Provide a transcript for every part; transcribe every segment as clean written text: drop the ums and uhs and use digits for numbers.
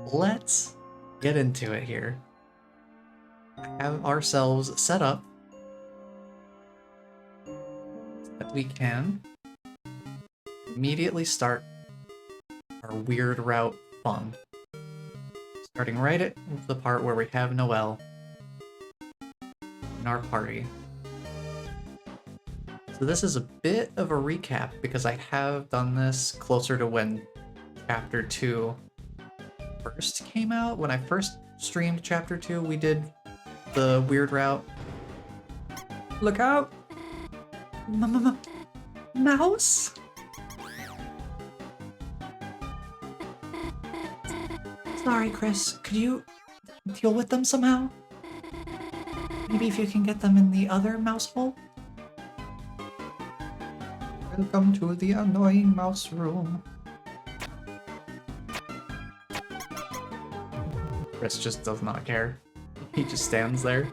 let's get into it here. Have ourselves set up so that we can immediately start our weird route fun. Starting right at the part where we have Noelle in our party. So this is a bit of a recap because I have done this closer to when Chapter 2 first came out. When I first streamed Chapter 2, we did the weird route. Look out! Mouse? Sorry, Chris. Could you deal with them somehow? Maybe if you can get them in the other mouse hole? Welcome to the annoying mouse room. Chris just does not care. He just stands there.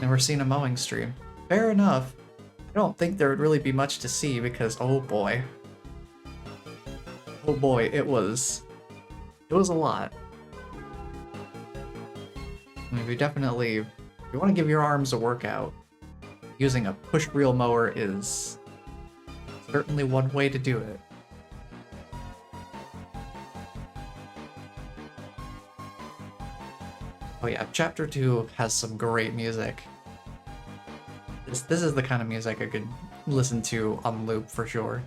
Never seen a mowing stream. Fair enough. I don't think there would really be much to see because, oh boy. Oh boy, it was a lot. I mean, if you want to give your arms a workout, using a push reel mower is certainly one way to do it. Oh yeah, Chapter 2 has some great music. This is the kind of music I could listen to on loop for sure.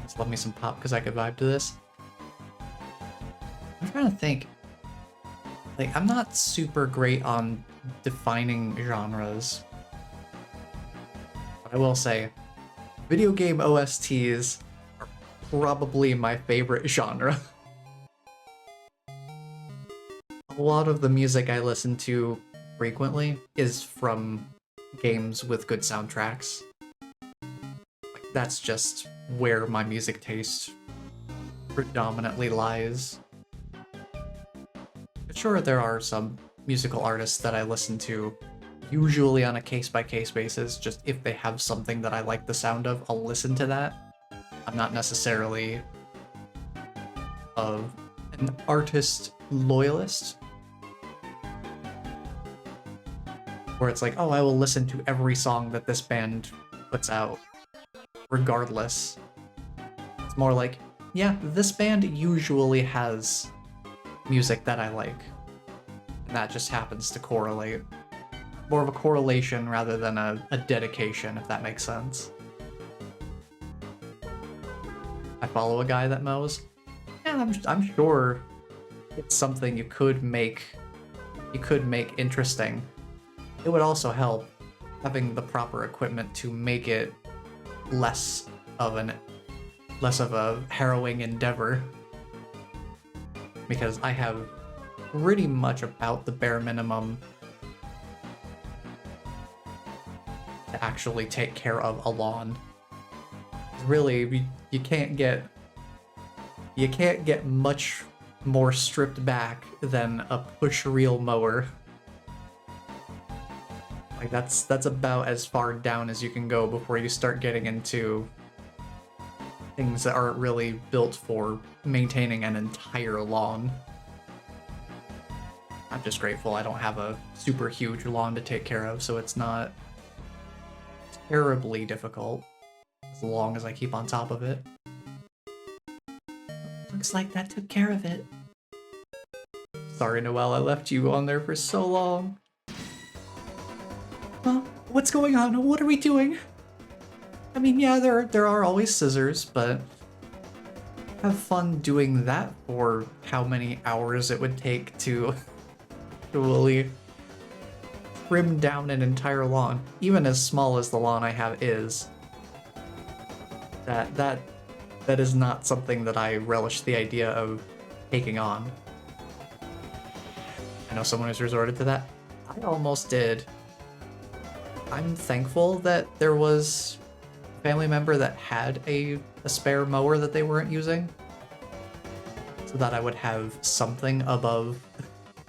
Just love me some pop because I could vibe to this. I'm trying to think. Like, I'm not super great on defining genres. But I will say, video game OSTs are probably my favorite genre. A lot of the music I listen to frequently is from games with good soundtracks. Like, that's just where my music taste predominantly lies. But sure, there are some musical artists that I listen to, usually on a case-by-case basis, just if they have something that I like the sound of, I'll listen to that. I'm not necessarily an artist loyalist, where it's like, oh, I will listen to every song that this band puts out, regardless. It's more like, yeah, this band usually has music that I like. And that just happens to correlate. More of a correlation rather than a dedication, if that makes sense. I follow a guy that mows. Yeah, I'm sure it's something you could make interesting. It would also help having the proper equipment to make it less of a harrowing endeavor. Because I have pretty much about the bare minimum to actually take care of a lawn. Really, you can't get much more stripped back than a push reel mower. Like that's about as far down as you can go before you start getting into things that aren't really built for maintaining an entire lawn. I'm just grateful I don't have a super huge lawn to take care of, so it's not terribly difficult as long as I keep on top of it. Looks like that took care of it. Sorry, Noelle, I left you on there for so long. Well, what's going on? What are we doing? I mean, yeah, there are always scissors, but have fun doing that for how many hours it would take to actually trim down an entire lawn, even as small as the lawn I have is. That is not something that I relish the idea of taking on. I know someone who's resorted to that. I almost did. I'm thankful that there was a family member that had a spare mower that they weren't using, so that I would have something above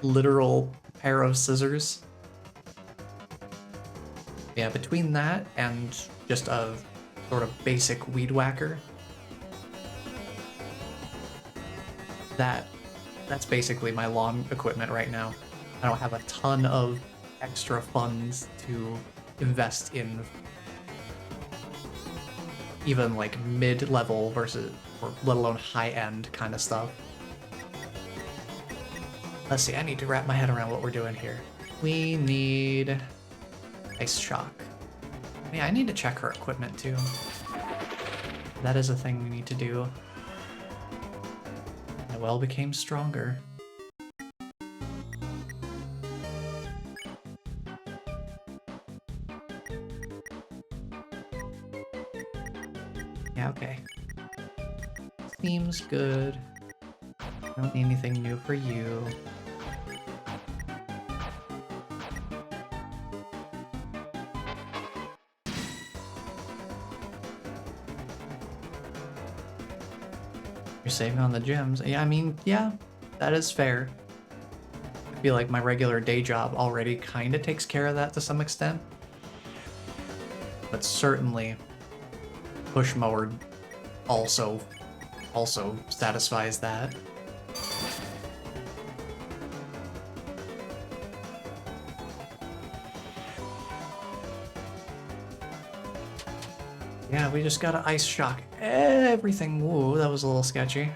literal pair of scissors. Yeah, between that and just a sort of basic weed whacker, that's basically my lawn equipment right now. I don't have a ton of extra funds to invest in even like mid-level versus, or let alone high-end kind of stuff. Let's see, I need to wrap my head around what we're doing here. We need Ice Shock. Yeah, I need to check her equipment too. That is a thing we need to do. My well became stronger. Yeah, okay. Seems good. Don't need anything new for you. You're saving on the gems. Yeah, I mean, yeah, that is fair. I feel like my regular day job already kind of takes care of that to some extent. But certainly, push mower also satisfies that. Yeah, we just gotta Ice Shock everything. Whoa, that was a little sketchy.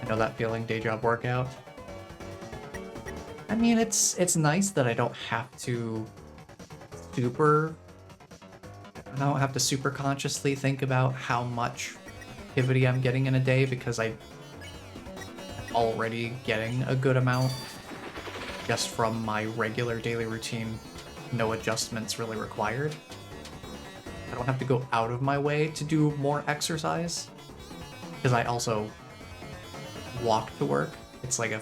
I know that feeling, day job workout. I mean, it's nice that I don't have to super consciously think about how much activity I'm getting in a day, because I'm already getting a good amount just from my regular daily routine. No adjustments really required. I don't have to go out of my way to do more exercise, because I also walk to work. It's like a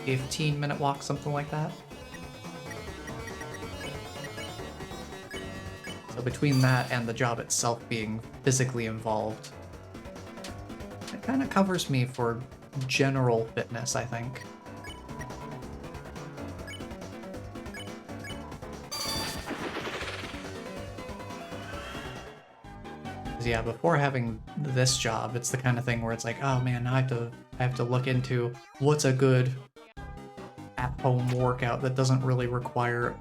15-minute walk, something like that. So between that and the job itself being physically involved, it kind of covers me for general fitness, I think. Yeah, before having this job, it's the kind of thing where it's like, oh man, I have to look into what's a good at-home workout that doesn't really require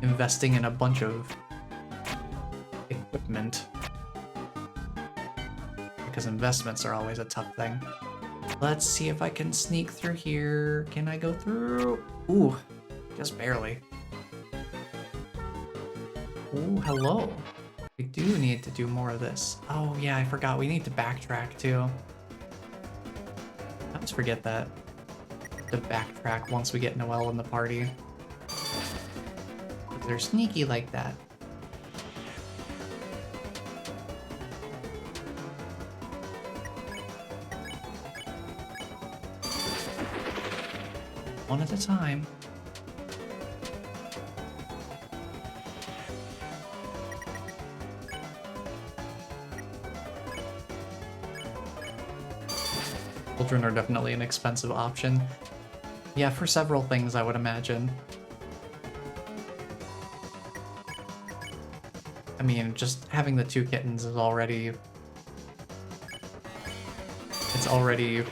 investing in a bunch of equipment, because investments are always a tough thing. Let's see if I can sneak through here. Can I go through? Ooh, just barely. Ooh, hello. We do need to do more of this. Oh yeah, I forgot. We need to backtrack too. I always forget that. To backtrack once we get Noelle in the party. They're sneaky like that. One at a time. Children are definitely an expensive option. Yeah, for several things, I would imagine. I mean, just having the 2 kittens is already... It's already...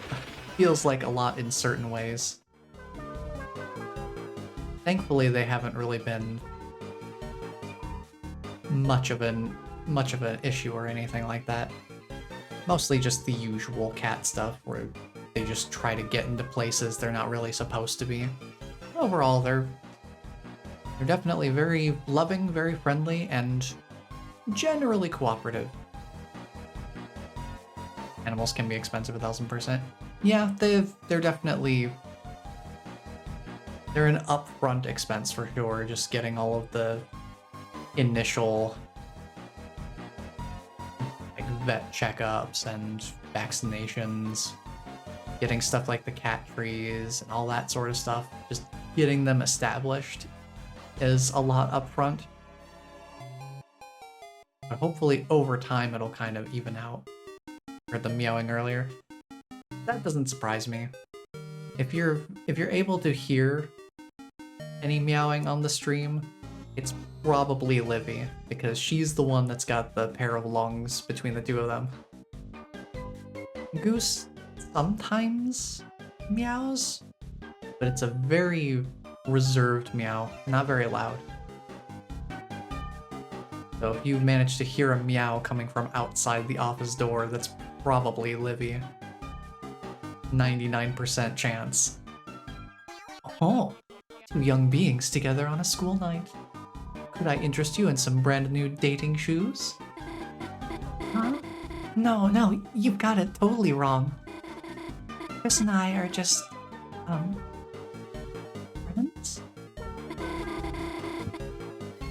feels like a lot in certain ways. Thankfully, they haven't really been much of an issue or anything like that. Mostly just the usual cat stuff, where they just try to get into places they're not really supposed to be. Overall, they're definitely very loving, very friendly, and generally cooperative. Animals can be expensive 1000%. Yeah, they're definitely... They're an upfront expense for sure, just getting all of the initial vet checkups and vaccinations, getting stuff like the cat trees and all that sort of stuff, just getting them established is a lot upfront. But hopefully over time it'll kind of even out. Heard them meowing earlier. That doesn't surprise me. If you're able to hear any meowing on the stream, it's probably Livy, because she's the one that's got the pair of lungs between the 2 of them. Goose sometimes meows, but it's a very reserved meow, not very loud. So if you manage to hear a meow coming from outside the office door, that's probably Livy. 99% chance. Oh, two young beings together on a school night. Could I interest you in some brand new dating shoes? Huh? No, you've got it totally wrong. Chris and I are just, friends?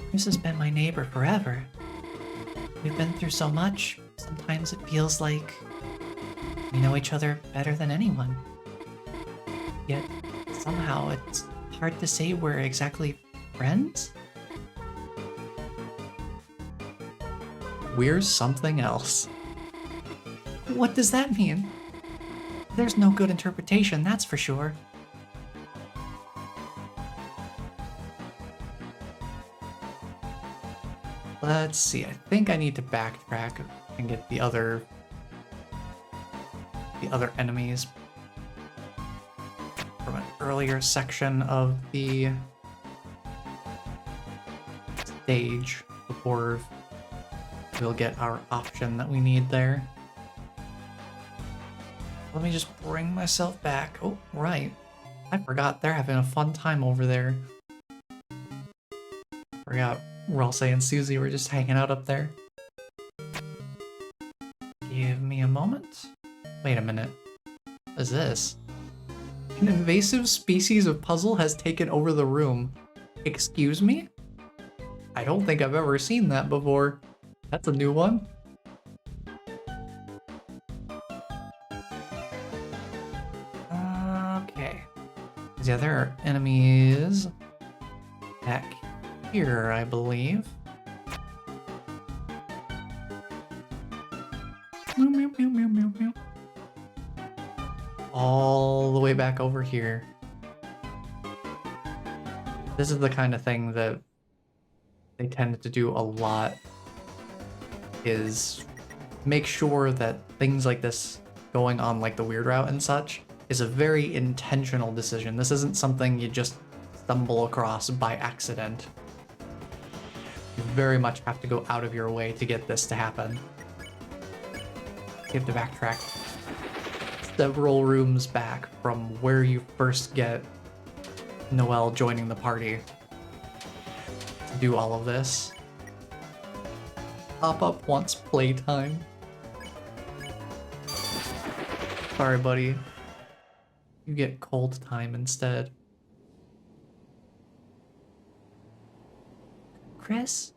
Chris has been my neighbor forever. We've been through so much, sometimes it feels like we know each other better than anyone. Yet, somehow it's hard to say we're exactly friends? We're something else. What does that mean? There's no good interpretation, that's for sure. Let's see, I think I need to backtrack and get the other enemies from an earlier section of the stage before we'll get our option that we need there. Let me just bring myself back. Oh, right. I forgot they're having a fun time over there. Forgot Ralsei and Susie were just hanging out up there. Give me a moment. Wait a minute. What is this? An invasive species of puzzle has taken over the room. Excuse me? I don't think I've ever seen that before. That's a new one. Okay. Yeah, there are enemies back here, I believe. Meow, meow, meow, meow, meow, meow. All the way back over here. This is the kind of thing that they tend to do a lot, is make sure that things like this going on like the weird route and such is a very intentional decision. This isn't something you just stumble across by accident. You very much have to go out of your way to get this to happen. You have to backtrack several rooms back from where you first get Noelle joining the party to do all of this. Pop-up wants playtime. Sorry, buddy. You get cold time instead. Chris,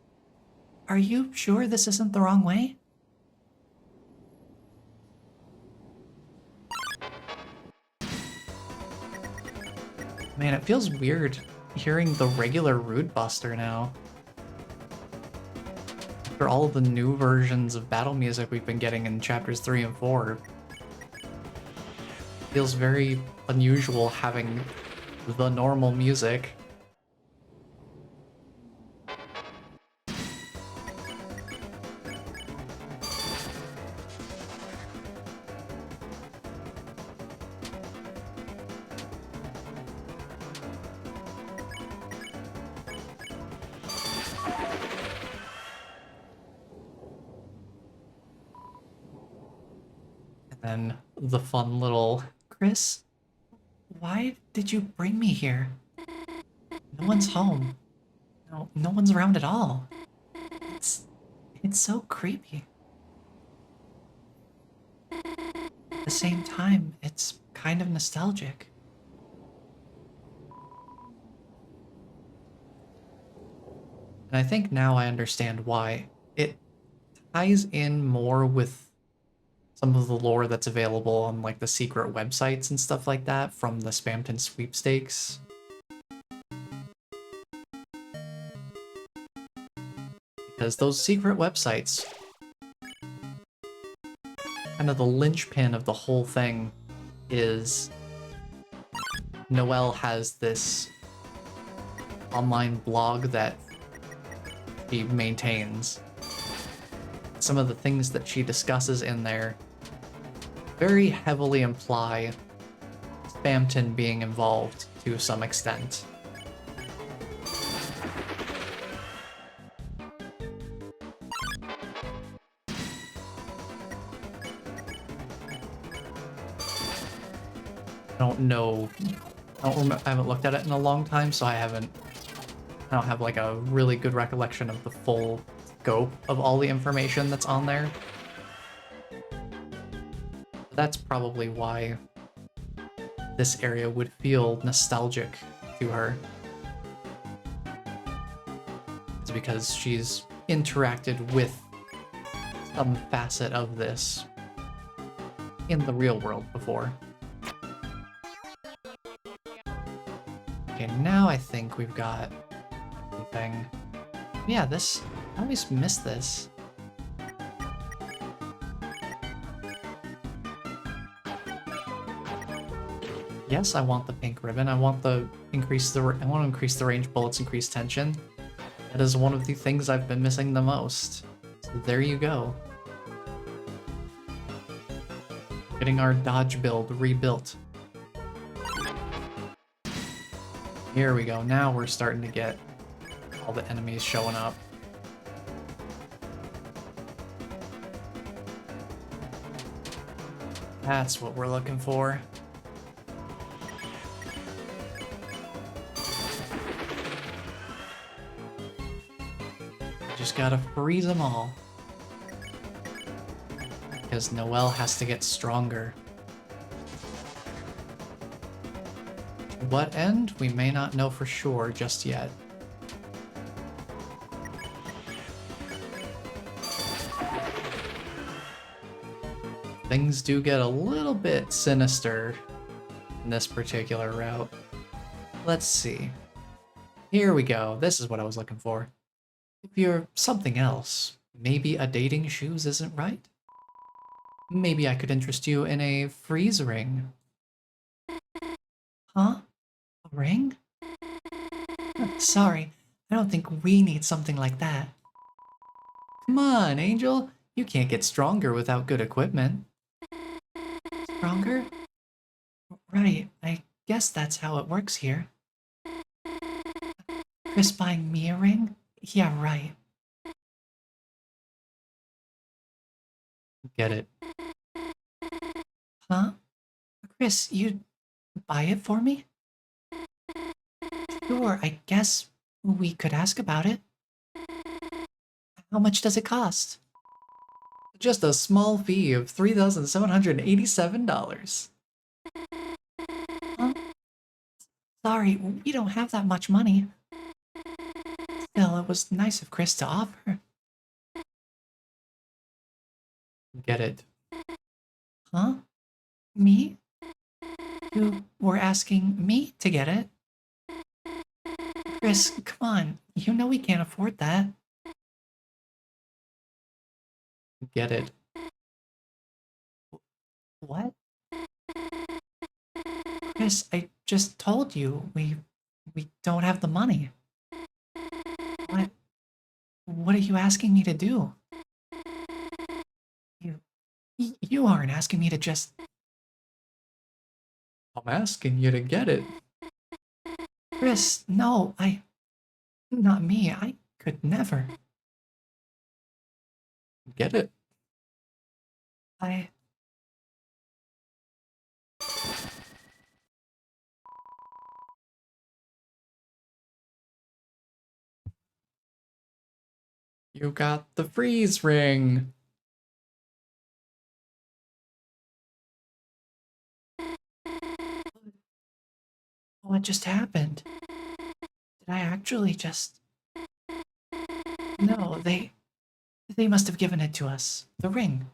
are you sure this isn't the wrong way? Man, it feels weird hearing the regular Rude Buster now. After all of the new versions of battle music we've been getting in chapters 3 and 4. Feels very unusual having the normal music. And the fun little, Chris, why did you bring me here? No one's home. No one's around at all. It's so creepy. At the same time, it's kind of nostalgic. And I think now I understand why. It ties in more with some of the lore that's available on like the secret websites and stuff like that from the Spamton sweepstakes. Because those secret websites, kind of the linchpin of the whole thing is Noelle has this online blog that she maintains. Some of the things that she discusses in there very heavily imply Spamton being involved to some extent. I don't know. I haven't looked at it in a long time, so I don't have like a really good recollection of the full scope of all the information that's on there. That's probably why this area would feel nostalgic to her. It's because she's interacted with some facet of this in the real world before. Okay, now I think we've got everything. Yeah, I always miss this. Yes, I want the pink ribbon. I want to increase the range bullets, increase tension. That is one of the things I've been missing the most. So there you go. Getting our dodge build rebuilt. Here we go. Now we're starting to get all the enemies showing up. That's what we're looking for. Just gotta freeze them all. Because Noelle has to get stronger. To what end? We may not know for sure just yet. Things do get a little bit sinister in this particular route. Let's see. Here we go. This is what I was looking for. If you're something else, maybe a dating shoes isn't right? Maybe I could interest you in a freeze ring. Huh? A ring? Sorry, I don't think we need something like that. Come on, Angel. You can't get stronger without good equipment. Stronger? Right, I guess that's how it works here. Chris buying me a ring? Yeah, right. Get it. Huh? Chris, you'd buy it for me? Sure, I guess we could ask about it. How much does it cost? Just a small fee of $3,787. Huh? Sorry, we don't have that much money. Still, it was nice of Chris to offer. Get it. Huh? Me? You were asking me to get it? Chris, come on. You know we can't afford that. Get it. What? Chris, I just told you we don't have the money. What are you asking me to do? You aren't asking me to just... I'm asking you to get it. Chris, no, not me, I could never. Get it. You got the freeze ring. What just happened? Did I actually just... No, they must have given it to us. The ring.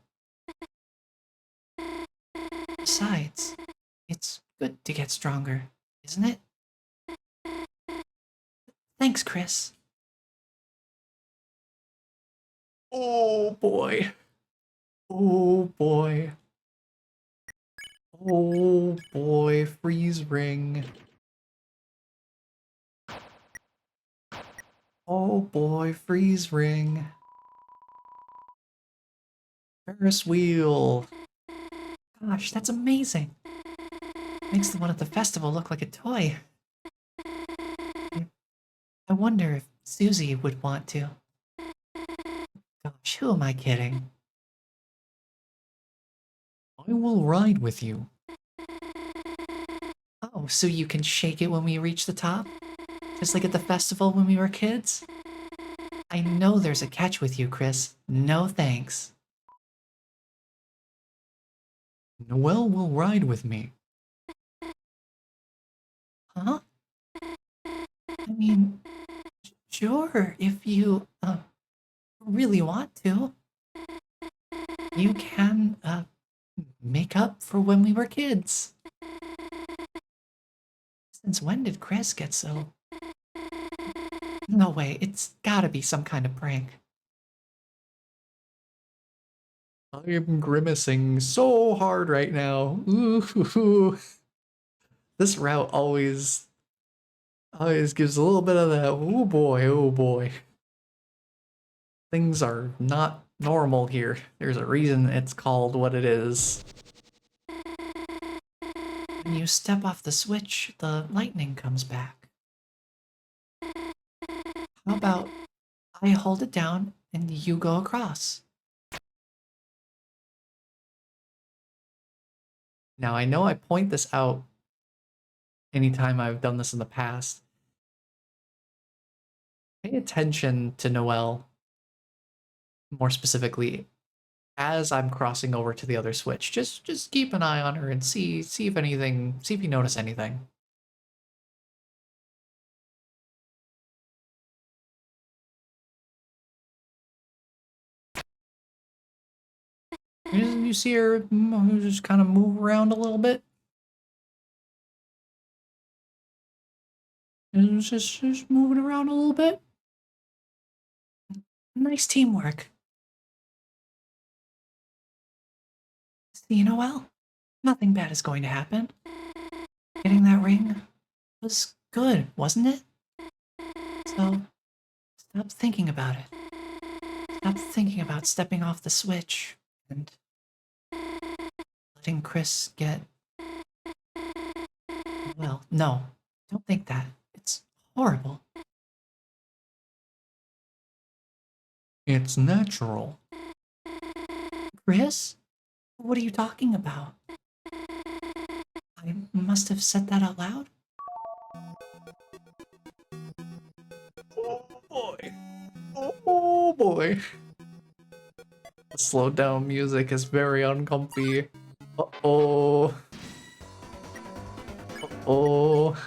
Besides, it's good to get stronger, isn't it? Thanks, Chris. Oh boy. Oh boy. Oh boy, freeze ring. Oh boy, freeze ring. Ferris wheel. Gosh, that's amazing. Makes the one at the festival look like a toy. I wonder if Susie would want to. Gosh, who am I kidding? I will ride with you. Oh, so you can shake it when we reach the top? Just like at the festival when we were kids? I know there's a catch with you, Chris. No thanks. Noelle will ride with me. Huh? I mean, sure, if you, really want to. You can, make up for when we were kids. Since when did Chris get so... No way, it's gotta be some kind of prank. I am grimacing so hard right now. Ooh. This route always gives a little bit of that, oh boy. Things are not normal here. There's a reason it's called what it is. When you step off the switch, the lightning comes back. How about I hold it down and you go across? Now, I know I point this out anytime I've done this in the past. Pay attention to Noelle, more specifically, as I'm crossing over to the other switch. Just keep an eye on her and see if you notice anything. You see her just kind of move around a little bit? Just moving around a little bit? Nice teamwork. See, Noelle, nothing bad is going to happen. Getting that ring was good, wasn't it? So, stop thinking about it. Stop thinking about stepping off the switch and letting Chris get... Well, no, don't think that. It's horrible. It's natural. Chris? What are you talking about? I must have said that out loud? Oh boy. Oh boy. The slowed down music is very uncomfy. Uh-oh. Uh-oh.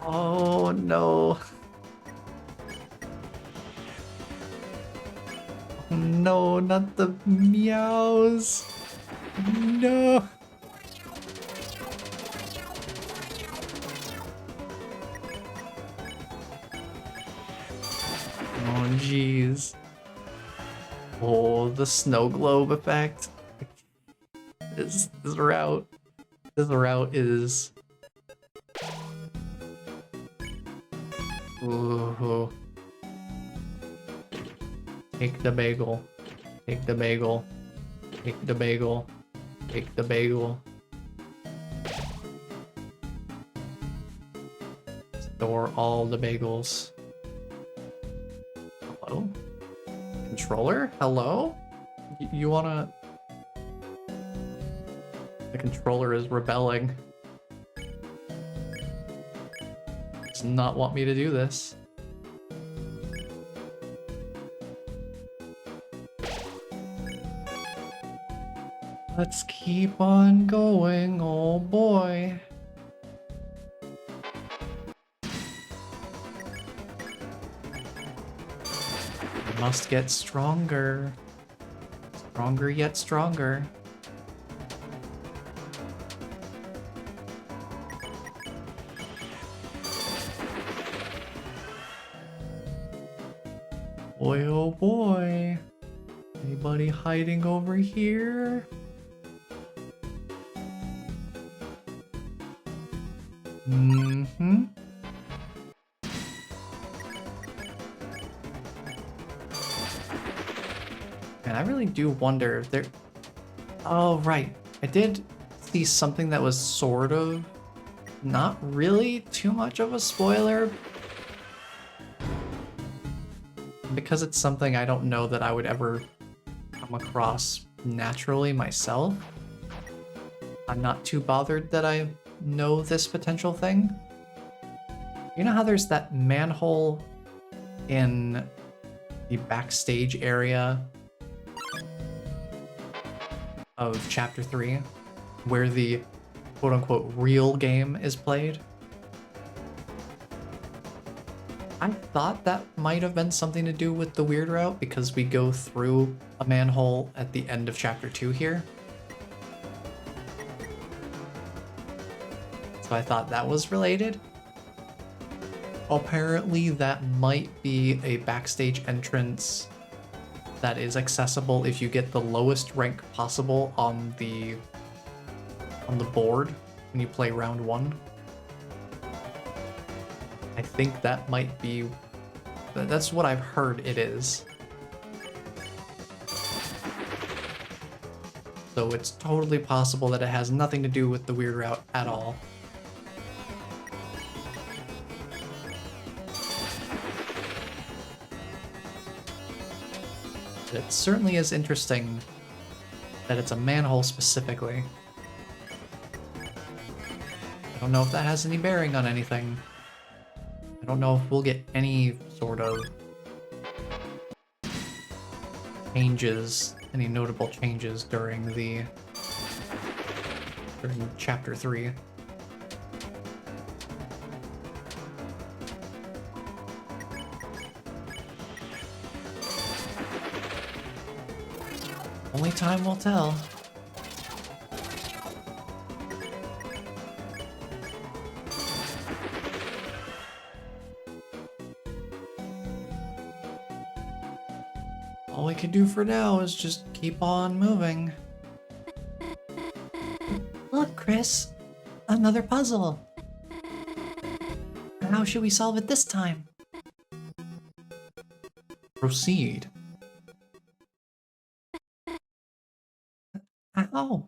Oh no. No, not the meows. No. Oh, jeez. Oh, the snow globe effect. This route is... Ooh. Take the bagel. Take the bagel. Take the bagel. Take the bagel. Store all the bagels. Hello? Controller? Hello? You wanna... The controller is rebelling. Does not want me to do this. Let's keep on going, oh boy. I must get stronger. Stronger yet stronger. Boy, oh boy. Anybody hiding over here? Mm-hmm. Man, I really do wonder if there... Oh, right. I did see something that was sort of not really too much of a spoiler. Because it's something I don't know that I would ever come across naturally myself. I'm not too bothered that I know this potential thing. You know how there's that manhole in the backstage area of Chapter 3, where the quote-unquote real game is played? I thought that might have been something to do with the weird route, because we go through a manhole at the end of Chapter 2 here. So I thought that was related. Apparently that might be a backstage entrance that is accessible if you get the lowest rank possible on the board when you play round 1. I think that might be... That's what I've heard it is. So it's totally possible that it has nothing to do with the weird route at all. It certainly is interesting that it's a manhole specifically. I don't know if that has any bearing on anything. I don't know if we'll get any sort of changes, any notable changes during Chapter 3. Only time will tell. All we can do for now is just keep on moving. Look, Chris, another puzzle. How should we solve it this time? Proceed. Ow!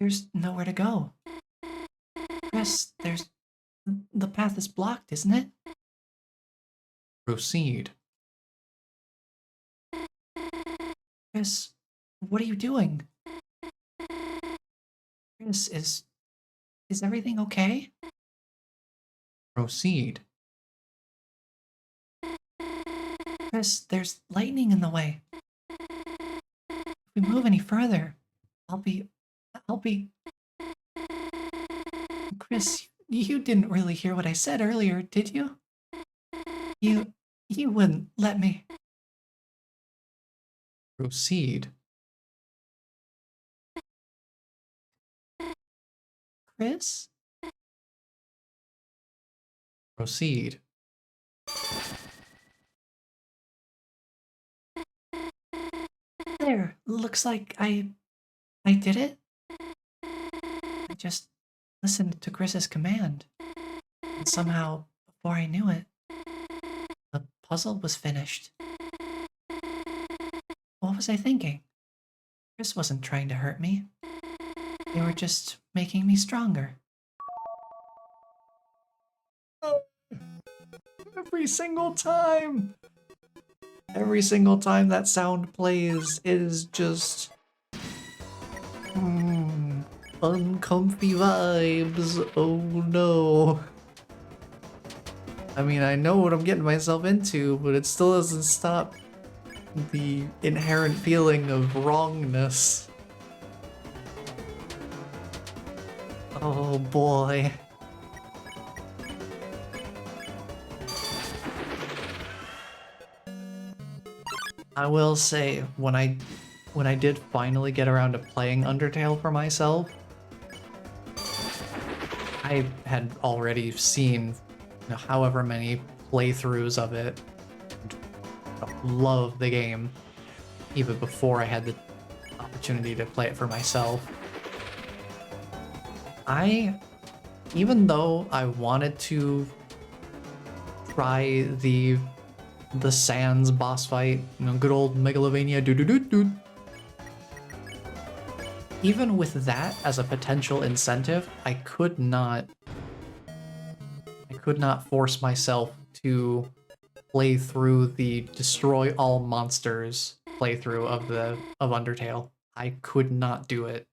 There's nowhere to go. Chris, the path is blocked, isn't it? Proceed. Chris, what are you doing? Chris, is everything okay? Proceed. Chris, there's lightning in the way. If we move any further, I'll be... Chris, you didn't really hear what I said earlier, did you? You wouldn't let me. Proceed. Chris? Proceed. There, looks like I did it. I just listened to Chris's command. And somehow, before I knew it, the puzzle was finished. What was I thinking? Chris wasn't trying to hurt me. They were just making me stronger. Every single time! Every single time that sound plays, it is just... uncomfy vibes, oh no. I mean, I know what I'm getting myself into, but it still doesn't stop the inherent feeling of wrongness. Oh boy. I will say, when I did finally get around to playing Undertale for myself, I had already seen however many playthroughs of it. Love the game, even before I had the opportunity to play it for myself. Even though I wanted to try the the Sans boss fight, you know, good old Megalovania, doo-doo-doo-doo. Even with that as a potential incentive, I could not force myself to play through the destroy all monsters playthrough of Undertale. I could not do it.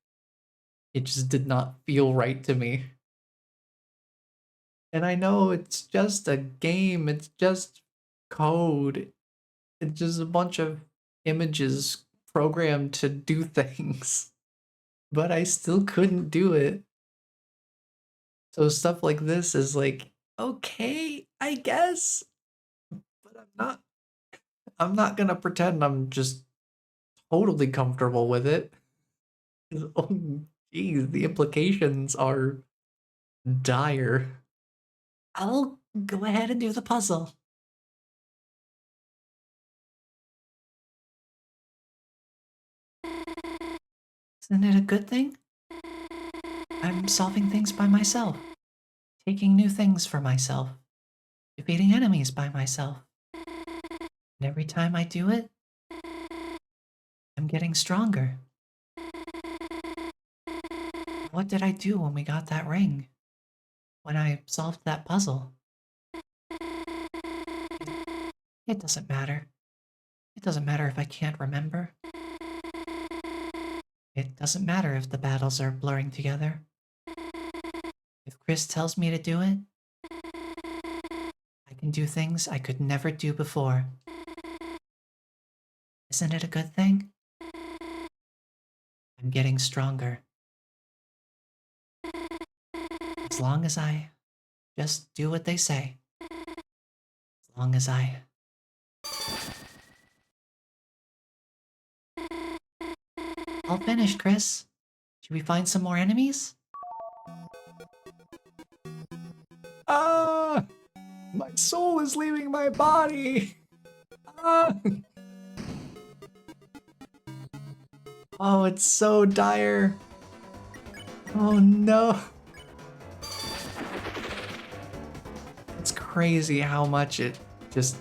It just did not feel right to me. And I know it's just a game, it's just code. It's just a bunch of images programmed to do things. But I still couldn't do it. So stuff like this is like, okay, I guess. But I'm not gonna pretend I'm just totally comfortable with it. Oh, geez, the implications are dire. I'll go ahead and do the puzzle. Isn't it a good thing? I'm solving things by myself, taking new things for myself, defeating enemies by myself. And every time I do it, I'm getting stronger. What did I do when we got that ring? When I solved that puzzle? It doesn't matter. It doesn't matter if I can't remember. It doesn't matter if the battles are blurring together. If Chris tells me to do it, I can do things I could never do before. Isn't it a good thing? I'm getting stronger. As long as I just do what they say. As long as I... All finished, Chris. Should we find some more enemies? Ah! My soul is leaving my body! Ah! Oh, it's so dire. Oh no. It's crazy how much it just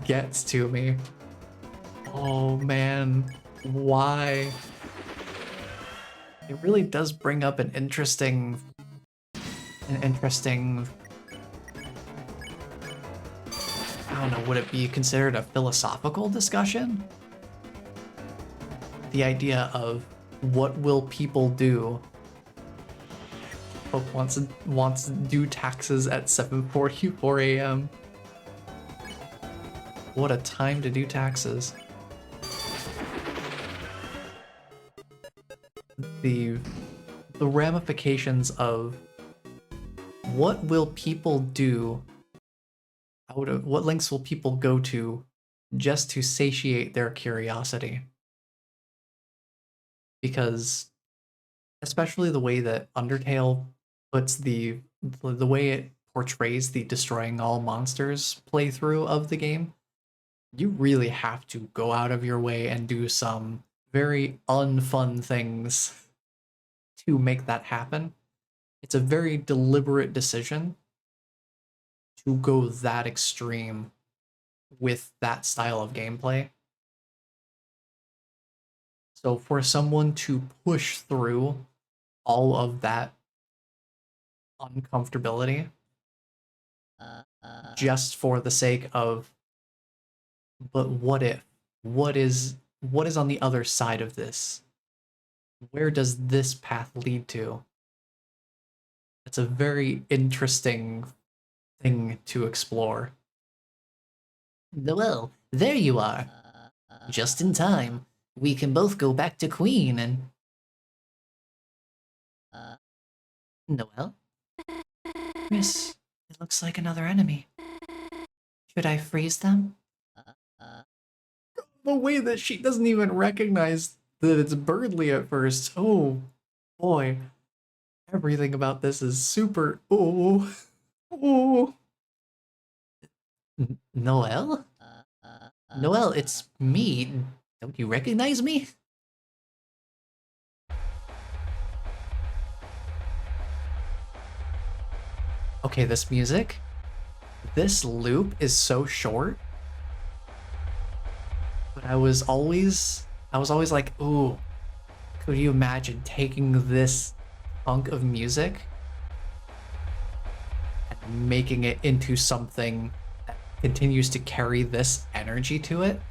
gets to me. Oh man, why? It really does bring up an interesting, I don't know, would it be considered a philosophical discussion? The idea of what will people do? Pope wants to do taxes at 7:44 a.m. What a time to do taxes. The ramifications of what will people do, what lengths will people go to just to satiate their curiosity? Because especially the way that Undertale puts the way it portrays the destroying all monsters playthrough of the game, you really have to go out of your way and do some very unfun things to make that happen. It's a very deliberate decision to go that extreme with that style of gameplay. So for someone to push through all of that uncomfortability just for the sake of, but what if? What is on the other side of this? Where does this path lead to? It's a very interesting thing to explore. Well, there you are. Just in time. We can both go back to Queen and... Noelle? Miss, it looks like another enemy. Should I freeze them? The way that she doesn't even recognize that it's Birdly at first. Oh, boy. Everything about this is super... Oh. Oh. Noelle? Noelle, it's me. Don't you recognize me? Okay, this music. This loop is so short. But I was always like, ooh, could you imagine taking this chunk of music and making it into something that continues to carry this energy to it?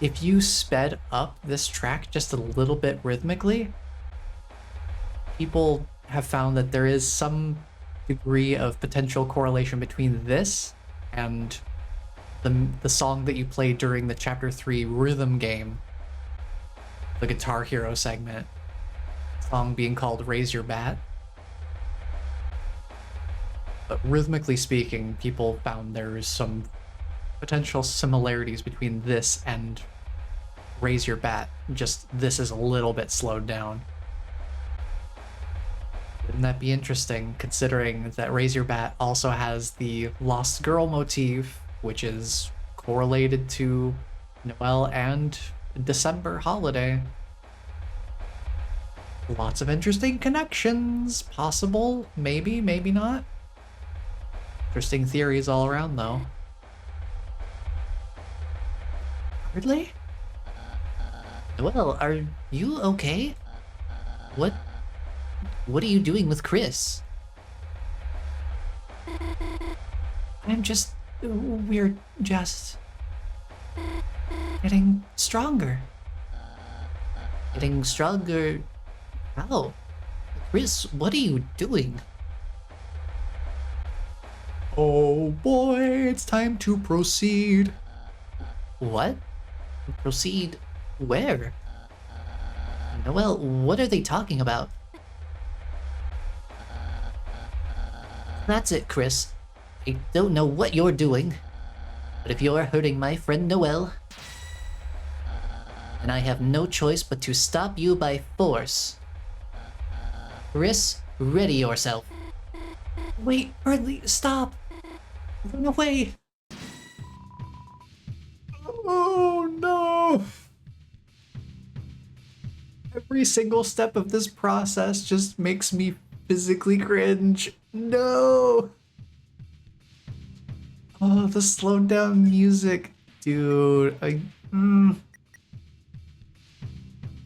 If you sped up this track just a little bit rhythmically, people have found that there is some degree of potential correlation between this and the song that you played during the Chapter 3 rhythm game, the Guitar Hero segment, song being called Raise Your Bat. But rhythmically speaking, people found there's some potential similarities between this and Raise Your Bat, just this is a little bit slowed down. Wouldn't that be interesting, considering that Raise Your Bat also has the Lost Girl motif, which is correlated to Noel and December holiday. Lots of interesting connections. Possible, maybe, maybe not. Interesting theories all around, though. Hardly? Noel, are you okay? What are you doing with Chris? We're just getting stronger. Getting stronger? How? Chris, what are you doing? Oh boy, it's time to proceed. What? Proceed where? Noel, what are they talking about? That's it, Chris. I don't know what you're doing, but if you're hurting my friend Noel, then I have no choice but to stop you by force. Chris, ready yourself. Wait, Bradley, stop! Run away! Oh no! Every single step of this process just makes me physically cringe. No! Oh, the slowed down music. Dude,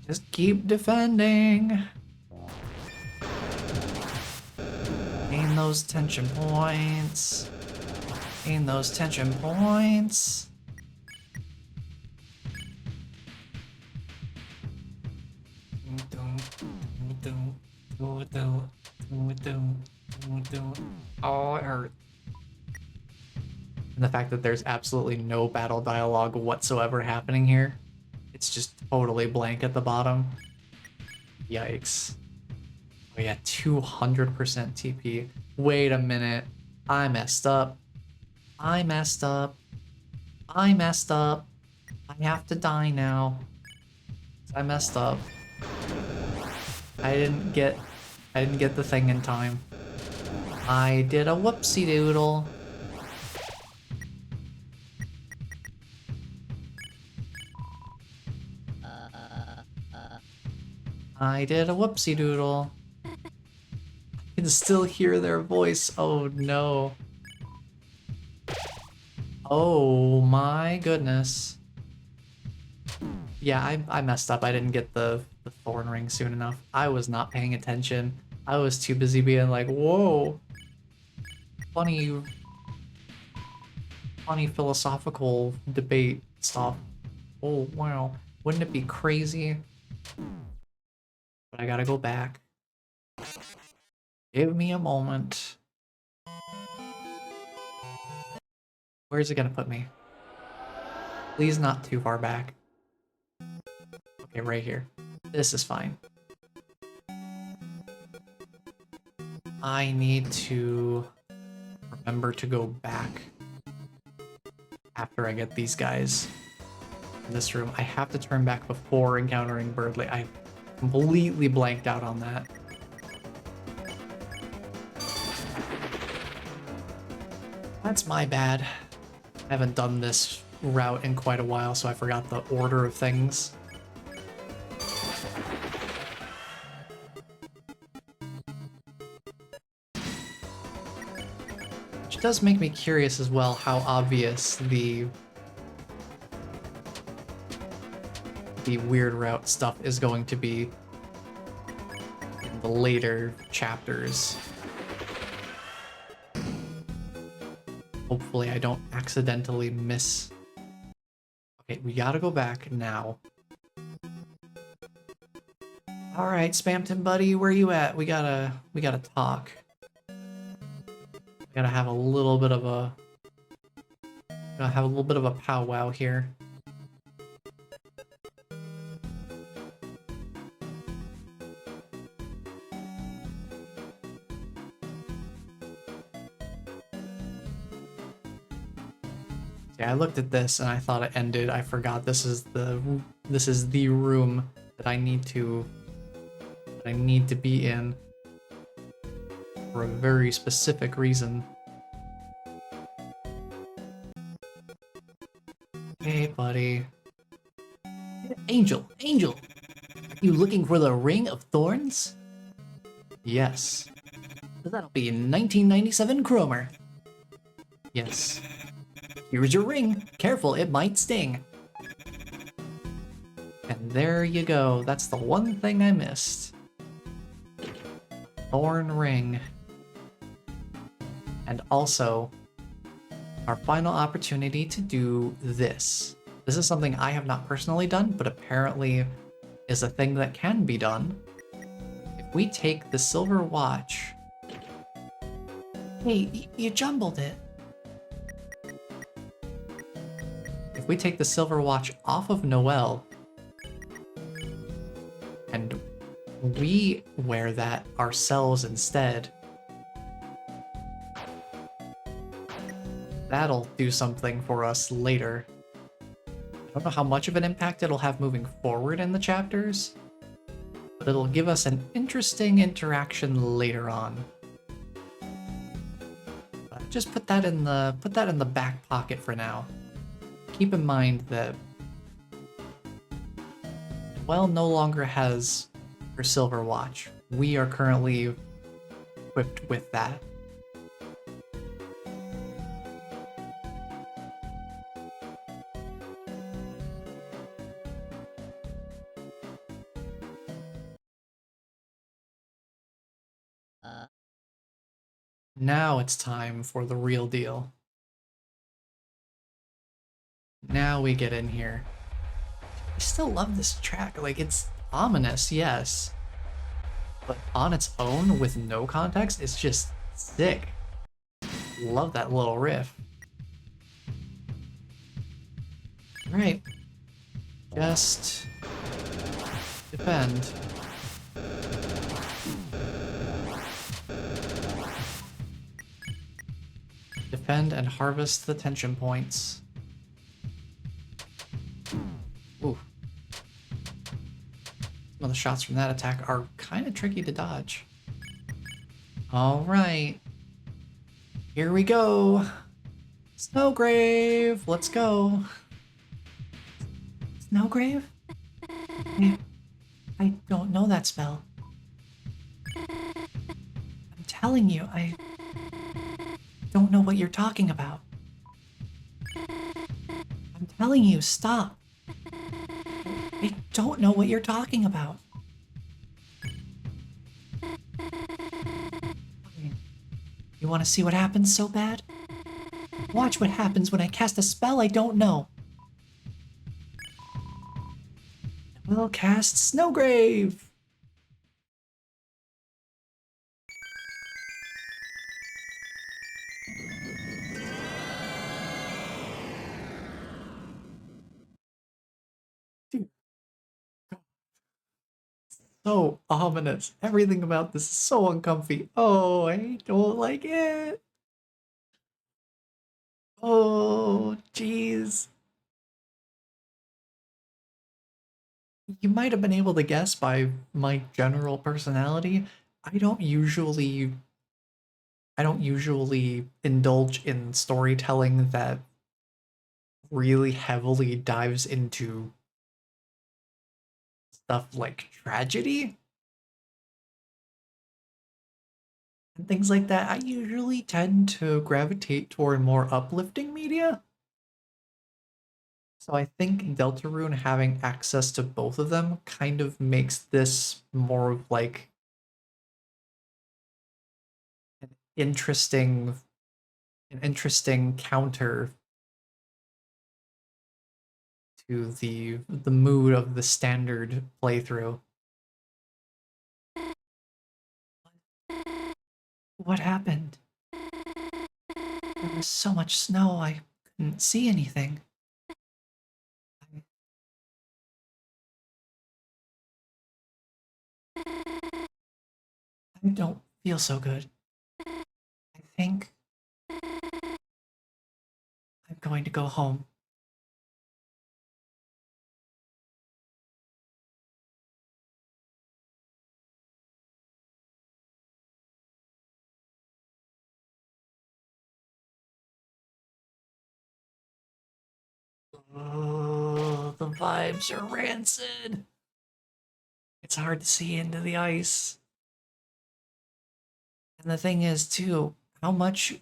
just keep defending. Gain those tension points. Gain those tension points. Oh, it hurt. And the fact that there's absolutely no battle dialogue whatsoever happening here. It's just totally blank at the bottom. Yikes. Oh yeah, 200% TP. Wait a minute. I messed up. I messed up. I messed up. I have to die now. I messed up. I didn't get the thing in time. I did a whoopsie doodle. I did a whoopsie doodle. I can still hear their voice. Oh no. Oh my goodness. Yeah, I messed up. I didn't get the thorn ring soon enough. I was not paying attention. I was too busy being like, whoa. Funny philosophical debate stuff. Oh wow. Wouldn't it be crazy? But I gotta go back. Give me a moment. Where's it gonna put me? Please not too far back. Okay, right here. This is fine. I need to remember to go back after I get these guys in this room. I have to turn back before encountering Birdley. I completely blanked out on that. That's my bad. I haven't done this route in quite a while, so I forgot the order of things. Which does make me curious as well how obvious the the weird route stuff is going to be in the later chapters. Hopefully I don't accidentally miss. Okay, we gotta go back now. Alright, Spamton buddy, where you at? We gotta talk. We gotta have a little bit of a powwow here. Yeah, I looked at this and I thought it ended. I forgot this is the room that I need to be in for a very specific reason. Hey, buddy. Angel, Angel! Are you looking for the Ring of Thorns? Yes. That'll be in 1997 Cromer. Yes. Here's your ring. Careful, it might sting. And there you go. That's the one thing I missed. Thorn ring. And also, our final opportunity to do this. This is something I have not personally done, but apparently is a thing that can be done. If we take the silver watch... Hey, you jumbled it. If we take the silver watch off of Noelle, and we wear that ourselves instead, that'll do something for us later. I don't know how much of an impact it'll have moving forward in the chapters, but it'll give us an interesting interaction later on. Just put that in the back pocket for now. Keep in mind that Noelle no longer has her silver watch. We are currently equipped with that. Now it's time for the real deal. Now we get in here. I still love this track. Like, it's ominous, yes. But on its own, with no context, it's just sick. Love that little riff. Right. Just defend. Defend and harvest the tension points. Ooh. Some of the shots from that attack are kind of tricky to dodge. Alright. Here we go. Snowgrave, let's go. Snowgrave? I don't know that spell. I'm telling you, I don't know what you're talking about. I'm telling you, stop. I don't know what you're talking about. You want to see what happens so bad? Watch what happens when I cast a spell I don't know. We'll cast Snowgrave! Dude. So ominous. Everything about this is so uncomfy. Oh, I don't like it. Oh, jeez. You might have been able to guess by my general personality. I don't usually indulge in storytelling that really heavily dives into stuff like tragedy and things like that. I usually tend to gravitate toward more uplifting media. So I think Deltarune having access to both of them kind of makes this more of like an interesting an interesting counter to the mood of the standard playthrough. What happened? There was so much snow I couldn't see anything. I don't feel so good. I think I'm going to go home. Oh, the vibes are rancid. It's hard to see into the ice. And the thing is, too, how much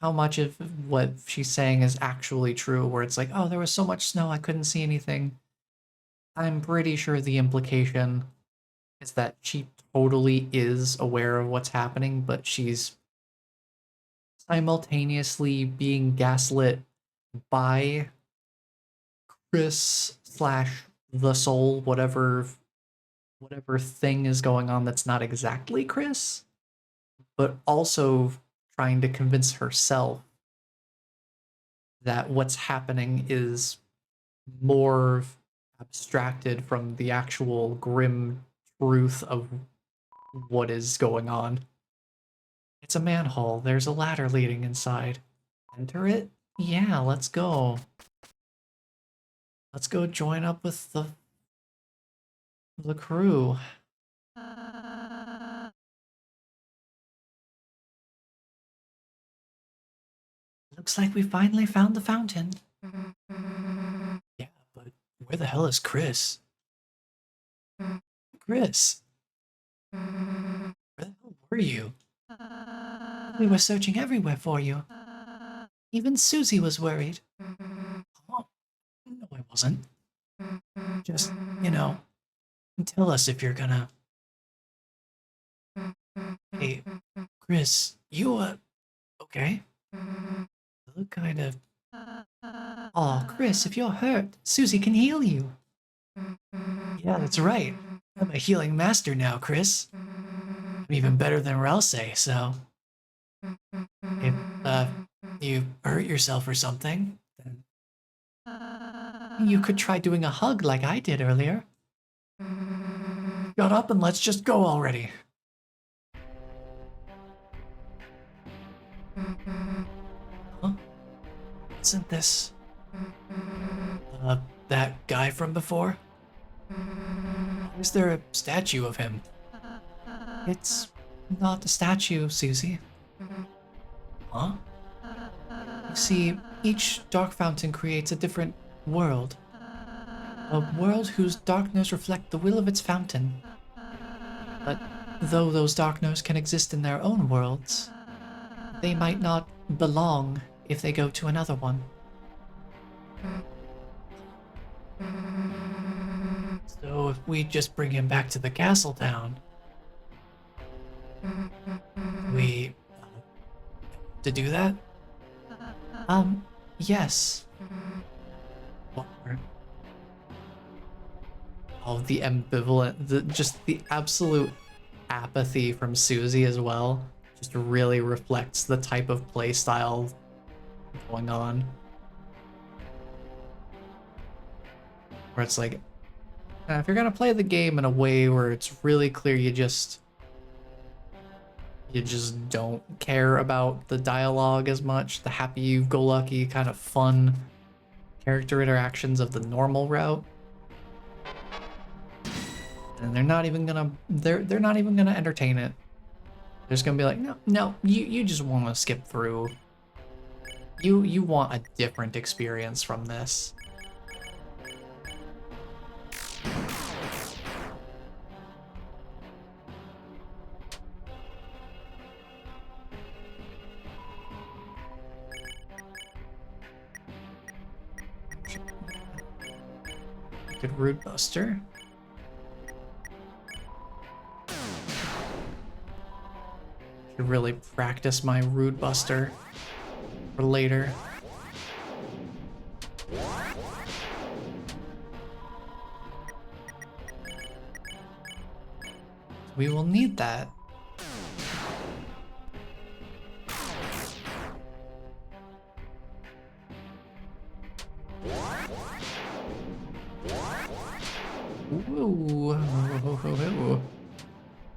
of what she's saying is actually true, where it's like, oh, there was so much snow I couldn't see anything. I'm pretty sure the implication is that she totally is aware of what's happening, but she's simultaneously being gaslit by Chris slash the soul, whatever thing is going on that's not exactly Chris, but also trying to convince herself that what's happening is more abstracted from the actual grim truth of what is going on. It's a manhole. There's a ladder leading inside. Enter it? Yeah, let's go. Let's go join up with the crew. Looks like we finally found the fountain. Yeah, but where the hell is Chris? Chris, where the hell were you? We were searching everywhere for you. Even Susie was worried. Oh, no, I wasn't. Just, you know, tell us if you're gonna. Hey, Chris, you, okay? You look kind of. Aw, Chris, if you're hurt, Susie can heal you. Yeah, that's right. I'm a healing master now, Chris. I'm even better than Ralse, so if you hurt yourself or something, then you could try doing a hug like I did earlier. Shut up and let's just go already. Huh? Isn't this that guy from before? Why is there a statue of him? It's not a statue, Susie. Huh? You see, each dark fountain creates a different world. A world whose darkness reflect the will of its fountain. But though those darkness can exist in their own worlds, they might not belong if they go to another one. So if we just bring him back to the castle town, we to do that? Yes. Or all the ambivalent, just the absolute apathy from Susie as well, just really reflects the type of play style going on. Where it's like, if you're gonna play the game in a way where it's really clear you just don't care about the dialogue as much, the happy-go-lucky kind of fun character interactions of the normal route, and they're not even gonna entertain it. They're just gonna be like, no, you just want to skip through. You want a different experience from this. Good Root Buster. Should really practice my Root Buster for later. We will need that. Ooh.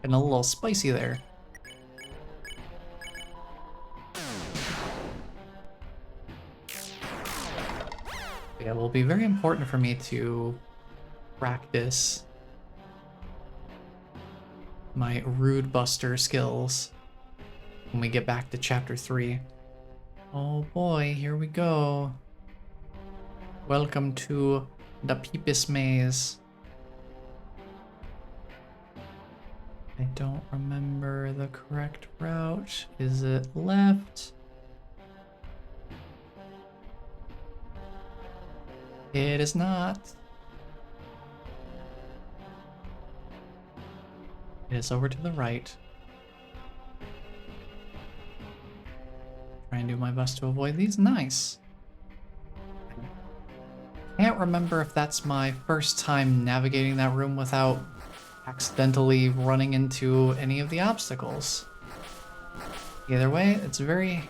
Getting a little spicy there. Yeah, it will be very important for me to practice my Rude Buster skills when we get back to Chapter 3. Oh boy, here we go. Welcome to the Peepus Maze. I don't remember the correct route. Is it left? It is not. It is over to the right. Try and do my best to avoid these. Nice. Can't remember if that's my first time navigating that room without accidentally running into any of the obstacles. Either way, it's very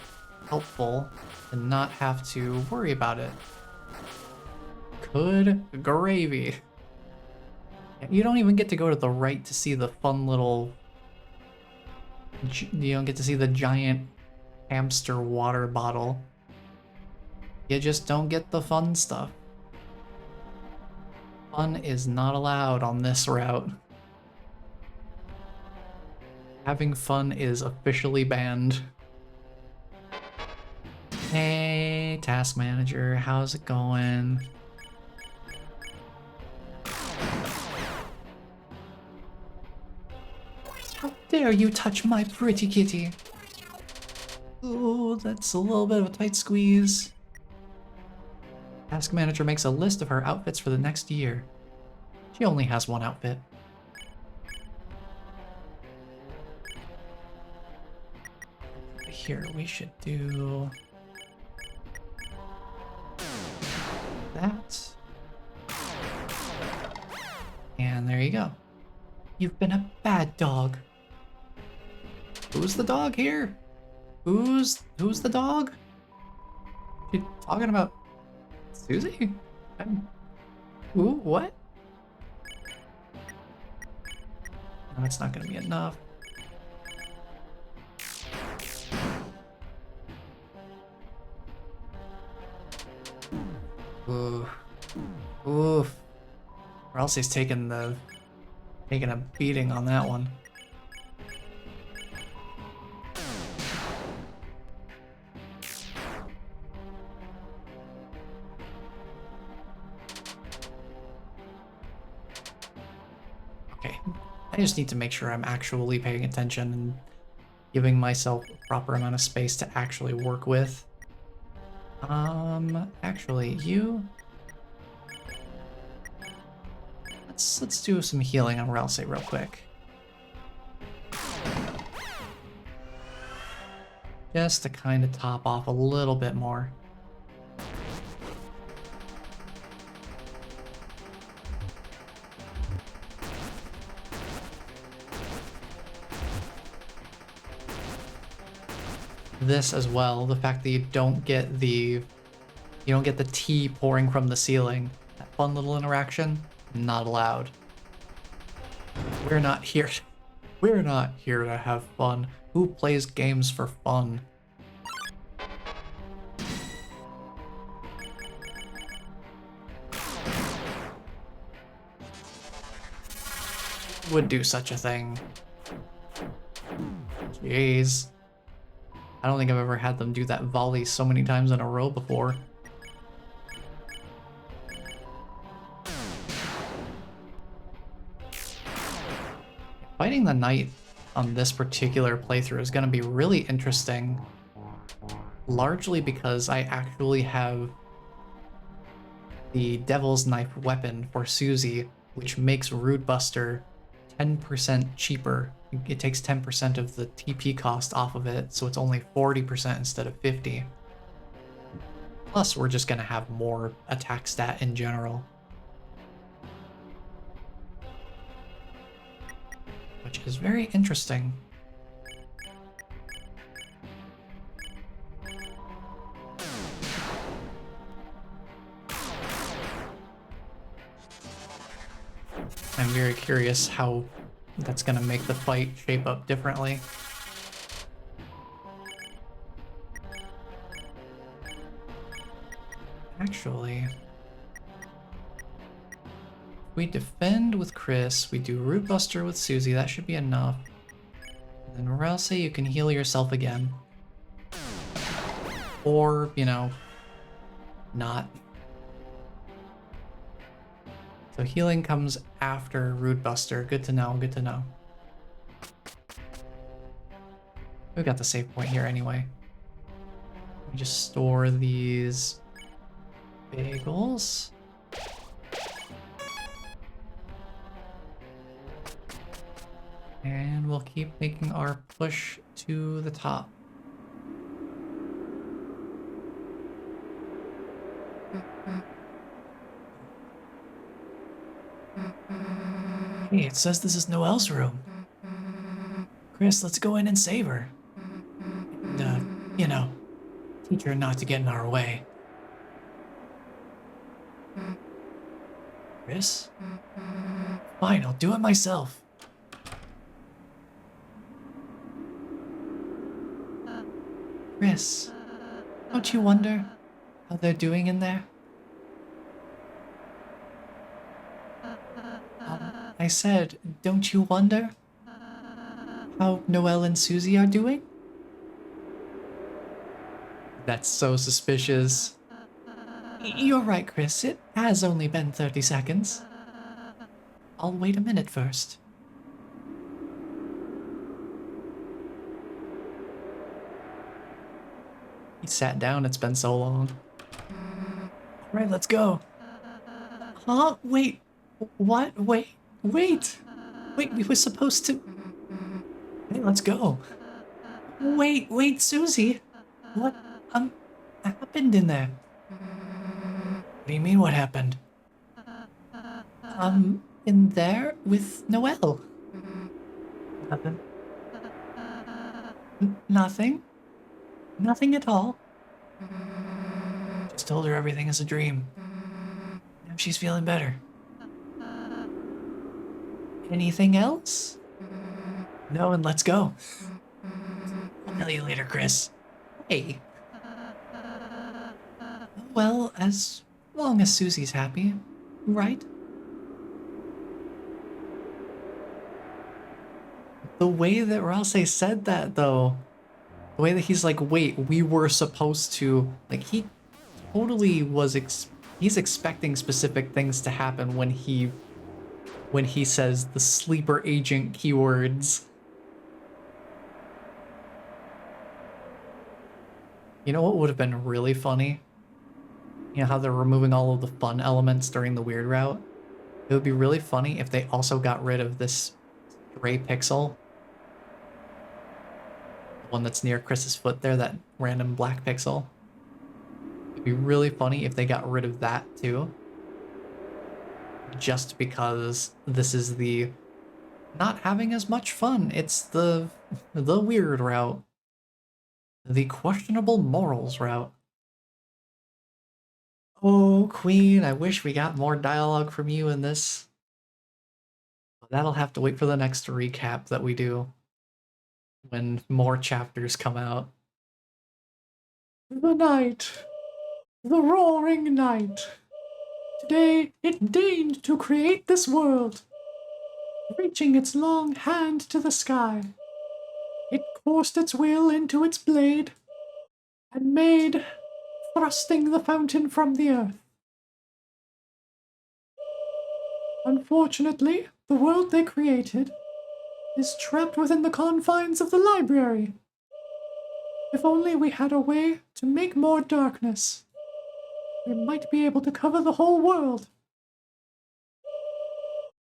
helpful to not have to worry about it. Good gravy. You don't even get to go to the right to see the fun little... You don't get to see the giant hamster water bottle. You just don't get the fun stuff. Fun is not allowed on this route. Having fun is officially banned. Hey, Task Manager, how's it going? How dare you touch my pretty kitty? Ooh, that's a little bit of a tight squeeze. Task Manager makes a list of her outfits for the next year. She only has one outfit. Here, we should do that. And there you go. You've been a bad dog. Who's the dog here? Who's the dog? You talking about Susie? Ooh, what? No, that's not gonna be enough. Ooh. Oof. Or else he's taking a beating on that one. Okay, I just need to make sure I'm actually paying attention and giving myself a proper amount of space to actually work with. Actually, you... Let's do some healing on Ralsei real quick. Just to kind of top off a little bit more. This as well, the fact that you don't get the tea pouring from the ceiling. That fun little interaction, not allowed. We're not here to have fun. Who plays games for fun? Would do such a thing. Jeez. I don't think I've ever had them do that volley so many times in a row before. Fighting the knight on this particular playthrough is going to be really interesting. Largely because I actually have the Devil's Knife weapon for Susie, which makes Rude Buster 10% cheaper. It takes 10% of the TP cost off of it, so it's only 40% instead of 50. Plus, we're just gonna have more attack stat in general. Which is very interesting. I'm very curious how that's gonna make the fight shape up differently. Actually, we defend with Chris, we do Root Buster with Susie, that should be enough. And then Rousey, you can heal yourself again. Or, you know, not. So healing comes after Root Buster. Good to know, good to know. We've got the save point here anyway. Let me just store these bagels. And we'll keep making our push to the top. Hey, it says this is Noelle's room. Chris, let's go in and save her. And, you know, teach her not to get in our way. Chris? Fine, I'll do it myself. Chris, don't you wonder how they're doing in there? I said, don't you wonder how Noelle and Susie are doing? That's so suspicious. You're right, Chris. It has only been 30 seconds. I'll wait a minute first. He sat down, it's been so long. Alright, let's go. Huh? Wait. What? Wait. Wait, we were supposed to... Hey, let's go. Wait, Susie. What, happened in there? What do you mean, what happened? In there with Noelle. Nothing. Nothing? Nothing at all? Just told her everything is a dream. Now she's feeling better. Anything else? No, and let's go. I'll tell you later, Chris. Hey. Well, as long as Susie's happy, right? The way that Rousey said that, though, the way that he's like, wait, we were supposed to, like, he totally was, he's expecting specific things to happen when he says the sleeper agent keywords. You know what would have been really funny? You know how they're removing all of the fun elements during the weird route? It would be really funny if they also got rid of this gray pixel. The one that's near Chris's foot there, that random black pixel. It'd be really funny if they got rid of that too. Just because this is the not having as much fun. It's the weird route. The questionable morals route. Oh, Queen, I wish we got more dialogue from you in this. But that'll have to wait for the next recap that we do. When more chapters come out. The night. The roaring night. Today, it deigned to create this world. Reaching its long hand to the sky, it coursed its will into its blade, and made, thrusting the fountain from the earth. Unfortunately, the world they created is trapped within the confines of the library. If only we had a way to make more darkness. we might be able to cover the whole world.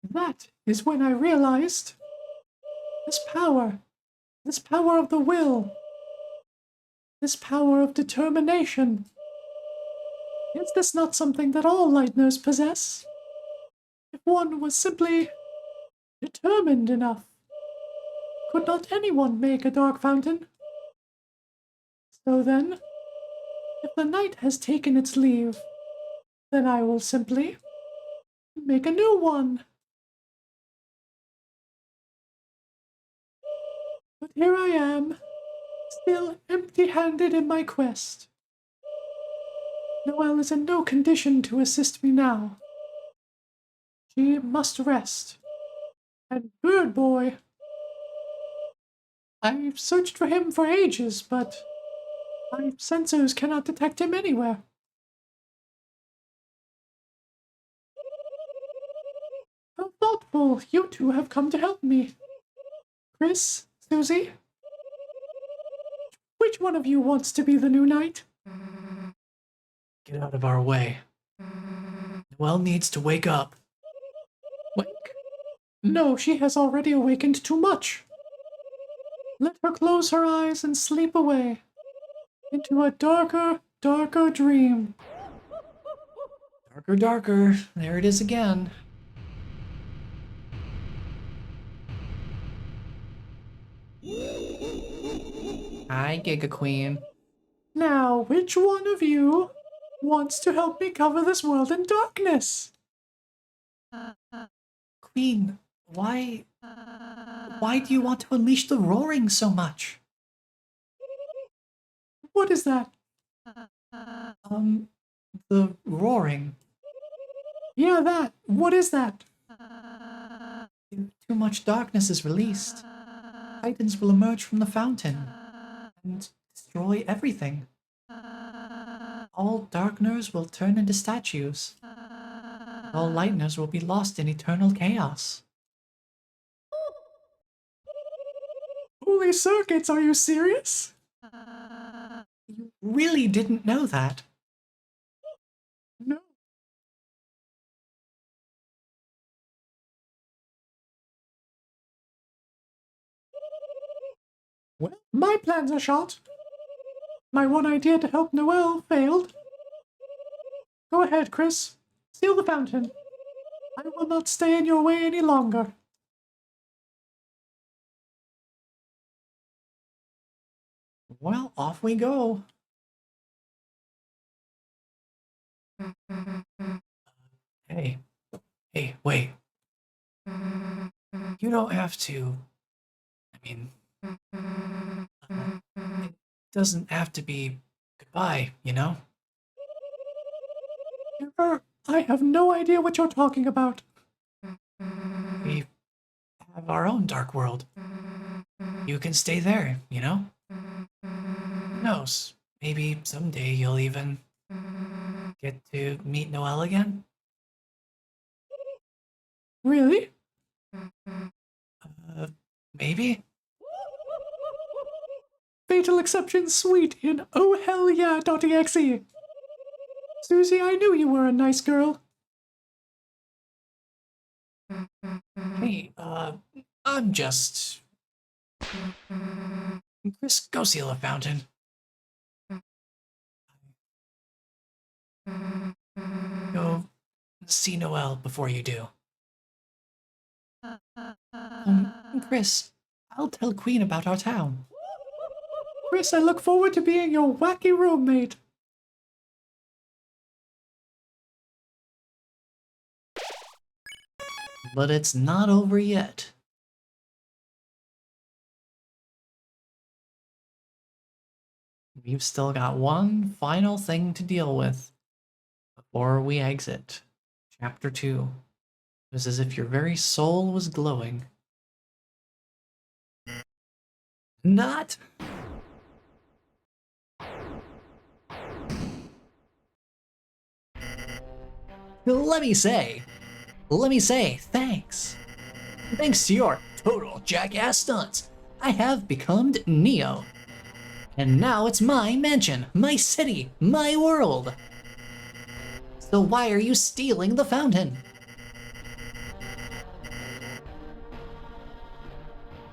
That is when I realized this power of the will, this power of determination. Is this not something that all Lightners possess? If one was simply determined enough, could not anyone make a dark fountain? So then, if the night has taken its leave, then I will simply make a new one. But here I am, still empty-handed in my quest. Noelle is in no condition to assist me now. She must rest. And Bird Boy, I've searched for him for ages, but my sensors cannot detect him anywhere. How thoughtful you two have come to help me. Chris, Susie, which one of you wants to be the new knight? Get out of our way. Noelle needs to wake up. Wake? No, she has already awakened too much. Let her close her eyes and sleep away into a darker, darker dream. Darker, darker. There it is again. Hi, Giga Queen. Now, which one of you wants to help me cover this world in darkness? Queen, why do you want to unleash the roaring so much? What is that? The roaring. Yeah, that. What is that? Too much darkness is released. Titans will emerge from the fountain and destroy everything. All Darkners will turn into statues. All Lightners will be lost in eternal chaos. Holy circuits, are you serious? You really didn't know that? No. Well, my plans are shot. My one idea to help Noelle failed. Go ahead, Chris. Seal the fountain. I will not stay in your way any longer. Well, off we go. Hey, wait. You don't have to. I mean, it doesn't have to be goodbye, you know? I have no idea what you're talking about. We have our own dark world. You can stay there, you know? Who knows? Maybe someday you'll even get to meet Noelle again? Really? Maybe? Fatal Exception Suite in Oh Hell Yeah.exe. Susie, I knew you were a nice girl. Hey, I'm just... Chris, go seal a fountain. Go see Noelle before you do. Chris, I'll tell Queen about our town. Chris, I look forward to being your wacky roommate. But it's not over yet. We've still got one final thing to deal with before we exit Chapter 2. It was as if your very soul was glowing. Not! Let me say, thanks. Thanks to your total jackass stunts, I have become Neo. And now it's my mansion, my city, my world. So why are you stealing the fountain?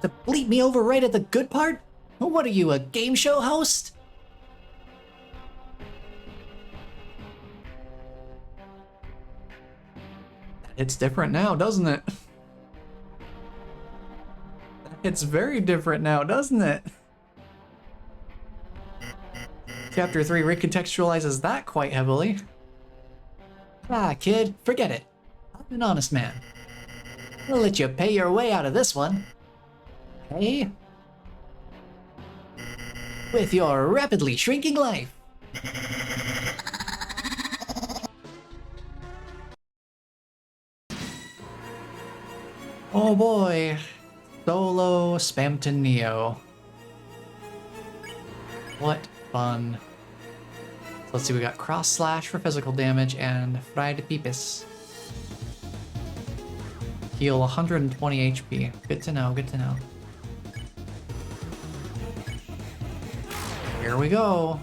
To bleep me over right at the good part? What are you, a game show host? It's different now, doesn't it? It's very different now, doesn't it? Chapter 3 recontextualizes that quite heavily. Ah, kid, forget it. I'm an honest man. I'll let you pay your way out of this one. Hey? With your rapidly shrinking life. Oh boy. Solo Spamton Neo. What fun. So let's see, we got Cross Slash for physical damage and Fried Peepus. Heal 120 HP. Good to know, good to know. Here we go.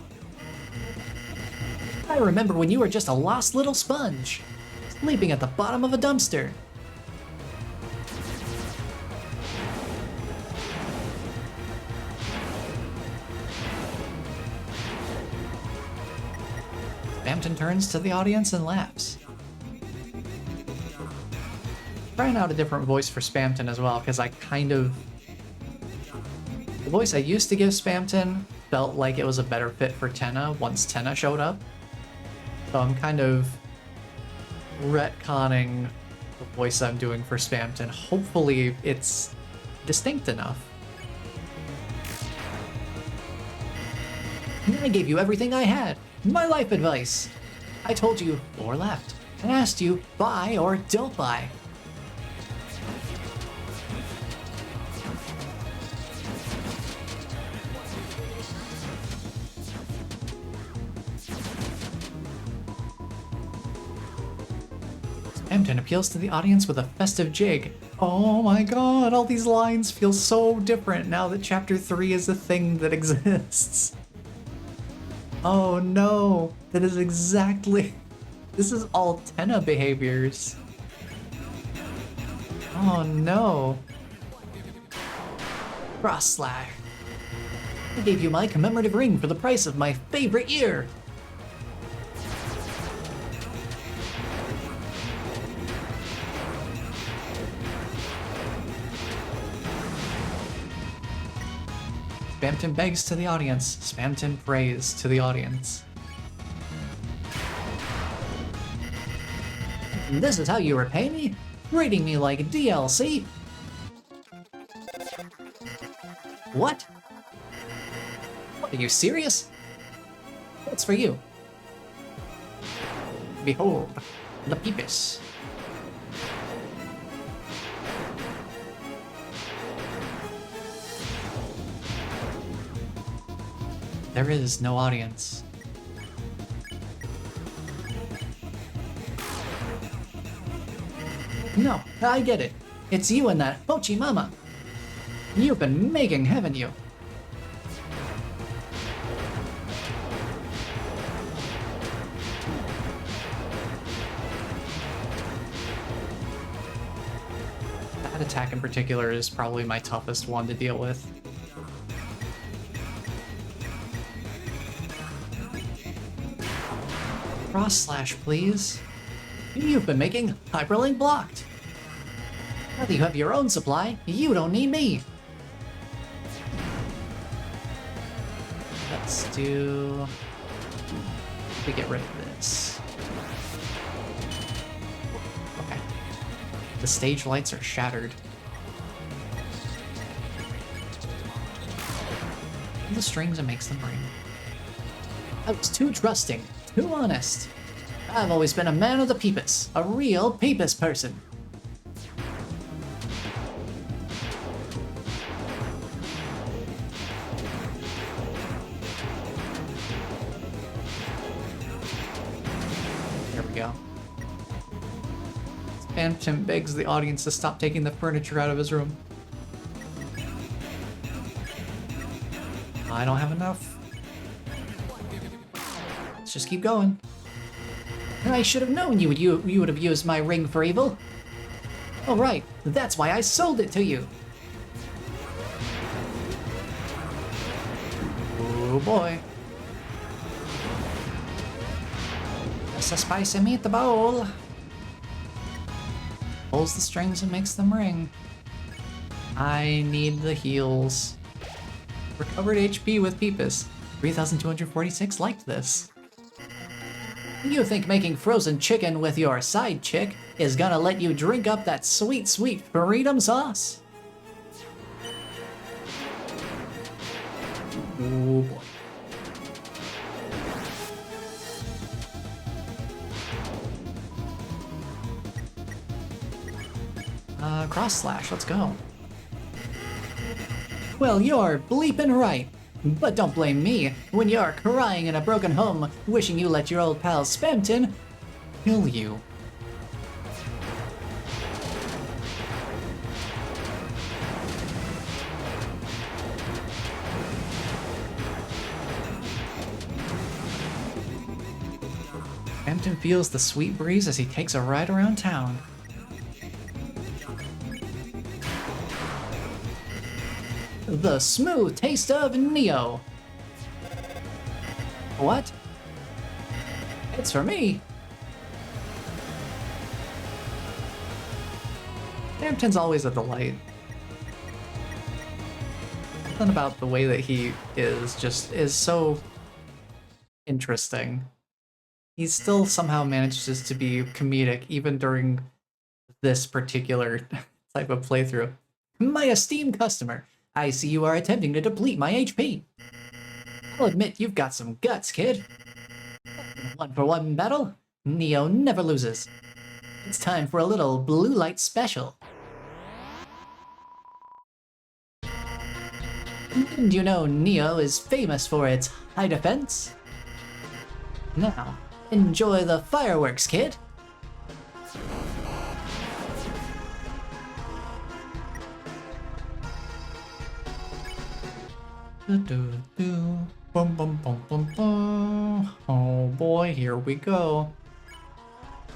I remember when you were just a lost little sponge, sleeping at the bottom of a dumpster. Spamton turns to the audience and laughs. Trying out a different voice for Spamton as well, because I kind of... The voice I used to give Spamton felt like it was a better fit for Tenna once Tenna showed up. So I'm kind of retconning the voice I'm doing for Spamton. Hopefully it's distinct enough. I gave you everything I had. My life advice. I told you 4 left and asked you buy or don't buy. Spamton appeals to the audience with a festive jig. Oh my god, all these lines feel so different now that Chapter 3 is a thing that exists. Oh no, that is exactly... This is all Tenna behaviors. Oh no. Cross Slash. I gave you my commemorative ring for the price of my favorite ear. Spamton begs to the audience. Spamton prays to the audience. This is how you repay me? Rating me like DLC? What? Are you serious? What's for you? Behold, the Peepus. There is no audience. No, I get it. It's you and that Mochi Mama. You've been making, haven't you? That attack in particular is probably my toughest one to deal with. Cross Slash, please. You've been making hyperlink blocked. Now that you have your own supply, you don't need me. Let's do... We get rid of this. Okay. The stage lights are shattered. The strings and makes them ring. I was too trusting. Too honest. I've always been a man of the Peepus, a real Peepus person. There we go. Spamton begs the audience to stop taking the furniture out of his room. I don't have enough. Let's just keep going. I should have known you would have used my ring for evil. Oh right, that's why I sold it to you. Oh boy. That's a spicy meatball. Pulls the strings and makes them ring. I need the heals. Recovered HP with Peepus. 3,246 liked this. You think making frozen chicken with your side chick is gonna let you drink up that sweet, sweet freedom sauce? Oh boy. Cross slash, let's go. Well, you're bleeping right. But don't blame me when you're crying in a broken home, wishing you let your old pal Spamton kill you. Spamton feels the sweet breeze as he takes a ride around town. The smooth taste of Neo. What? It's for me. Hampton's always a delight. Something about the way that he is so interesting. He still somehow manages to be comedic even during this particular type of playthrough. My esteemed customer, I see you are attempting to deplete my HP. I'll admit you've got some guts, kid. 1-for-1 battle, Neo never loses. It's time for a little blue light special. Didn't you know Neo is famous for its high defense? Now, enjoy the fireworks, kid. Bum, bum, bum, bum, bum. Oh boy, here we go.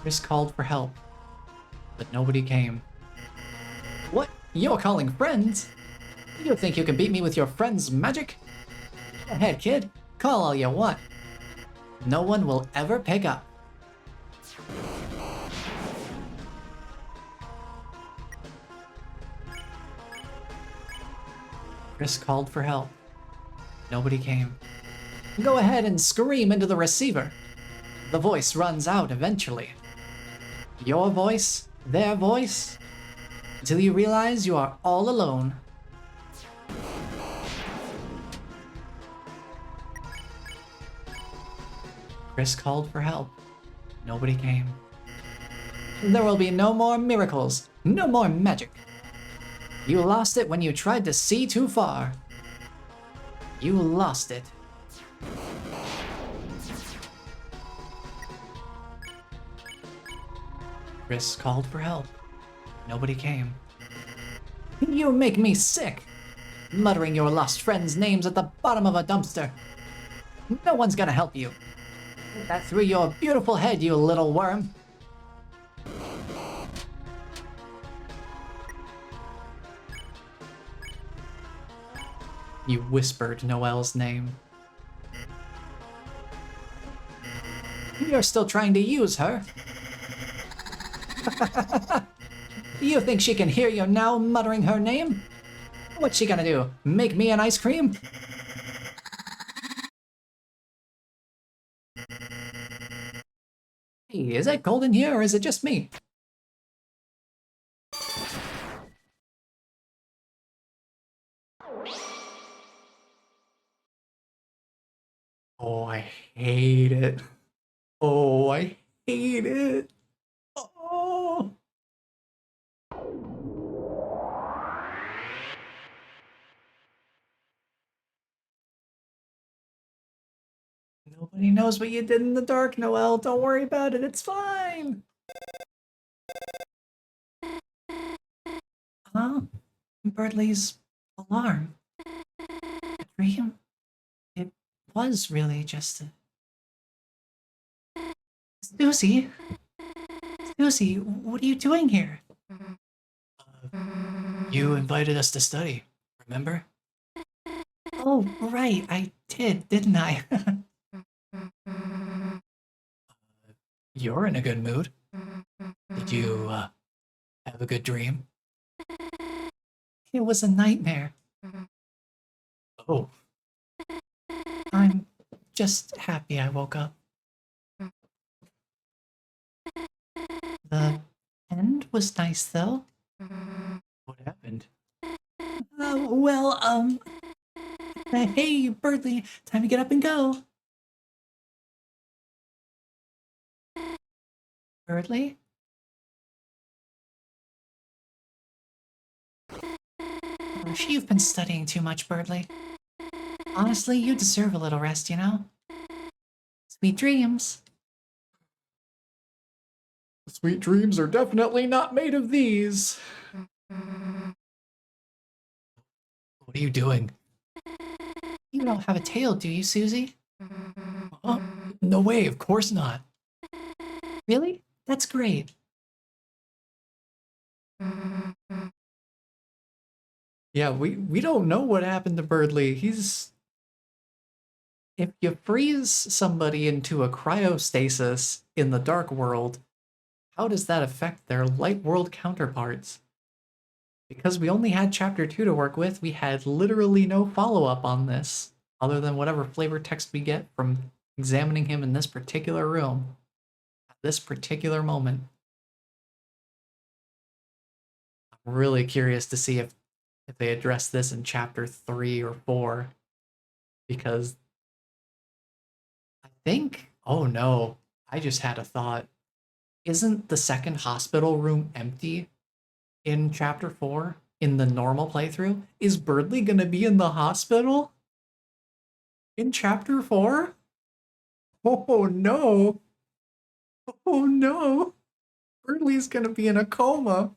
Chris called for help, but nobody came. What? You're calling friends? You think you can beat me with your friend's magic? Go ahead, kid. Call all you want. No one will ever pick up. Chris called for help. Nobody came. Go ahead and scream into the receiver. The voice runs out eventually. Your voice, their voice, until you realize you are all alone. Chris called for help. Nobody came. There will be no more miracles, no more magic. You lost it when you tried to see too far. You lost it. Chris called for help. Nobody came. You make me sick! Muttering your lost friends' names at the bottom of a dumpster. No one's gonna help you. Get that through your beautiful head, you little worm. You whispered Noelle's name. You're still trying to use her. You think she can hear you now muttering her name? What's she gonna do? Make me an ice cream? Hey, is it cold in here or is it just me? Oh, I hate it. Oh, I hate it. Oh. Nobody knows what you did in the dark, Noelle. Don't worry about it. It's fine. Huh? Birdley's alarm. A dream? It was really just a... Is Susie? Susie, what are you doing here? You invited us to study, remember? Oh, right, I did, didn't I? You're in a good mood. Did you have a good dream? It was a nightmare. Oh, I'm just happy I woke up. The end was nice, though. what happened? Well, hey, Birdly, time to get up and go. Birdly? Oh, you've been studying too much, Birdly. Honestly, you deserve a little rest, you know? Sweet dreams. Sweet dreams are definitely not made of these. What are you doing? You don't have a tail, do you, Susie? Huh? No way, of course not. Really? That's great. Yeah, we don't know what happened to Birdly. He's... If you freeze somebody into a cryostasis in the dark world, how does that affect their light world counterparts? Because we only had chapter 2 to work with, we had literally no follow-up on this, other than whatever flavor text we get from examining him in this particular room, at this particular moment. I'm really curious to see if they address this in chapter 3 or 4, because I think, oh no, I just had a thought. Isn't the second hospital room empty in chapter 4 in the normal playthrough? Is Birdly gonna be in the hospital in chapter 4? Oh no. Oh no. Birdly's gonna be in a coma.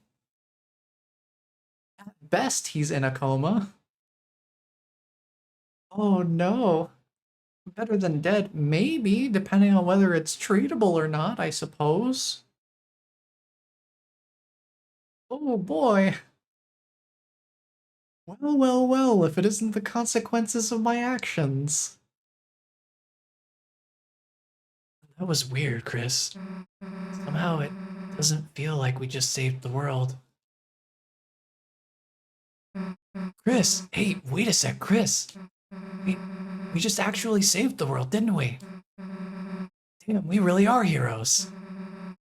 At best, he's in a coma. Oh no. Better than dead, maybe, depending on whether it's treatable or not, I suppose. Oh boy. Well, well, well, if it isn't the consequences of my actions. That was weird, Chris. Somehow it doesn't feel like we just saved the world. Chris, hey, wait a sec, Chris. We just actually saved the world, didn't we? Damn, we really are heroes.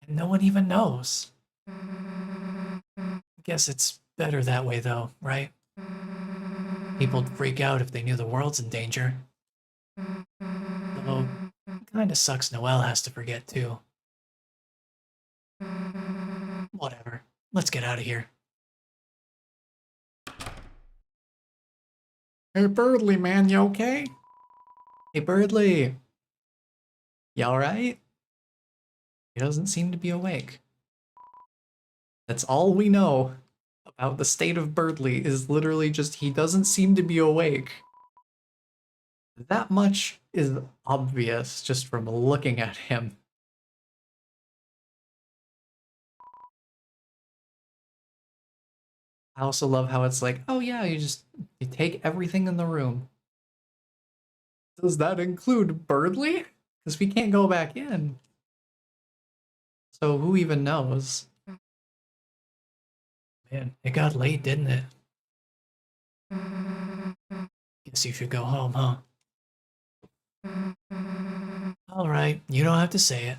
And no one even knows. Guess it's better that way, though, right? People'd freak out if they knew the world's in danger. Though, kinda sucks Noelle has to forget, too. Whatever. Let's get out of here. Hey, Birdly, man, you okay? Hey, Birdly. You alright? He doesn't seem to be awake. That's all we know about the state of Birdly, is literally just he doesn't seem to be awake. That much is obvious just from looking at him. I also love how it's like, oh yeah, you take everything in the room. Does that include Birdly? Because we can't go back in. So who even knows? Man, it got late, didn't it? Guess you should go home, huh? Alright, you don't have to say it.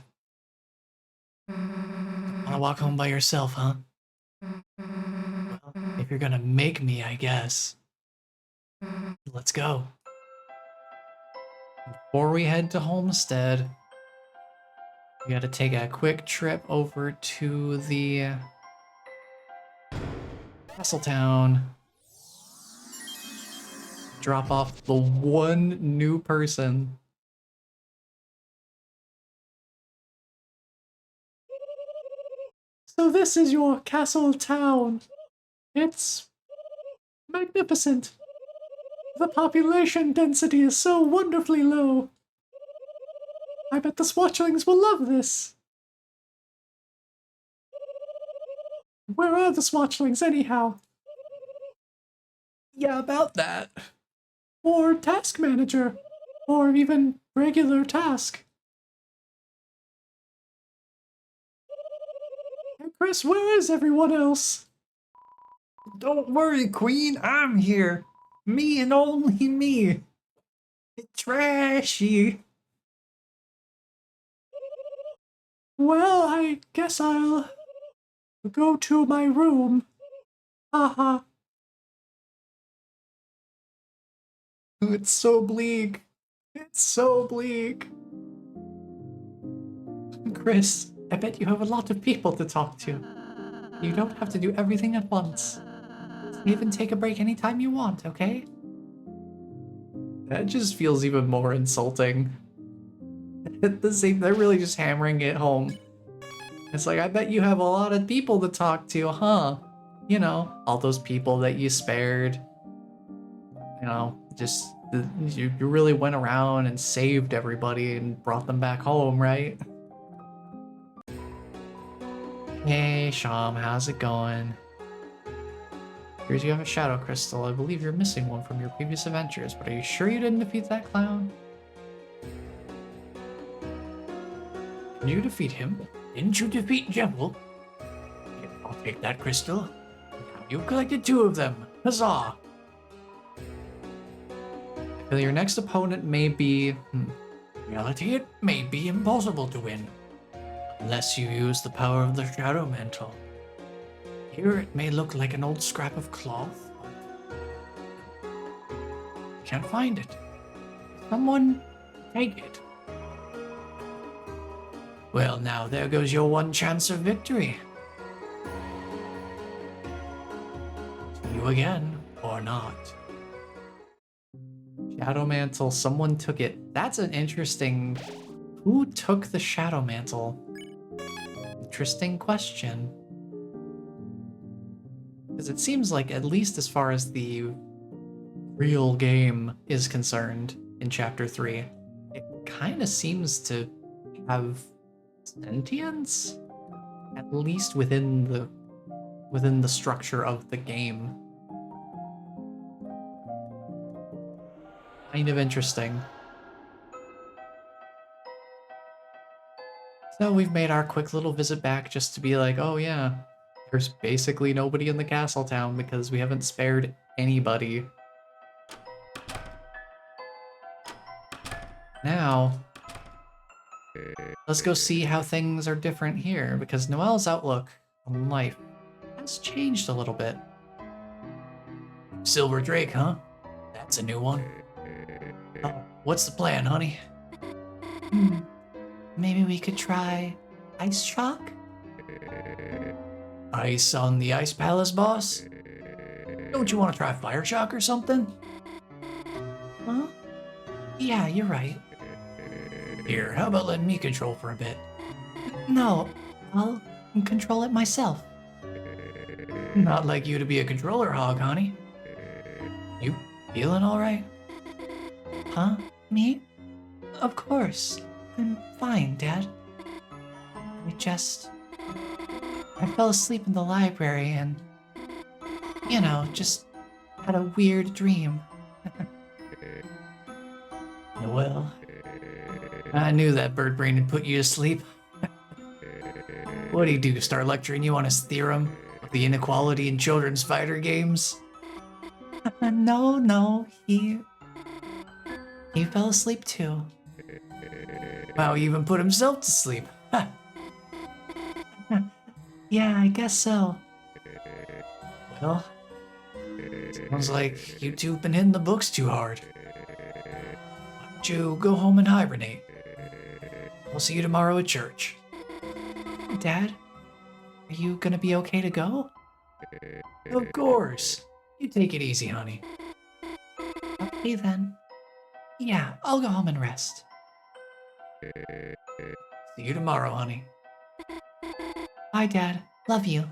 Wanna walk home by yourself, huh? Well, if you're gonna make me, I guess. Let's go. Before we head to Homestead, we gotta take a quick trip over to the Castletown. Drop off the one new person. So this is your castle town. It's magnificent. The population density is so wonderfully low. I bet the Swatchlings will love this. Where are the Swatchlings anyhow? Yeah, about that. Or Task Manager. Or even regular Task. Hey Chris, where is everyone else? Don't worry, Queen, I'm here. Me and only me. It's trashy. Well, I guess I'll go to my room. Haha. It's so bleak. It's so bleak. Chris, I bet you have a lot of people to talk to. You don't have to do everything at once. Even take a break anytime you want, okay? That just feels even more insulting. At the same, they're really just hammering it home. It's like, I bet you have a lot of people to talk to, huh? You know, all those people that you spared. You know, just, you really went around and saved everybody and brought them back home, right? Hey, Sham, how's it going? Here's you have a shadow crystal. I believe you're missing one from your previous adventures, but are you sure you didn't defeat that clown? Can you defeat him? Didn't you defeat Jebel? I'll take that crystal. Now you've collected 2 of them. Huzzah! Well, your next opponent may be... In reality, it may be impossible to win. Unless you use the power of the Shadow Mantle. Here it may look like an old scrap of cloth. Can't find it. Someone take it. Well, now there goes your one chance of victory. See you again, or not. Shadow Mantle, someone took it. That's an interesting... Who took the Shadow Mantle? Interesting question. Because it seems like, at least as far as the real game is concerned in Chapter 3, it kind of seems to have sentience? At least within the structure of the game. Kind of interesting. So we've made our quick little visit back just to be like, oh yeah, there's basically nobody in the castle town because we haven't spared anybody. Now, let's go see how things are different here, because Noelle's outlook on life has changed a little bit. Silver Drake, huh? That's a new one. Oh, what's the plan, honey? Maybe we could try Ice Shock? Ice on the Ice Palace, boss? Don't you want to try Fire Shock or something? Huh? Yeah, you're right. Here, how about letting me control for a bit? No, I'll control it myself. Not like you to be a controller hog, honey. You feeling alright? Huh? Me? Of course. I'm fine, Dad. I fell asleep in the library and, you know, just had a weird dream. Well, I knew that bird brain had put you to sleep. What'd he do, start lecturing you on his theorem of the inequality in children's fighter games? No, he fell asleep too. Wow, he even put himself to sleep. Ha. Yeah, I guess so. Well, sounds like you two have been hitting the books too hard. Why don't you go home and hibernate? I'll see you tomorrow at church. Dad, are you gonna be okay to go? Of course. You take it easy, honey. Okay then. Yeah, I'll go home and rest. See you tomorrow, honey. Bye, Dad. Love you.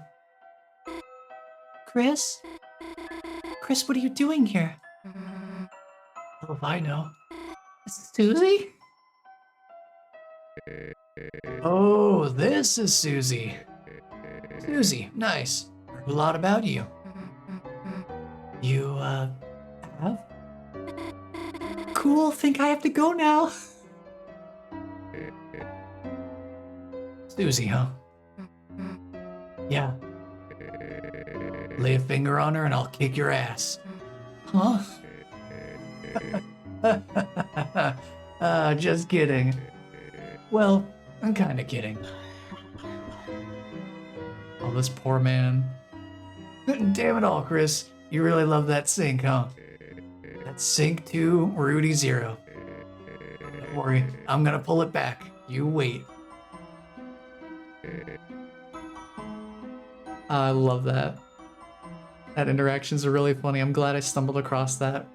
Chris? Chris, what are you doing here? Well, if I know. Susie? Oh, this is Susie. Susie, nice. Heard a lot about you. You, have? Cool, think I have to go now. Susie, huh? Yeah. Lay a finger on her and I'll kick your ass. Huh? Just kidding. Well, I'm kinda kidding. Oh, this poor man. Damn it all, Chris. You really love that sink, huh? That's sink 2, Rudy 0. Don't worry, I'm gonna pull it back. You wait. I love that. That interactions are really funny. I'm glad I stumbled across that.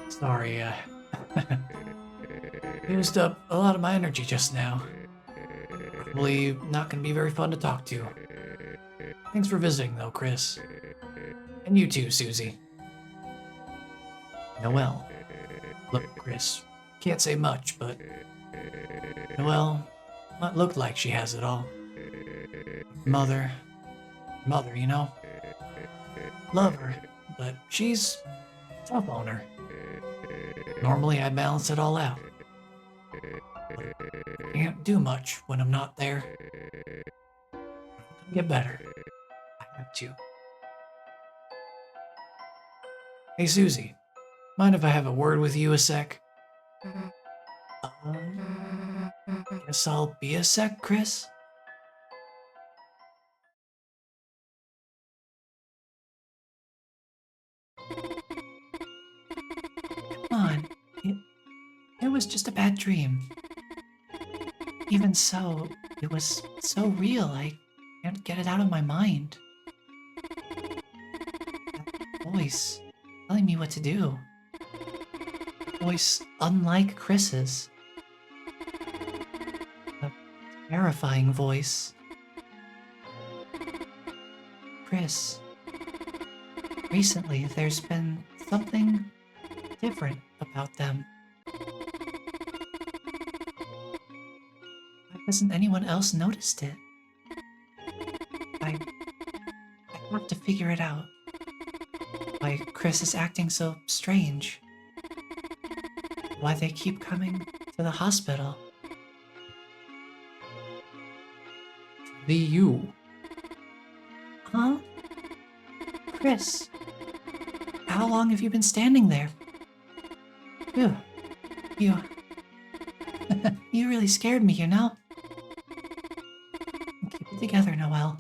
Sorry, used up a lot of my energy just now. Probably not gonna be very fun to talk to. Thanks for visiting, though, Chris. And you too, Susie. Noelle. Look, Chris, can't say much, but Noelle might look like she has it all. Mother, you know? Love her, but she's tough on her. Normally I balance it all out. But I can't do much when I'm not there. Get better. I have to. Hey, Susie. Mind if I have a word with you a sec? Guess I'll be a sec, Chris? Come on. It was just a bad dream. Even so, it was so real, I can't get it out of my mind. That voice telling me what to do. A voice unlike Chris's. A terrifying voice. Chris, recently there's been something different about them. Why hasn't anyone else noticed it? I have to figure it out. Why Chris is acting so strange. Why they keep coming to the hospital. The you. Huh? Chris, how long have you been standing there? Phew. You... you really scared me, you know? Keep it together, Noelle.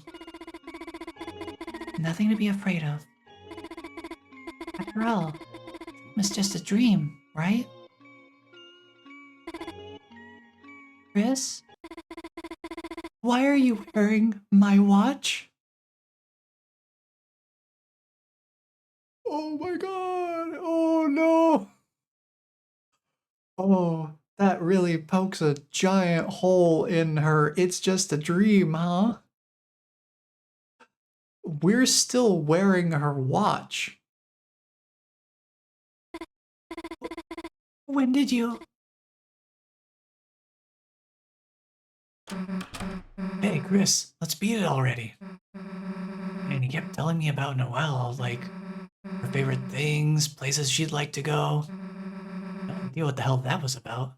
Nothing to be afraid of. After all, it was just a dream, right? Chris? Why are you wearing my watch? Oh my god! Oh no! Oh, that really pokes a giant hole in her "it's just a dream," huh? We're still wearing her watch. When did you... Hey, Chris, let's beat it already. And he kept telling me about Noelle, like her favorite things, places she'd like to go. No idea what the hell that was about.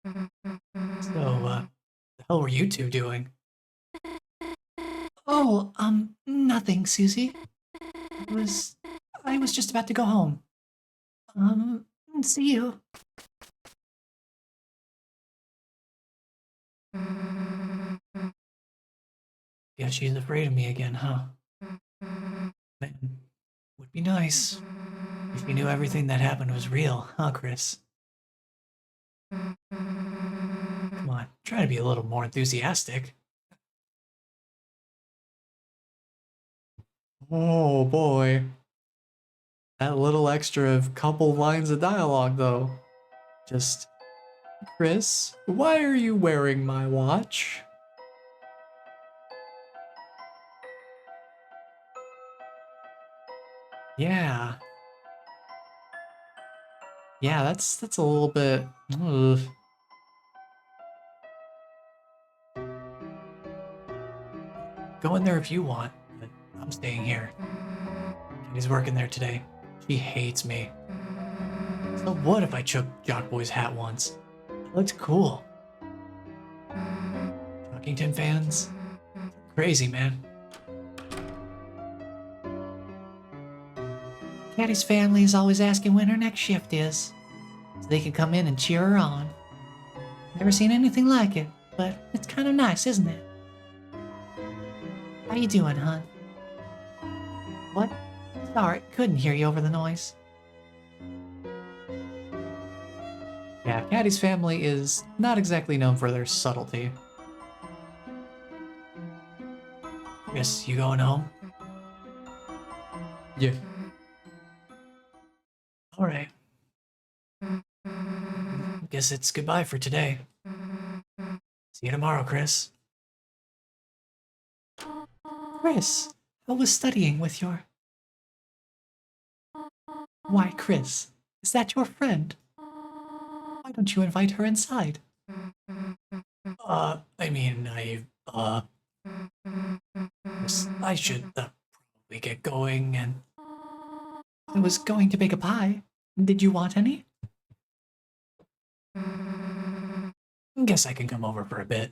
So, the hell were you two doing? Oh, nothing, Susie. I was just about to go home. See you. Guess she's afraid of me again, huh? Man, would be nice if you knew everything that happened was real, huh, Chris? Come on, try to be a little more enthusiastic. Oh boy. That little extra of couple lines of dialogue, though. Just, Chris, why are you wearing my watch? Yeah. Yeah, that's a little bit. Ugh. go in there if you want, but I'm staying here. Kenny's working there today. She hates me. So what if I took Jockboy's hat once? It looked cool. Talkington fans? Crazy, man. Caddy's family is always asking when her next shift is, so they can come in and cheer her on. Never seen anything like it, but it's kind of nice, isn't it? How you doing, hon? What? Sorry, couldn't hear you over the noise. Yeah, Caddy's family is not exactly known for their subtlety. Chris, you going home? Yeah. All right. Guess it's goodbye for today. See you tomorrow, Chris. Chris, how was studying with your... Why, Chris, is that your friend? Why don't you invite her inside? I should probably get going and... I was going to bake a pie. Did you want any? Guess I can come over for a bit.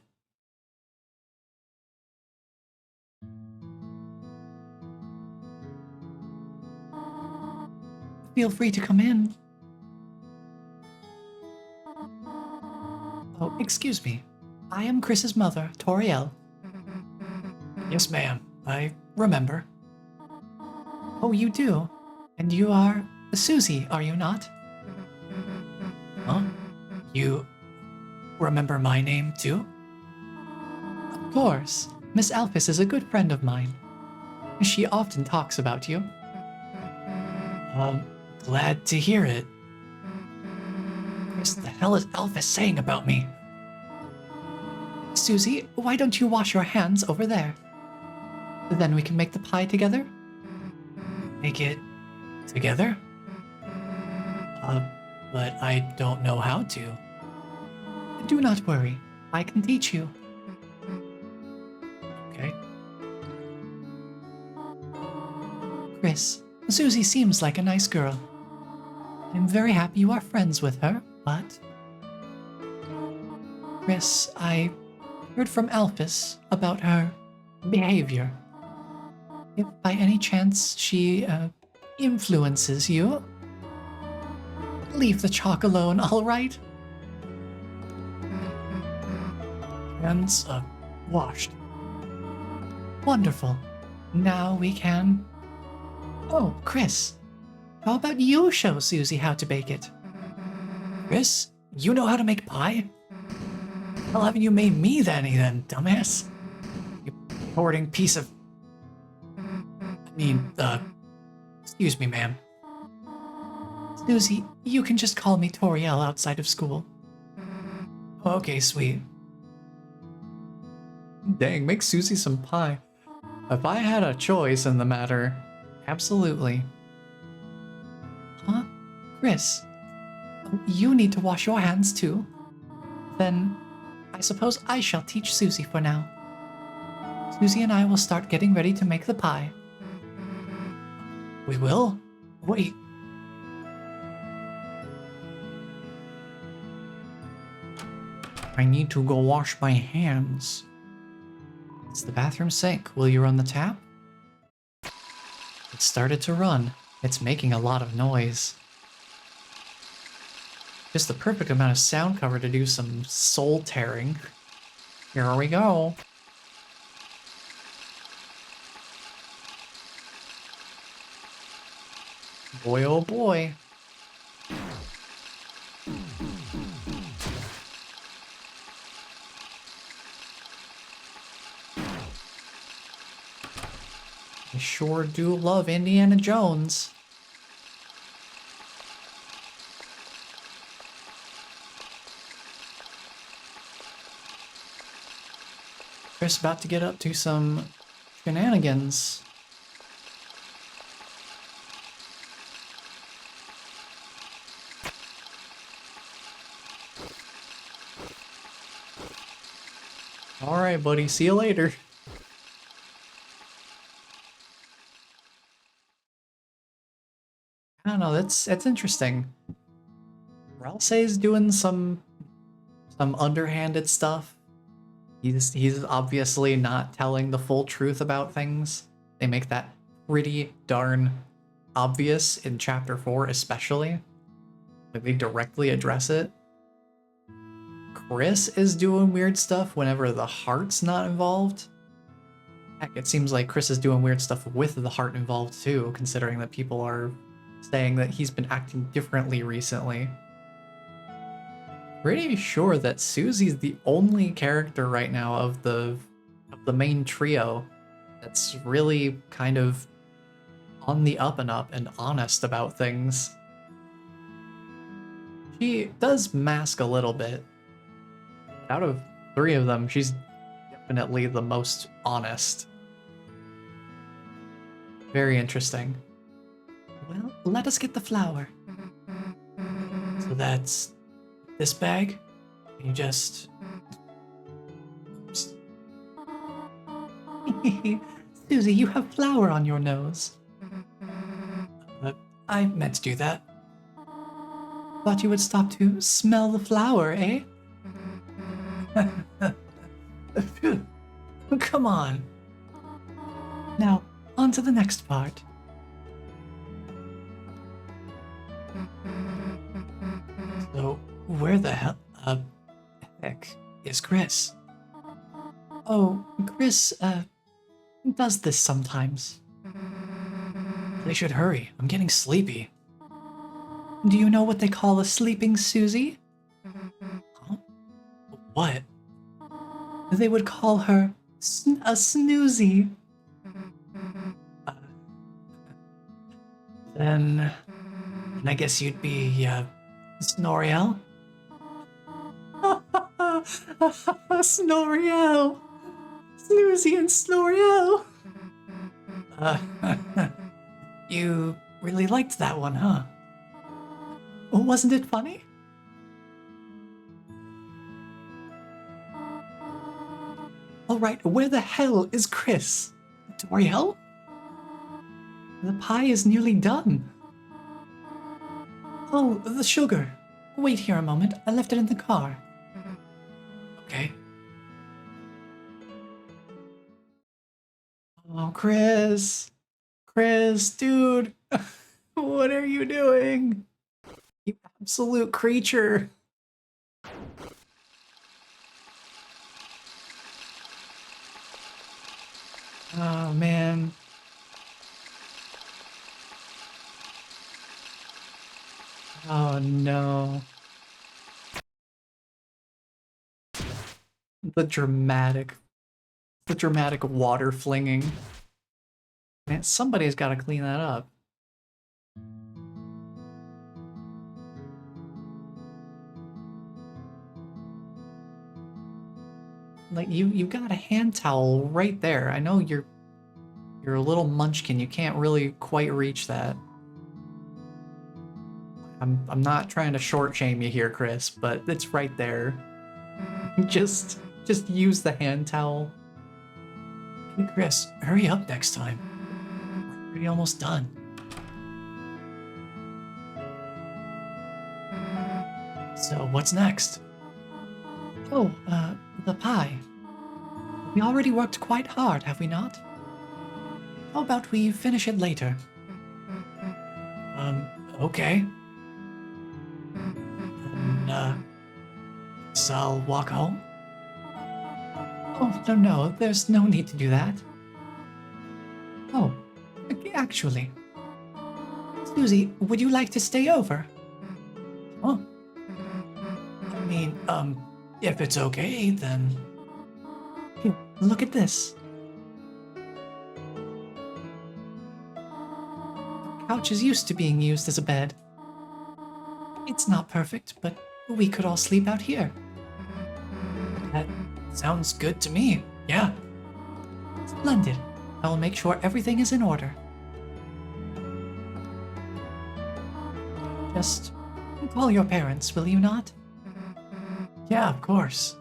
Feel free to come in. Oh, excuse me. I am Chris's mother, Toriel. Yes, ma'am. I remember. Oh, you do? And you are Susie, are you not? Huh? You remember my name, too? Of course. Miss Alphys is a good friend of mine. She often talks about you. Glad to hear it. What the hell is Alphys saying about me? Susie, why don't you wash your hands over there? Then we can make the pie together? Make it together? But I don't know how to. Do not worry. I can teach you. Okay. Chris, Susie seems like a nice girl. I'm very happy you are friends with her, but... Chris, I heard from Alphys about her behavior. If by any chance she influences you, leave the chalk alone, all right? Hands washed. Wonderful. Now we can... Oh, Chris, how about you show Susie how to bake it? Chris, you know how to make pie? Well, haven't you made me then, dumbass? You hoarding piece of... excuse me, ma'am. Susie, you can just call me Toriel outside of school. Okay, sweet. Dang, make Susie some pie. If I had a choice in the matter, absolutely. Huh? Chris, you need to wash your hands too. Then, I suppose I shall teach Susie for now. Susie and I will start getting ready to make the pie. We will? Wait. I need to go wash my hands. It's the bathroom sink. Will you run the tap? It started to run. It's making a lot of noise. Just the perfect amount of sound cover to do some soul tearing. Here we go. Boy, oh boy. I sure do love Indiana Jones. Chris about to get up to some shenanigans. Alright, buddy. See you later. don't know, it's interesting. Ralsei's doing some underhanded stuff. He's obviously not telling the full truth about things. They make that pretty darn obvious in chapter 4 especially. Like they directly address it. Chris is doing weird stuff whenever the heart's not involved. Heck, it seems like Chris is doing weird stuff with the heart involved too, considering that people are saying that he's been acting differently recently. Pretty sure that Susie's the only character right now of the main trio that's really kind of on the up and up and honest about things. She does mask a little bit. Out of 3 of them, she's definitely the most honest. Very interesting. Well, let us get the flour. So that's this bag? You just... Oops. Susie, you have flour on your nose. I meant to do that. Thought you would stop to smell the flour, eh? Come on. Now, on to the next part. So, where the hell, heck is Chris? Oh, Chris, does this sometimes. They should hurry. I'm getting sleepy. Do you know what they call a sleeping Susie? Huh? What? They would call her a snoozy. Then I guess you'd be, Snoriel? Snoriel! Snoozy and Snoriel! You really liked that one, huh? Wasn't it funny? Alright, where the hell is Chris? Toriel? The pie is nearly done. Oh, the sugar. Wait here a moment, I left it in the car. Okay. Oh, Chris. Chris, dude. What are you doing? You absolute creature. Oh, man. Oh, no. The dramatic water flinging. Man, somebody's got to clean that up. Like you've got a hand towel right there. I know you're a little munchkin. You can't really quite reach that. I'm not trying to short shame you here, Chris, but it's right there. Just use the hand towel. Hey, Chris, hurry up next time. We're already almost done. So, what's next? Oh, the pie. We already worked quite hard, have we not? How about we finish it later? Okay. So I'll walk home? Oh, no, there's no need to do that. Oh, actually. Susie, would you like to stay over? Huh? I mean, if it's okay, then... Here, look at this. The couch is used to being used as a bed. It's not perfect, but we could all sleep out here. That sounds good to me. Yeah. Splendid. I will make sure everything is in order. Just call your parents, will you not? Yeah, of course.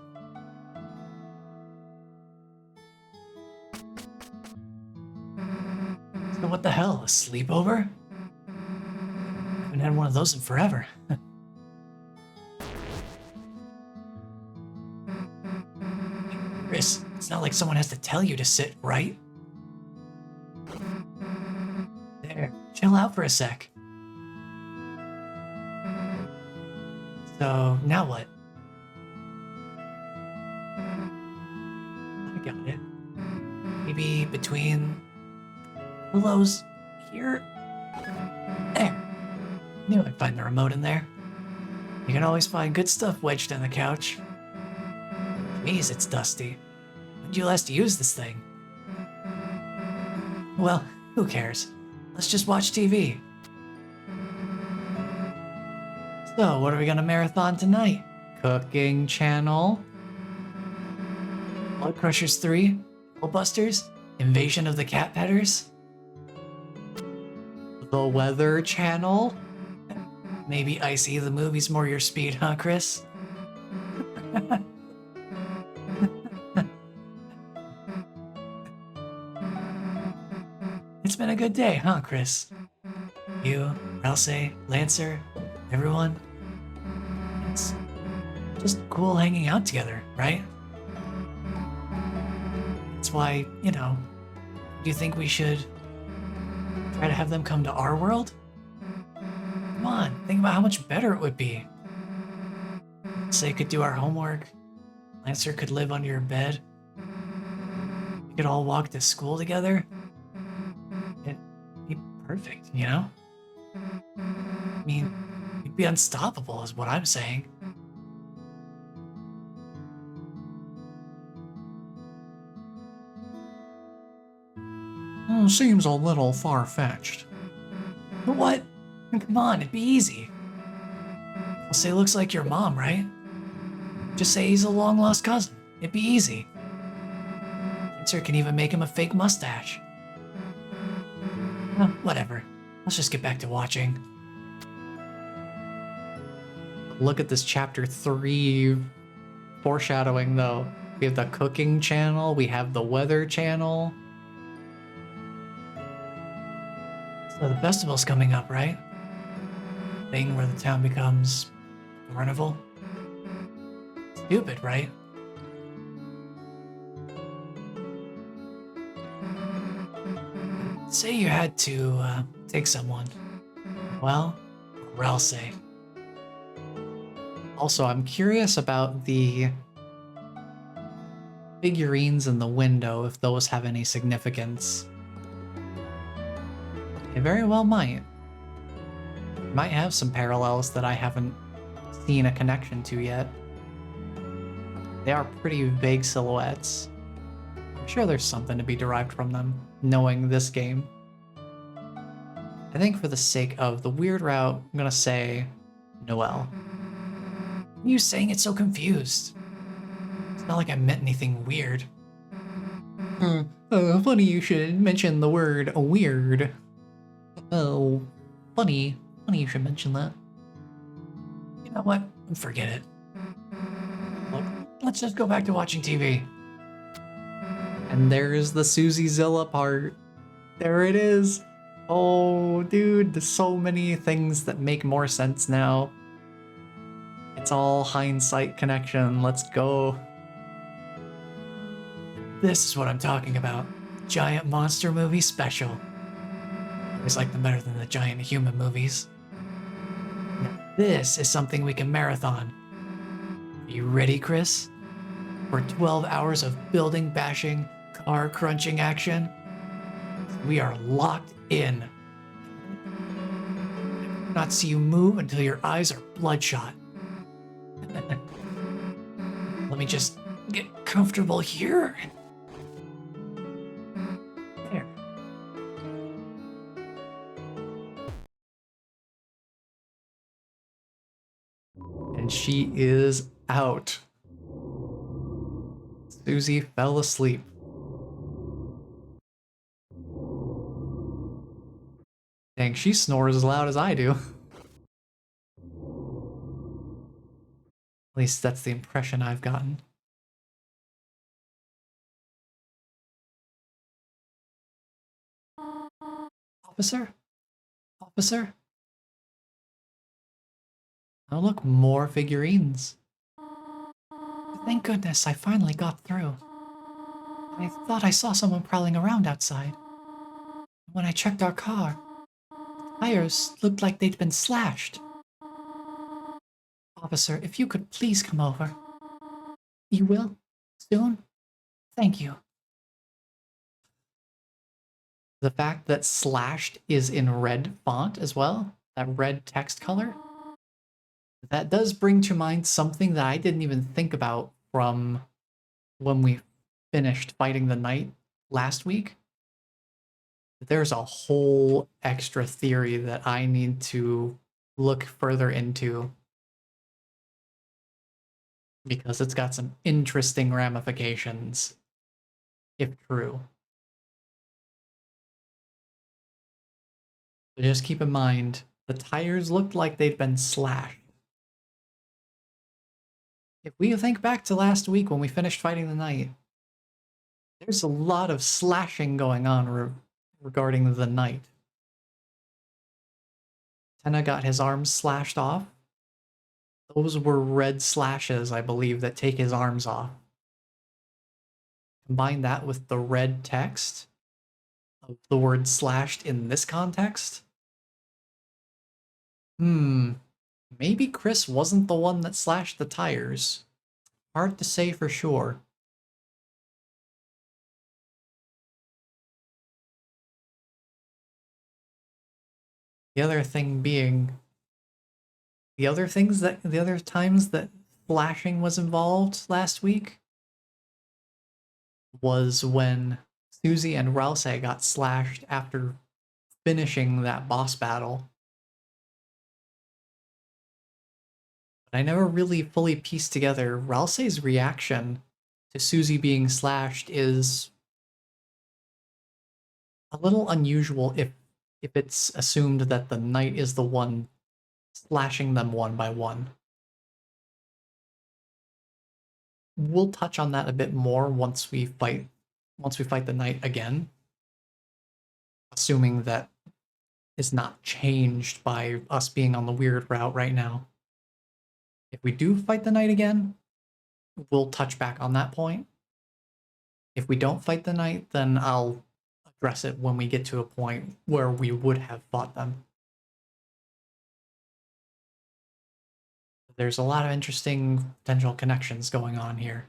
So what the hell, a sleepover? had one of those in forever. Chris, it's not like someone has to tell you to sit, right? There, chill out for a sec. So, now what? I got it. Maybe between pillows here? There. Knew I'd find the remote in there. You can always find good stuff wedged in the couch. Jeez, it's dusty. When'd you last use this thing? Well, who cares? Let's just watch TV. So, what are we gonna marathon tonight? Cooking channel. Blood Crushers 3? Busters? Invasion of the Cat Petters? The Weather Channel. Maybe Icy the movie's more your speed, huh, Chris? It's been a good day, huh, Chris? You, Ralsei, Lancer, everyone. It's just cool hanging out together, right? That's why, do you think we should try to have them come to our world? Come on, think about how much better it would be. Say could do our homework. Lancer could live under your bed. We could all walk to school together. It'd be perfect, I mean, we'd be unstoppable is what I'm saying. Seems a little far-fetched. But what? Come on, it'd be easy. I'll say looks like your mom, right? Just say he's a long-lost cousin. It'd be easy. Lancer can even make him a fake mustache. Well, whatever. Let's just get back to watching. Look at this chapter 3 foreshadowing, though. We have the cooking channel, we have the weather channel. So the festival's coming up, right? Thing where the town becomes a carnival. Stupid, right? Say you had to take someone. Well, Ralsei. Also, I'm curious about the figurines in the window, if those have any significance. They very well might. Might have some parallels that I haven't seen a connection to yet. They are pretty vague silhouettes. I'm sure there's something to be derived from them, knowing this game. I think for the sake of the weird route, I'm gonna say Noelle. Why are you saying it so confused? It's not like I meant anything weird. Funny you should mention the word weird. Oh, funny you should mention that. You know what? Forget it. Look, let's just go back to watching TV. And there's the Susie Zilla part. There it is. Oh, dude, there's so many things that make more sense now. It's all hindsight connection. Let's go. This is what I'm talking about. Giant monster movie special. I always like them better than the giant human movies. Now, this is something we can marathon. Are you ready, Chris? For 12 hours of building bashing, car crunching action? We are locked in. I will not see you move until your eyes are bloodshot. Let me just get comfortable here. There. And she is out. Susie fell asleep. Dang, she snores as loud as I do. At least that's the impression I've gotten. Officer? Officer? Oh look, more figurines. Thank goodness I finally got through. I thought I saw someone prowling around outside. When I checked our car, tires looked like they'd been slashed. Officer, if you could please come over. You will? Soon? Thank you. The fact that slashed is in red font as well, that red text color, that does bring to mind something that I didn't even think about from when we finished fighting the knight last week. There's a whole extra theory that I need to look further into because it's got some interesting ramifications, if true. But just keep in mind, the tires looked like they'd been slashed. If we think back to last week when we finished fighting the knight, there's a lot of slashing going on regarding the knight. Tenna got his arms slashed off. Those were red slashes, I believe, that take his arms off. Combine that with the red text of the word slashed in this context. Maybe Chris wasn't the one that slashed the tires. Hard to say for sure. The other thing being, the other times that flashing was involved last week was when Susie and Ralse got slashed after finishing that boss battle. But I never really fully pieced together Ralse's reaction to Susie being slashed is a little unusual if it's assumed that the knight is the one slashing them one by one. We'll touch on that a bit more once we fight the knight again. Assuming that is not changed by us being on the weird route right now. If we do fight the knight again, we'll touch back on that point. If we don't fight the knight, then I'll address it when we get to a point where we would have fought them. There's a lot of interesting potential connections going on here.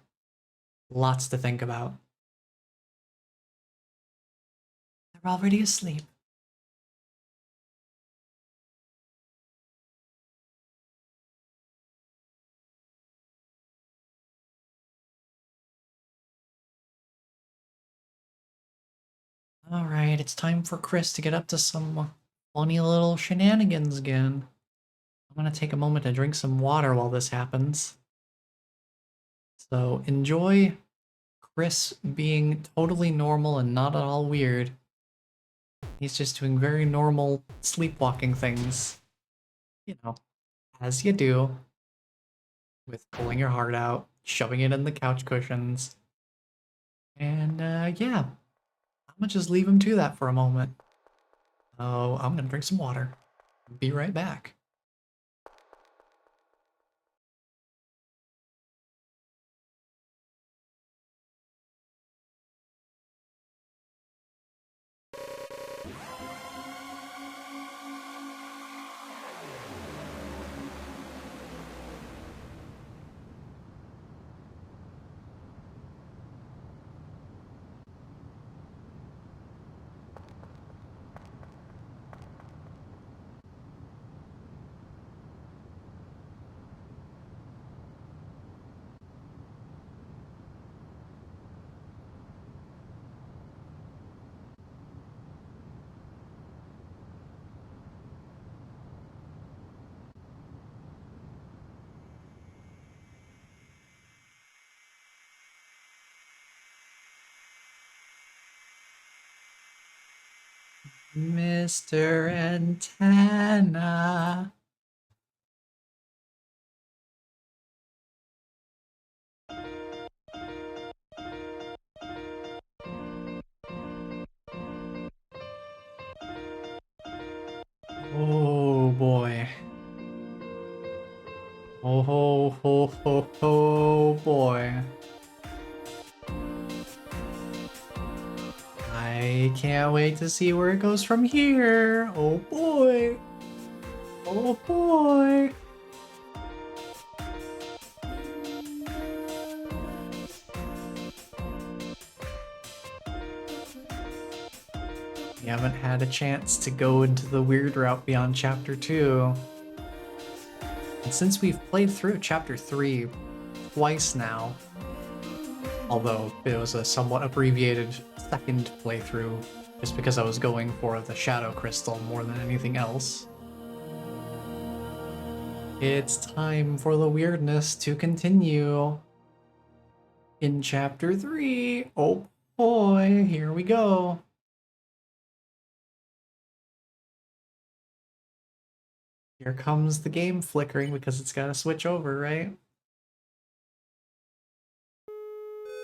Lots to think about. They're already asleep. Alright, it's time for Chris to get up to some funny little shenanigans again. I'm gonna take a moment to drink some water while this happens. So enjoy Chris being totally normal and not at all weird. He's just doing very normal sleepwalking things. You know, as you do. With pulling your heart out, shoving it in the couch cushions. And yeah, I'm gonna just leave him to that for a moment. Oh, I'm gonna drink some water. Be right back. Mr. Antenna. Oh boy. Oh ho ho ho ho boy. I can't wait to see where it goes from here. Oh boy. Oh boy. We haven't had a chance to go into the weird route beyond Chapter 2. And since we've played through Chapter 3 twice now, although it was a somewhat abbreviated second playthrough, just because I was going for the Shadow Crystal more than anything else, it's time for the weirdness to continue. In Chapter 3, oh boy, here we go. Here comes the game flickering because it's got to switch over, right?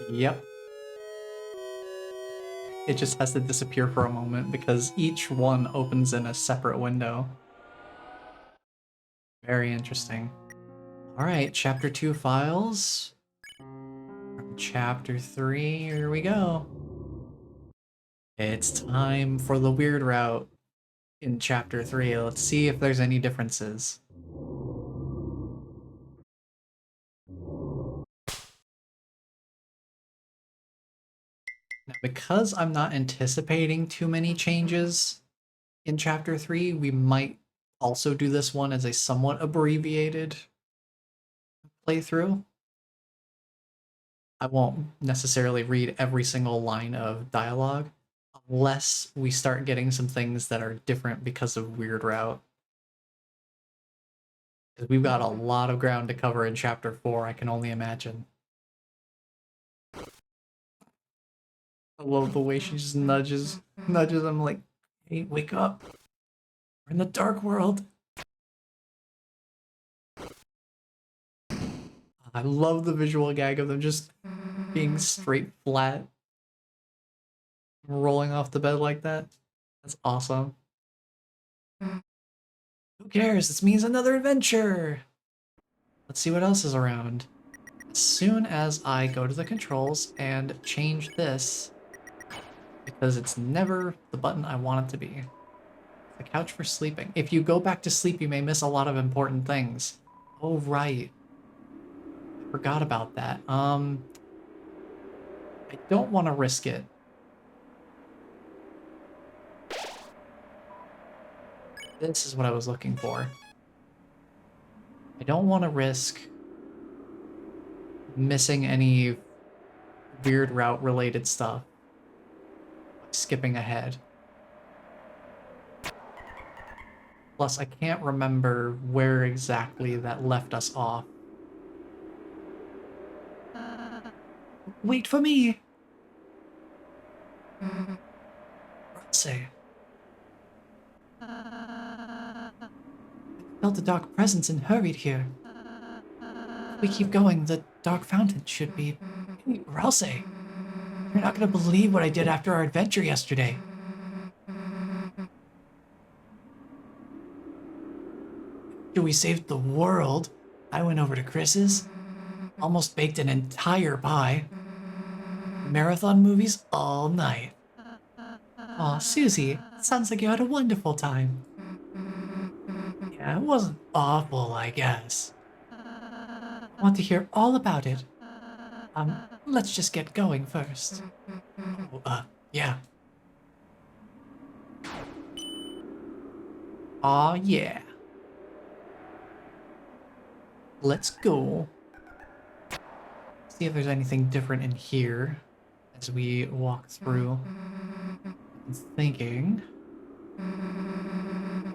Yep. It just has to disappear for a moment because each one opens in a separate window. Very interesting. Alright, Chapter 2 files. From Chapter 3, here we go. It's time for the weird route in Chapter 3. Let's see if there's any differences. Now, because I'm not anticipating too many changes in Chapter 3, we might also do this one as a somewhat abbreviated playthrough. I won't necessarily read every single line of dialogue unless we start getting some things that are different because of Weird Route. Because we've got a lot of ground to cover in Chapter 4, I can only imagine. I love the way she just nudges him like, hey, wake up. We're in the dark world. I love the visual gag of them just being straight flat, rolling off the bed like that. That's awesome. Who cares? This means another adventure! Let's see what else is around. As soon as I go to the controls and change this, because it's never the button I want it to be. The couch for sleeping. If you go back to sleep, you may miss a lot of important things. Oh, right. I forgot about that. I don't want to risk it. This is what I was looking for. I don't want to risk missing any weird route related stuff by skipping ahead. Plus, I can't remember where exactly that left us off. Wait for me! Say. I felt a dark presence and hurried here. If we keep going, the dark fountain should be... Hey, Ralse, you're not gonna believe what I did after our adventure yesterday. After we saved the world, I went over to Chris's, almost baked an entire pie. Marathon movies all night. Aw, Susie, sounds like you had a wonderful time. Yeah, it wasn't awful, I guess. I want to hear all about it. Let's just get going first. Oh, yeah. Aw, yeah. Let's go. See if there's anything different in here as we walk through. I'm thinking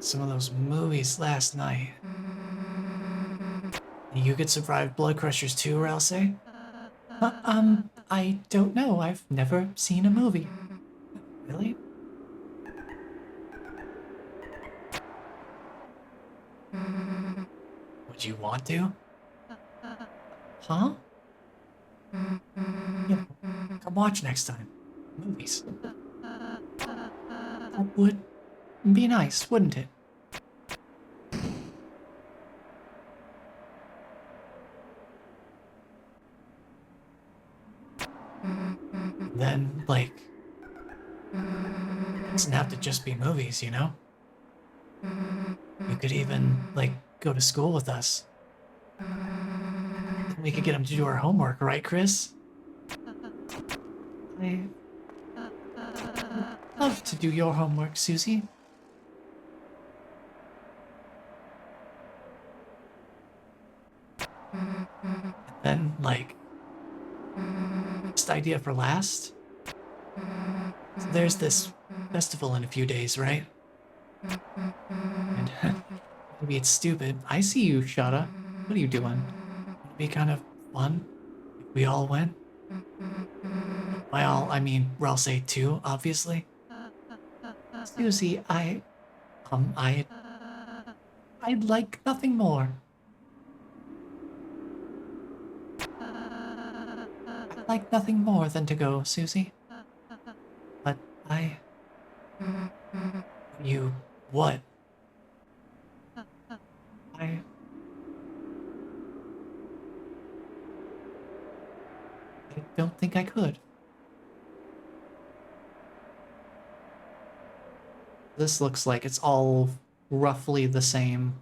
some of those movies last night. You could survive blood crushers too, Ralse? I don't know. I've never seen a movie. Really? Would you want to? Huh? You know, come watch next time. Movies. That would be nice, wouldn't it? Then, like, it doesn't have to just be movies, you know? You could even, like, go to school with us. We could get him to do our homework, right, Chris? I love to do your homework, Susie. Then, like, just idea for last. So there's this festival in a few days, right? And maybe it's stupid. I see you, Shada. What are you doing? It'd be kind of fun if we all went. By all, I mean Ralse too, obviously. Susie, um, I, I'd like nothing more. I'd like nothing more than to go, Susie. But I, You what? I don't think I could. This looks like it's all roughly the same.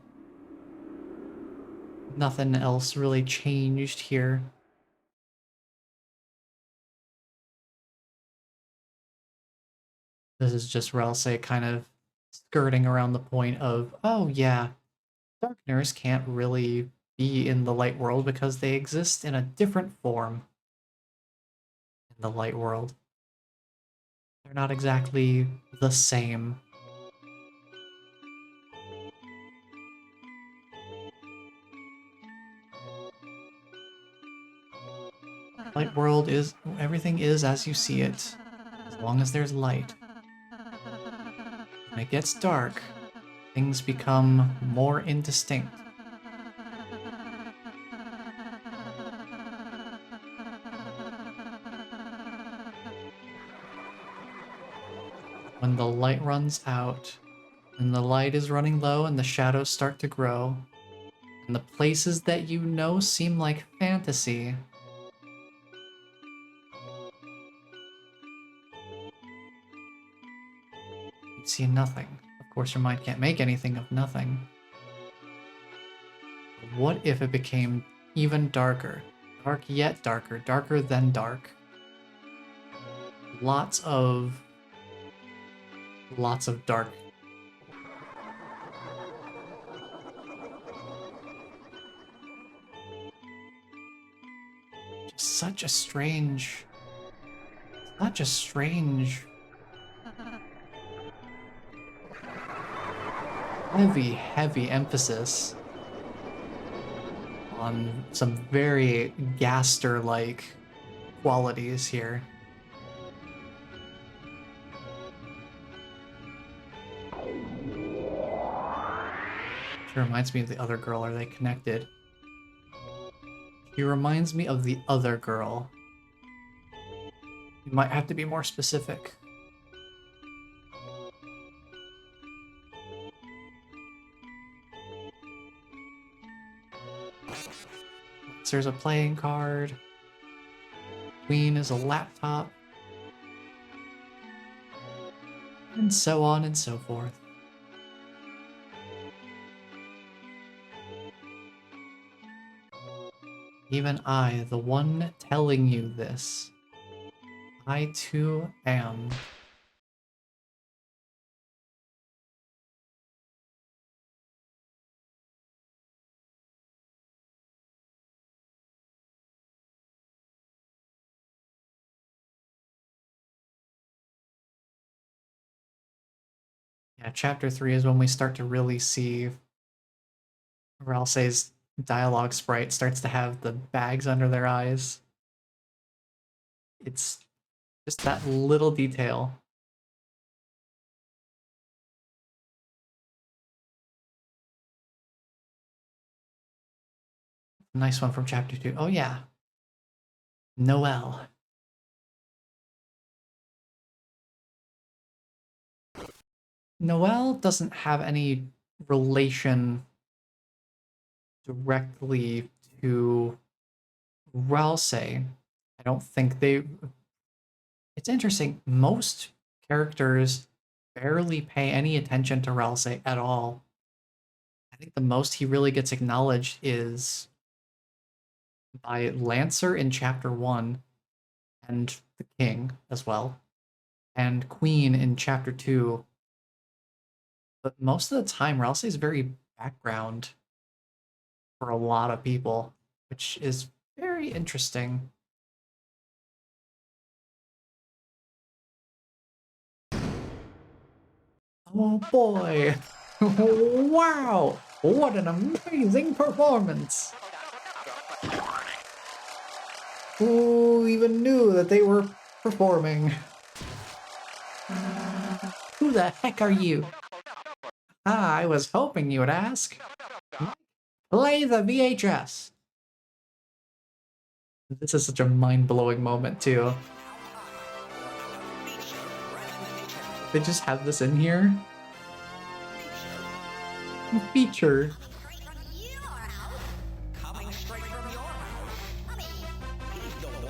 Nothing else really changed here. This is just Ralsei kind of skirting around the point of, oh yeah, Darkners can't really be in the light world because they exist in a different form in the light world. They're not exactly the same. Light world is, everything is as you see it, as long as there's light. When it gets dark, things become more indistinct. When the light runs out, when the light is running low and the shadows start to grow, and the places that you know seem like fantasy, you see nothing. Of course, your mind can't make anything of nothing. But what if it became even darker? Dark yet darker, darker than dark. Lots of dark. Just such a strange, heavy emphasis on some very Gaster-like qualities here. She reminds me of the other girl. Are they connected? She reminds me of the other girl. You might have to be more specific. There's a playing card. Queen is a laptop. And so on and so forth. Even I, the one telling you this, I too am. Yeah, chapter 3 is when we start to really see Ralsei's dialogue sprite starts to have the bags under their eyes. It's just that little detail. Nice one from chapter 2. Oh yeah. Noelle. Noelle doesn't have any relation directly to Ralsei. I don't think they It's interesting. Most characters barely pay any attention to Ralsei at all. I think the most he really gets acknowledged is by Lancer in Chapter 1, and the King as well, and Queen in Chapter 2. But most of the time, Ralsei is very background for a lot of people, which is very interesting. Oh boy! Wow! What an amazing performance! Who even knew that they were performing? Who the heck are you? Ah, I was hoping you would ask. Play the VHS! This is such a mind-blowing moment, too. They just have this in here? Feature.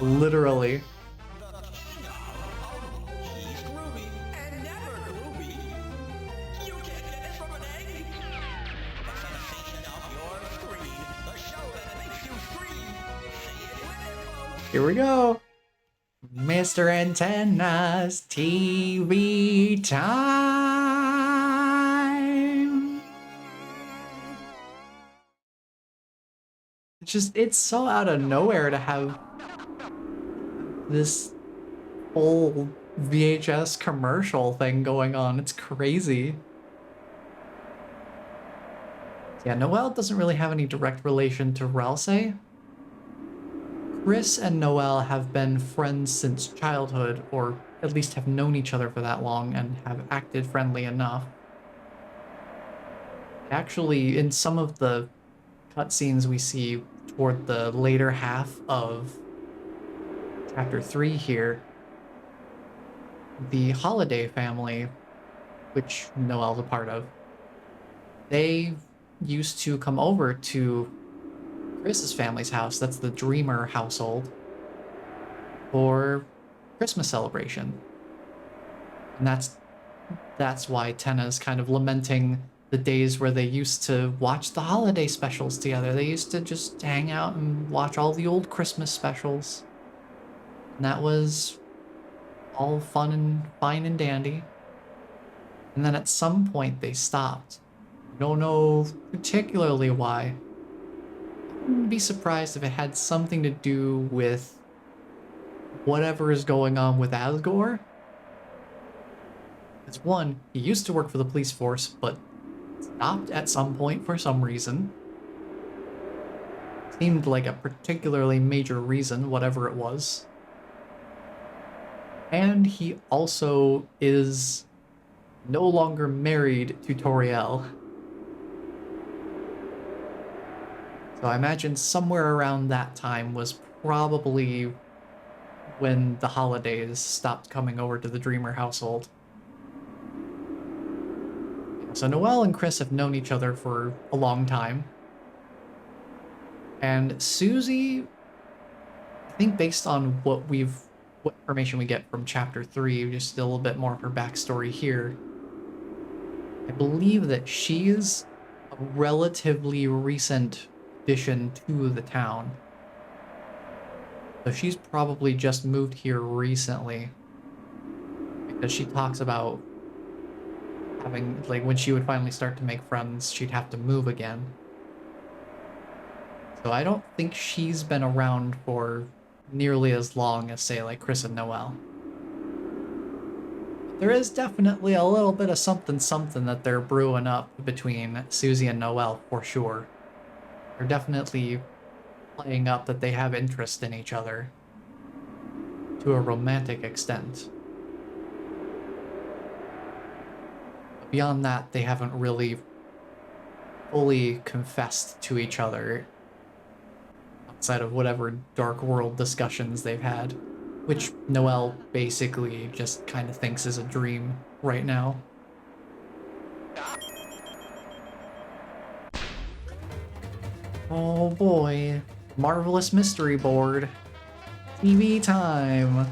Literally. Here we go. Mr. Antenna's TV time. It's so out of nowhere to have this whole VHS commercial thing going on. It's crazy. Yeah, Noelle doesn't really have any direct relation to Ralsei. Chris and Noelle have been friends since childhood, or at least have known each other for that long and have acted friendly enough. Actually, in some of the cutscenes we see toward the later half of Chapter 3 here, the Holiday family, which Noelle's a part of, they used to come over to Chris's family's house, that's the Dreamer household, for Christmas celebration. And that's why Tenna's kind of lamenting the days where they used to watch the holiday specials together. They used to just hang out and watch all the old Christmas specials. And that was all fun and fine and dandy. And then at some point they stopped. I don't know particularly why. I wouldn't be surprised if it had something to do with whatever is going on with Asgore. Because one, he used to work for the police force, but stopped at some point for some reason. Seemed like a particularly major reason, whatever it was. And he also is no longer married to Toriel. So I imagine somewhere around that time was probably when the holidays stopped coming over to the Dreamer household. So Noelle and Chris have known each other for a long time. And Susie, I think based on what information we get from Chapter 3, just a little bit more of her backstory here, I believe that she's a relatively recent addition to the town. So she's probably just moved here recently. Because she talks about having, like, when she would finally start to make friends, she'd have to move again. So I don't think she's been around for nearly as long as, say, like Chris and Noelle. There is definitely a little bit of something that they're brewing up between Susie and Noelle, for sure. They're definitely playing up that they have interest in each other to a romantic extent. But beyond that, they haven't really fully confessed to each other outside of whatever Dark World discussions they've had, which Noelle basically just kind of thinks is a dream right now. Oh boy, Marvelous Mystery Board. TV time.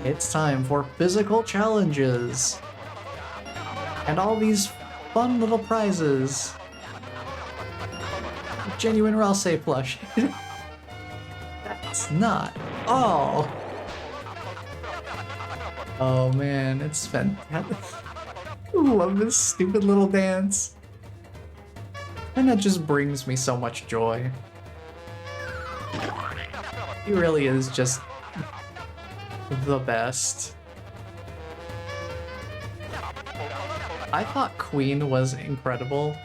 It's time for physical challenges. And all these fun little prizes. Genuine Ralsei plush. That's not all. Oh man, it's fantastic. I love this stupid little dance. And it just brings me so much joy. He really is just the best. I thought Queen was incredible.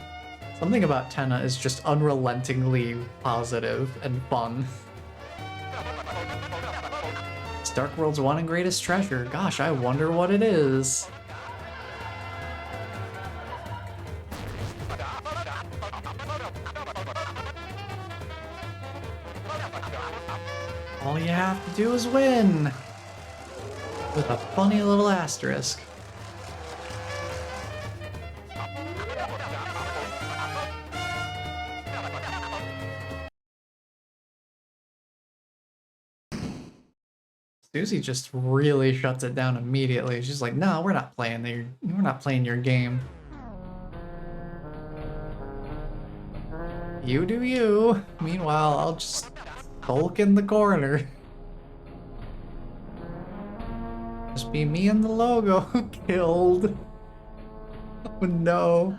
Something about Tenna is just unrelentingly positive and fun. It's Dark World's one and greatest treasure. Gosh, I wonder what it is. All you have to do is win! With a funny little asterisk. Susie just really shuts it down immediately. She's like, "No, we're not playing your game. You do you. Meanwhile, I'll just sulk in the corner. Just be me and the logo killed. Oh no.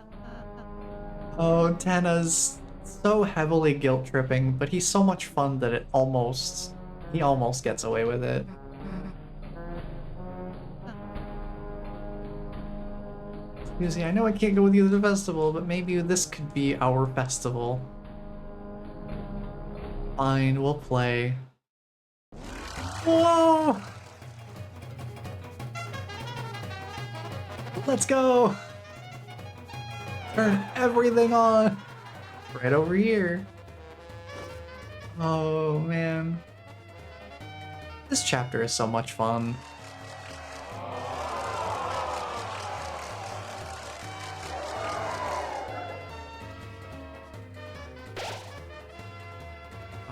Oh, Tenna's so heavily guilt tripping, but he's so much fun that he almost gets away with it. Susie, I know I can't go with you to the festival, but maybe this could be our festival. Fine, we'll play. Whoa! Let's go! Turn everything on! Right over here. Oh, man. This chapter is so much fun.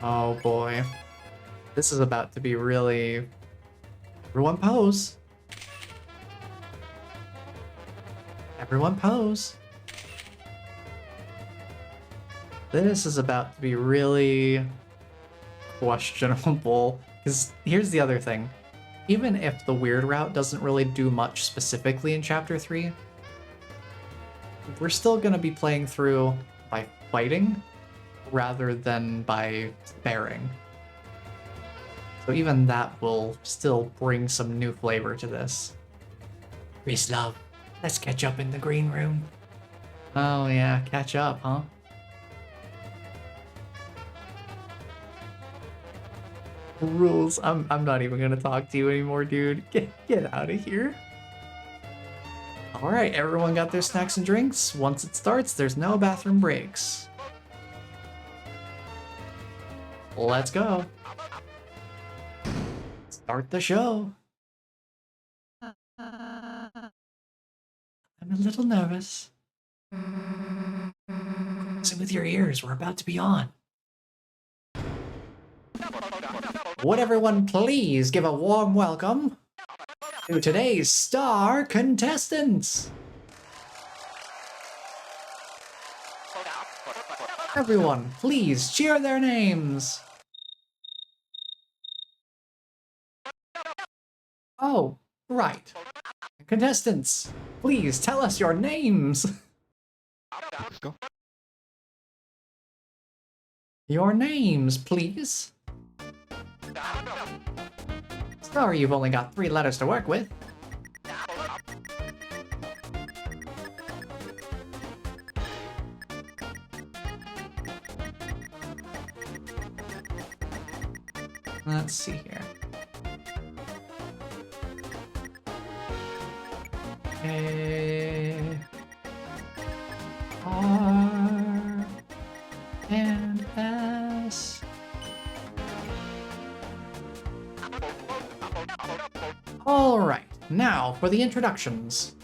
Oh boy. This is about to be really... Everyone pose! Everyone pose! This is about to be really questionable. Because here's the other thing. Even if the weird route doesn't really do much specifically in Chapter 3, we're still going to be playing through by fighting rather than by sparing. So even that will still bring some new flavor to this. Chris, love, let's catch up in the green room. Oh yeah, catch up, huh? Rules. I'm not even gonna talk to you anymore, dude. Get out of here. Alright, everyone got their snacks and drinks. Once it starts, there's no bathroom breaks. Let's go. Start the show. I'm a little nervous. Listen with your ears, we're about to be on. Would everyone please give a warm welcome to today's star contestants? Everyone, please cheer their names. Oh, right. Contestants, please tell us your names. Let's go. Your names, please. Sorry you've only got 3 letters to work with. Let's see here. A, R, and S. All right, now for the introductions.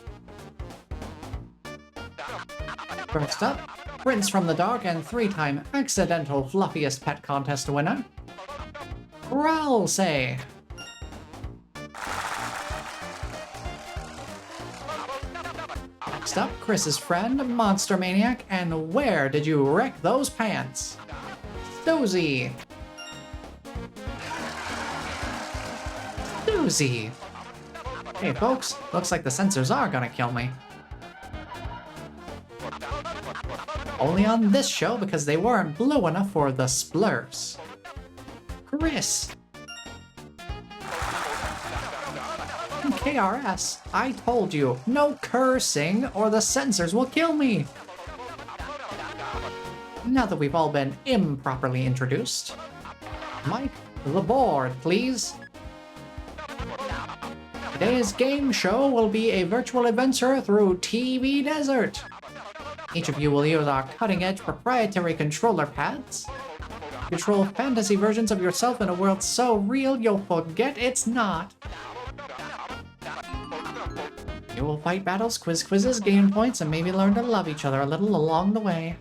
First up, Prince from the Dark and 3-time accidental fluffiest pet contest winner, Ralsei. Next up, Chris's friend, Monster Maniac, and where did you wreck those pants? Susie! Susie! Hey folks, looks like the sensors are gonna kill me. Only on this show because they weren't blue enough for the splurfs. Chris! KRS, I told you, no cursing or the censors will kill me! Now that we've all been improperly introduced, Mike, the board, please. Today's game show will be a virtual adventure through TV Desert. Each of you will use our cutting-edge proprietary controller pads. Control fantasy versions of yourself in a world so real you'll forget it's not. You will fight battles, quiz quizzes, gain points, and maybe learn to love each other a little along the way.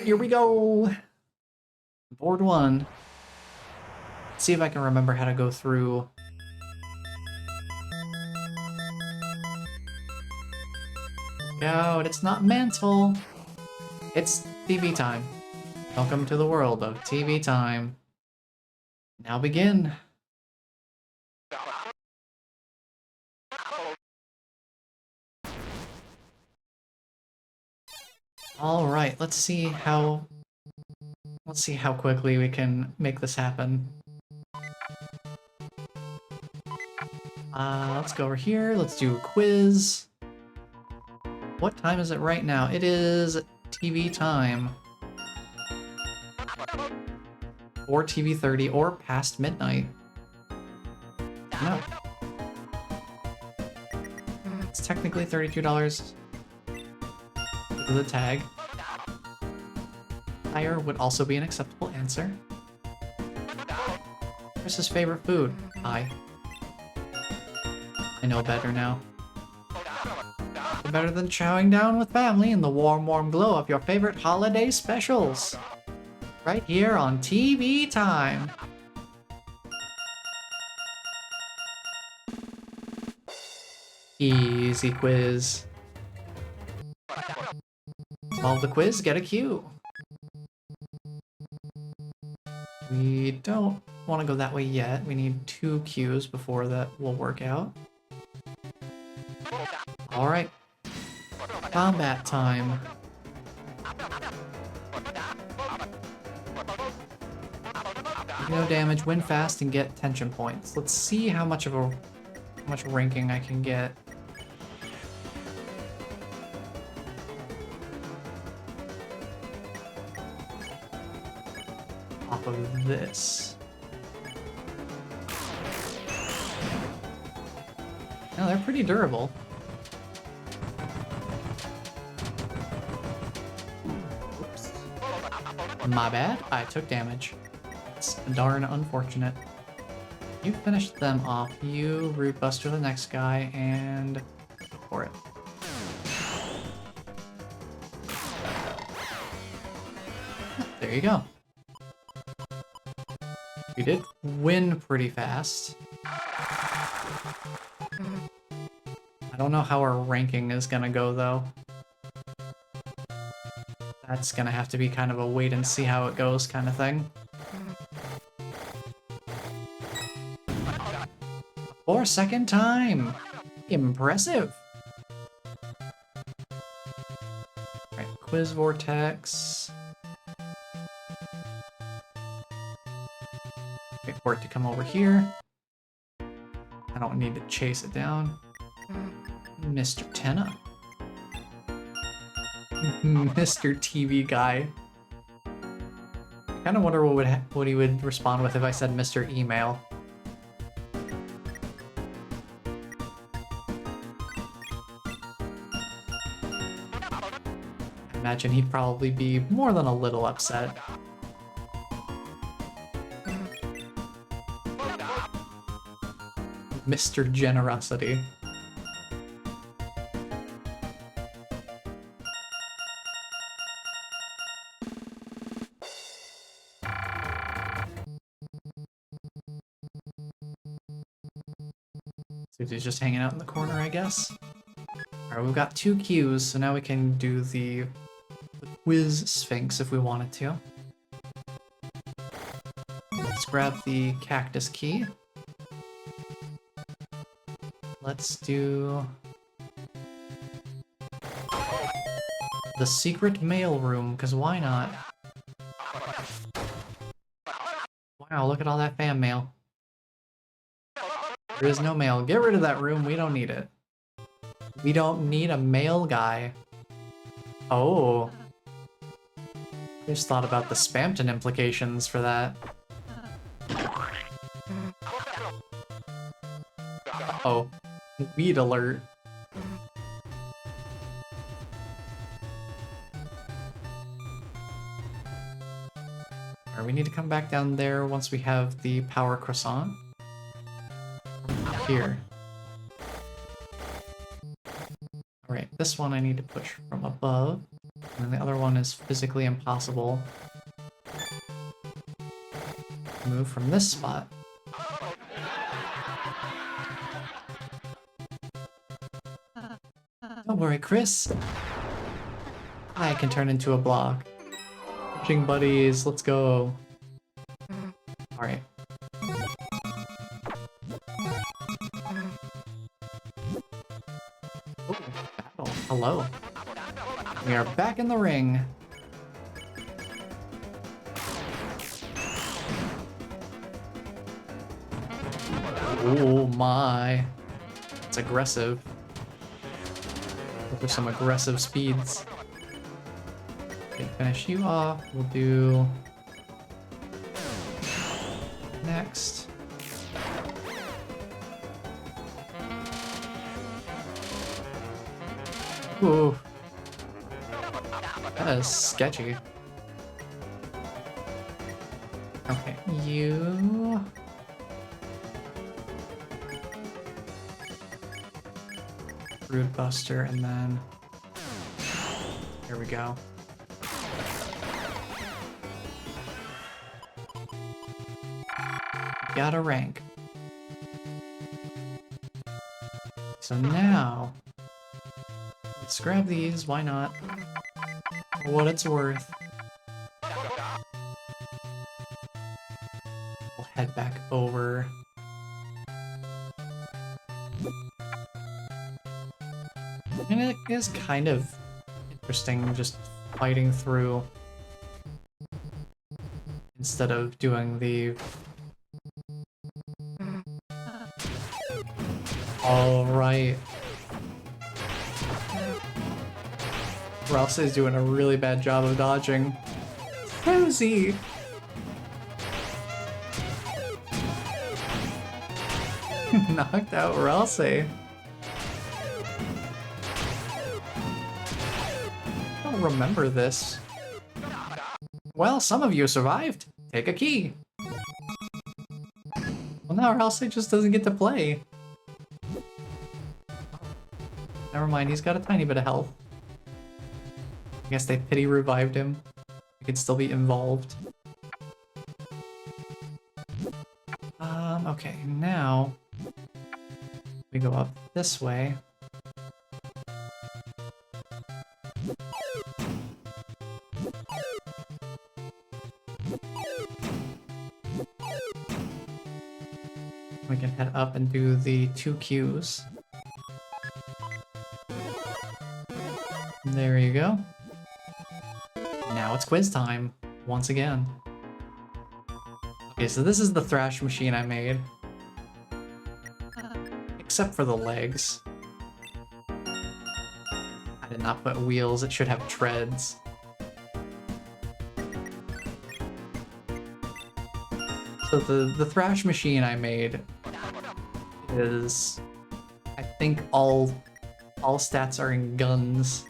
Here we go! Board 1. Let's see if I can remember how to go through. No, it's not Mantle. It's TV time. Welcome to the world of TV time. Now begin. All right, let's see how quickly we can make this happen. Let's go over here. Let's do a quiz. What time is it right now? It is TV time. Or TV 30, or past midnight. No. It's technically $32 for the tag. Higher would also be an acceptable answer. Chris's favorite food? Pie. I know better now. Better than chowing down with family in the warm, warm glow of your favorite holiday specials. Right here on TV time. Easy quiz. Solve the quiz, get a Q. We don't want to go that way yet. We need 2 Qs before that will work out. Alright. Combat time. No damage, win fast, and get tension points. Let's see how much ranking I can get. Off of this. No, they're pretty durable. Oops. My bad, I took damage. It's darn unfortunate. You finished them off. You root buster the next guy and go for it. There you go. We did win pretty fast. I don't know how our ranking is gonna go though. That's gonna have to be kind of a wait and see how it goes kind of thing. For a second time! Impressive! Alright, Quiz Vortex. Wait for it to come over here. I don't need to chase it down. Mr. Tenna. Mr. TV guy. I kind of wonder what he would respond with if I said Mr. Email. I imagine he'd probably be more than a little upset. Mr. Generosity. So he's just hanging out in the corner, I guess. Alright, we've got 2 cues, so now we can do the quiz sphinx if we wanted to. Let's grab the cactus key. Let's do the secret mail room, because why not? Wow, look at all that fan mail. There is no mail. Get rid of that room, we don't need it. We don't need a mail guy. Oh. Just thought about the Spamton implications for that. Uh-oh. Weed alert. Alright, we need to come back down there once we have the power croissant. Here. Alright, this one I need to push from above. And the other one is physically impossible. Move from this spot. Don't worry, Chris. I can turn into a block. Pushing buddies, let's go. Alright. Oh, battle. Hello. We are back in the ring. Oh my. It's aggressive. Look for some aggressive speeds. Okay, finish you off. We'll do next. Ooh. That is sketchy. Okay, you... Brood Buster, and then... Here we go. Got a rank. So now... Let's grab these, why not? For what it's worth. We'll head back over. And it is kind of interesting just fighting through instead of doing the... Alright. Rouse is doing a really bad job of dodging. Rosie! Knocked out Rouse. I don't remember this. Well, some of you survived. Take a key. Well, now Rouse just doesn't get to play. Never mind, he's got a tiny bit of health. I guess they pity revived him. He could still be involved. Okay, now we go up this way. We can head up and do the 2 Qs. There you go. Now it's quiz time, once again. Okay, so this is the thrash machine I made. Except for the legs. I did not put wheels, it should have treads. So the thrash machine I made is... I think all stats are in guns.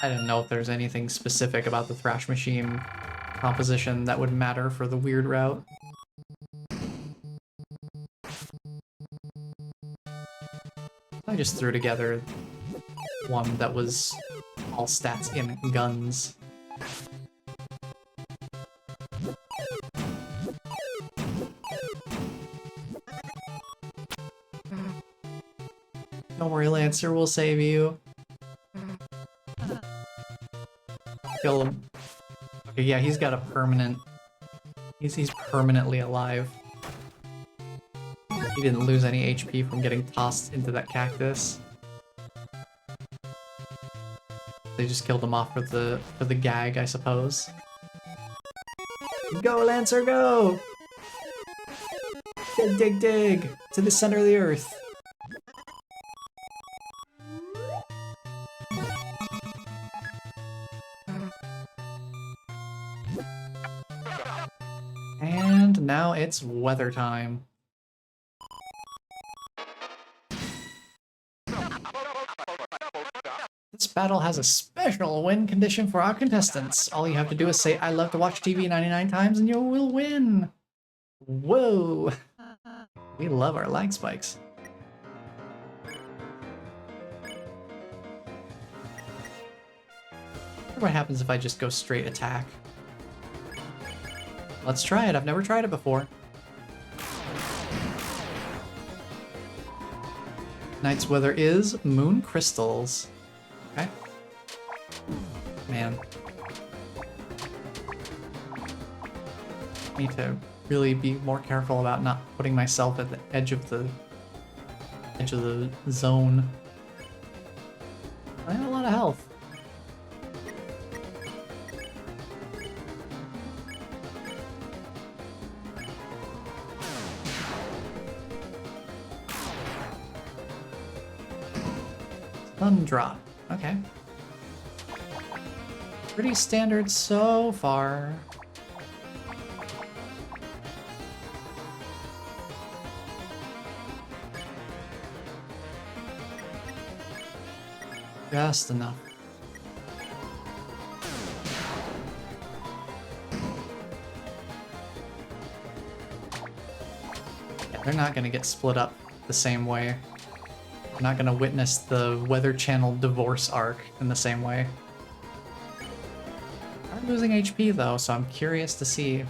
I didn't know if there's anything specific about the thrash machine composition that would matter for the weird route. I just threw together one that was all stats in guns. Don't worry, Lancer, we'll save you. Kill him. Okay, yeah, he's got a permanent... He's permanently alive. He didn't lose any HP from getting tossed into that cactus. They just killed him off for the gag, I suppose. Go, Lancer, go! Dig, dig, dig! To the center of the earth. And now it's weather time. This battle has a special win condition for our contestants. All you have to do is say, "I love to watch TV 99 times," and you will win. Whoa. We love our lag spikes. What happens if I just go straight attack? Let's try it. I've never tried it before. Night's weather is moon crystals. Okay. Man. Need to really be more careful about not putting myself at the edge of the zone. I have a lot of health. Sun drop. Okay. Pretty standard so far. Just enough. Yeah, they're not gonna get split up the same way. I'm not gonna witness the Weather Channel divorce arc in the same way. I'm losing HP though, so I'm curious to see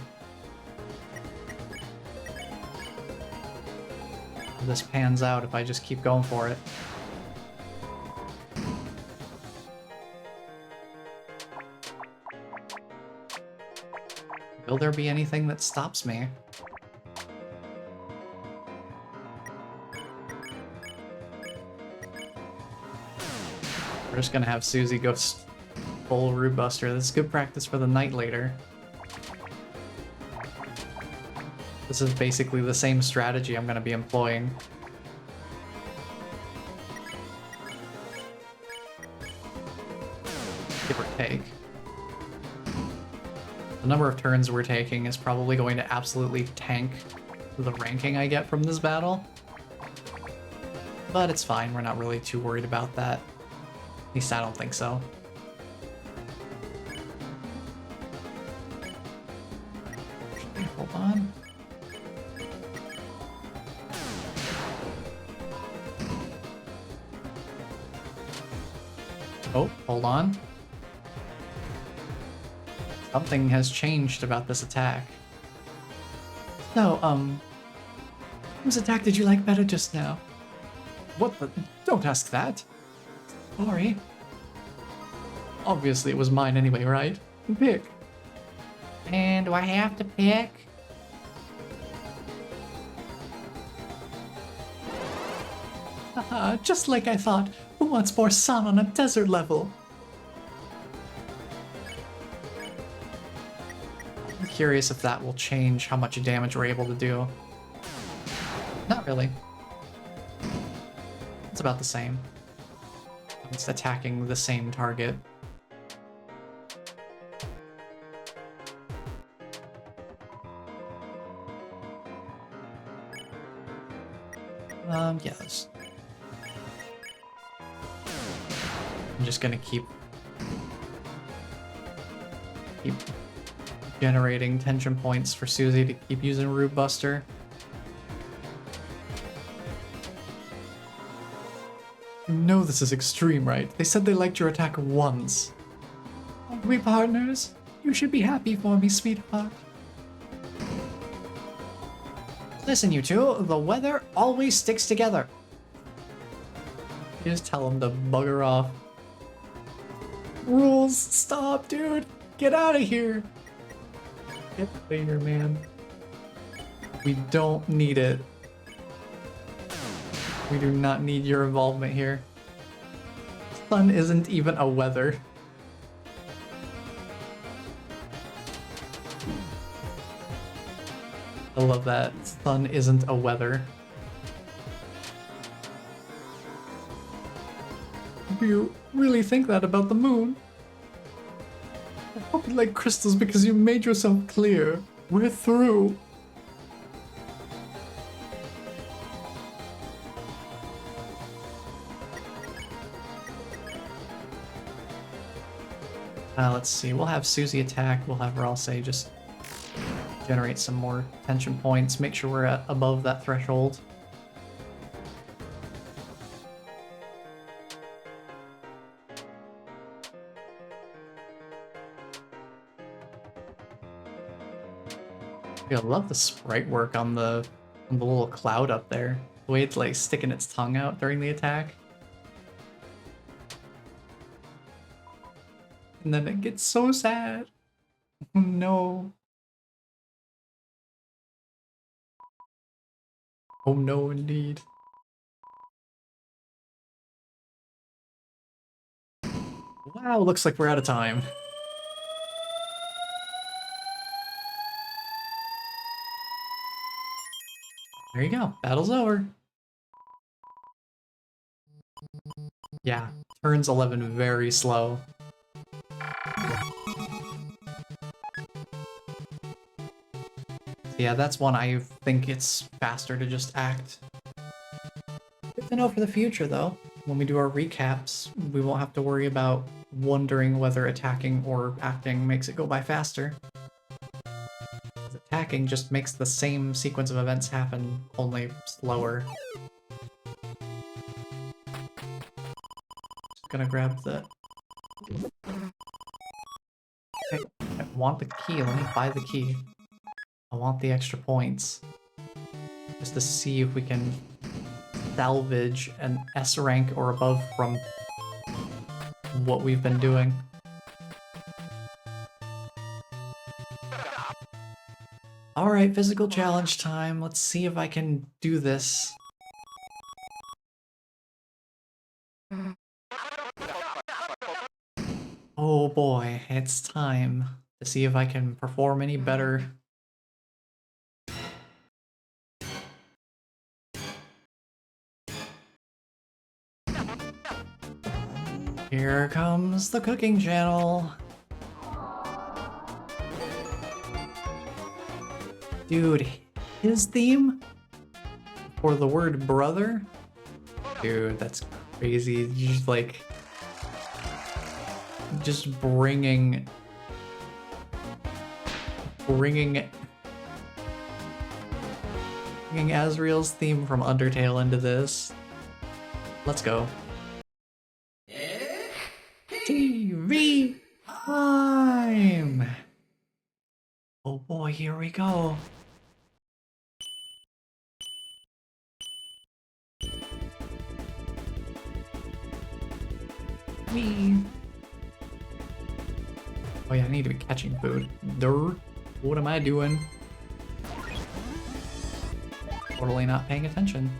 how this pans out if I just keep going for it. Will there be anything that stops me? We're just gonna have Susie go full Rube Buster. This is good practice for the night later. This is basically the same strategy I'm gonna be employing. Give or take. The number of turns we're taking is probably going to absolutely tank the ranking I get from this battle. But it's fine, we're not really too worried about that. At least I don't think so. Hold on. Oh, hold on. Something has changed about this attack. So, whose attack did you like better just now? What the? Don't ask that. Sorry. Obviously it was mine anyway, right? Pick. And do I have to pick? Haha, just like I thought. Who wants more sun on a desert level? I'm curious if that will change how much damage we're able to do. Not really. It's about the same. It's attacking the same target. Yes. I'm just gonna keep generating tension points for Susie to keep using Rube Buster. You know this is extreme, right? They said they liked your attack once. Aren't we partners? You should be happy for me, sweetheart. Listen, you two, the weather always sticks together. You just tell them to bugger off. Rules, stop, dude. Get out of here. Get out of here, man. We don't need it. We do not need your involvement here. Sun isn't even a weather. I love that. Sun isn't a weather. Do you really think that about the moon? I hope you like crystals because you made yourself clear. We're through. Let's see. We'll have Susie attack. We'll have her all say just generate some more tension points. Make sure we're above that threshold. I love the sprite work on the little cloud up there. The way it's like sticking its tongue out during the attack. And then it gets so sad. Oh no. Oh no, indeed. Wow, looks like we're out of time. There you go. Battle's over. Yeah, turns 11 very slow. Yeah, that's one I think it's faster to just act. Good to know for the future, though. When we do our recaps, we won't have to worry about wondering whether attacking or acting makes it go by faster. Attacking just makes the same sequence of events happen, only slower. Just gonna grab the... Okay, I want the key, let me buy the key. I want the extra points. Just to see if we can salvage an S rank or above from what we've been doing. Alright, physical challenge time. Let's see if I can do this. Oh boy, it's time to see if I can perform any better. Here comes the cooking channel. Dude, his theme for the word brother? Dude, that's crazy. You just like... just bringing Asriel's theme from Undertale into this. Let's go. TV time! Oh boy, here we go. Me. Oh yeah, I need to be catching food. Durr. What am I doing? Totally not paying attention.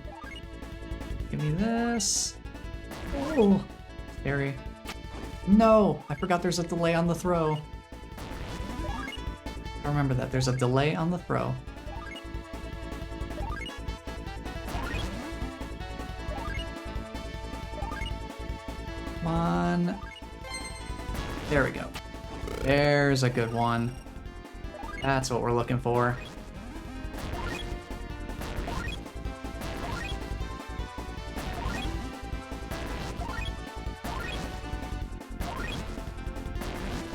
Give me this. Oh, scary. No, I forgot there's a delay on the throw. I remember that there's a delay on the throw. Come on. There we go. There's a good one. That's what we're looking for.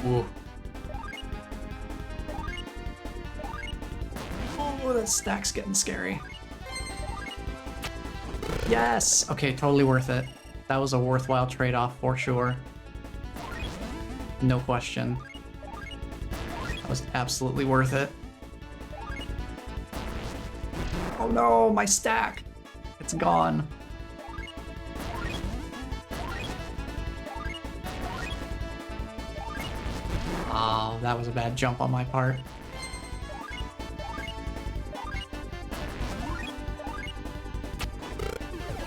Ooh. Oh, that stack's getting scary. Yes! Okay, totally worth it. That was a worthwhile trade-off for sure. No question. That was absolutely worth it. Oh no, my stack! It's gone. Oh, that was a bad jump on my part.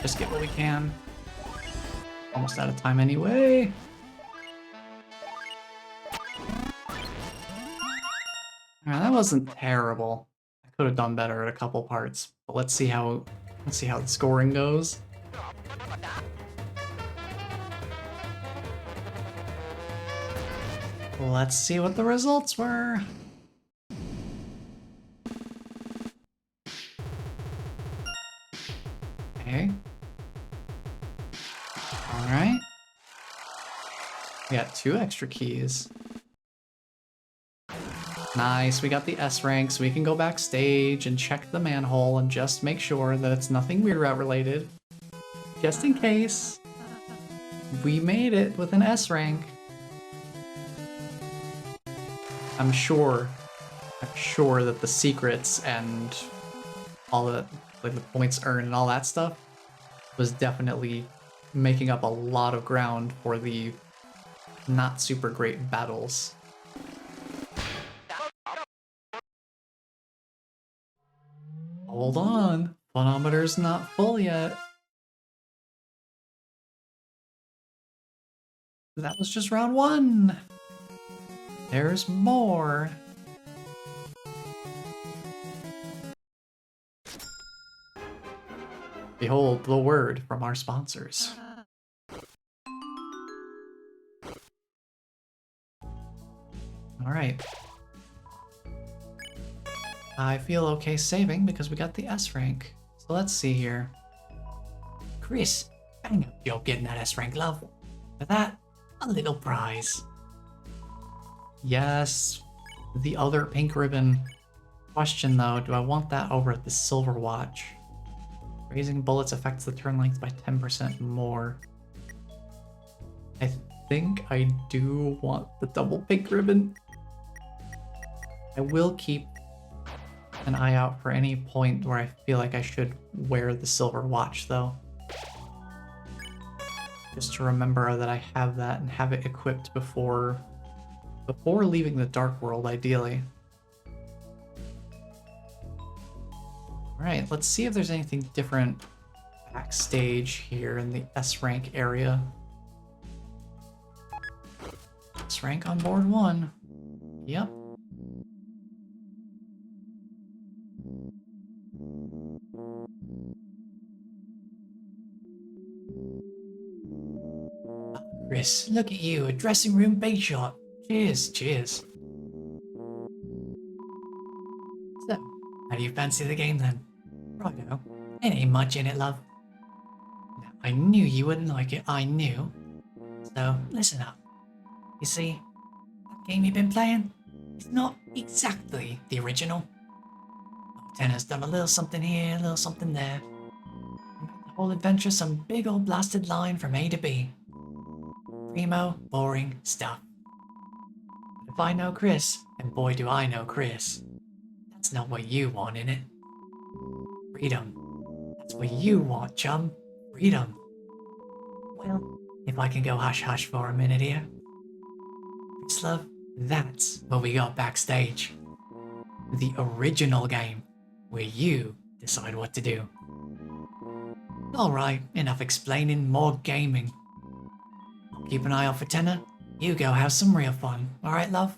Just get what we can. Almost out of time anyway. That wasn't terrible. I could have done better at a couple parts, but let's see how the scoring goes. Let's see what the results were. Okay. Alright. We got 2 extra keys. Nice, we got the S rank, so we can go backstage and check the manhole and just make sure that it's nothing Weird Route related. Just in case. We made it with an S rank. I'm sure that the secrets and all the like the points earned and all that stuff was definitely making up a lot of ground for the not super great battles. Hold on, phonometer's not full yet. That was just round 1. There's more. Behold the word from our sponsors. Alright. I feel okay saving because we got the S rank. So let's see here. Chris, bang up job getting that S rank, love. For that, a little prize. Yes, the other pink ribbon. Question though, do I want that over at the silver watch? Raising bullets affects the turn length by 10% more. I think I do want the double pink ribbon. I will keep an eye out for any point where I feel like I should wear the silver watch though. Just to remember that I have that and have it equipped before leaving the Dark World, ideally. Alright, let's see if there's anything different backstage here in the S rank area. S rank on board 1. Yep. Chris, look at you, a dressing room bait shot. Cheers, cheers. So, how do you fancy the game then? Righto. It ain't much in it, love. Now, I knew you wouldn't like it, I knew. So, listen up. You see, that game you've been playing, it's not exactly the original. Tenna's done a little something here, a little something there. And made the whole adventure some big old blasted line from A to B. Primo, boring stuff. But if I know Chris, and boy do I know Chris, that's not what you want in it. Freedom. That's what you want, chum. Freedom. Well, if I can go hush-hush for a minute here. Chris, love, that's what we got backstage. The original game, where you decide what to do. Alright, enough explaining, more gaming. I'll keep an eye out for Tenna. You go have some real fun, alright, love?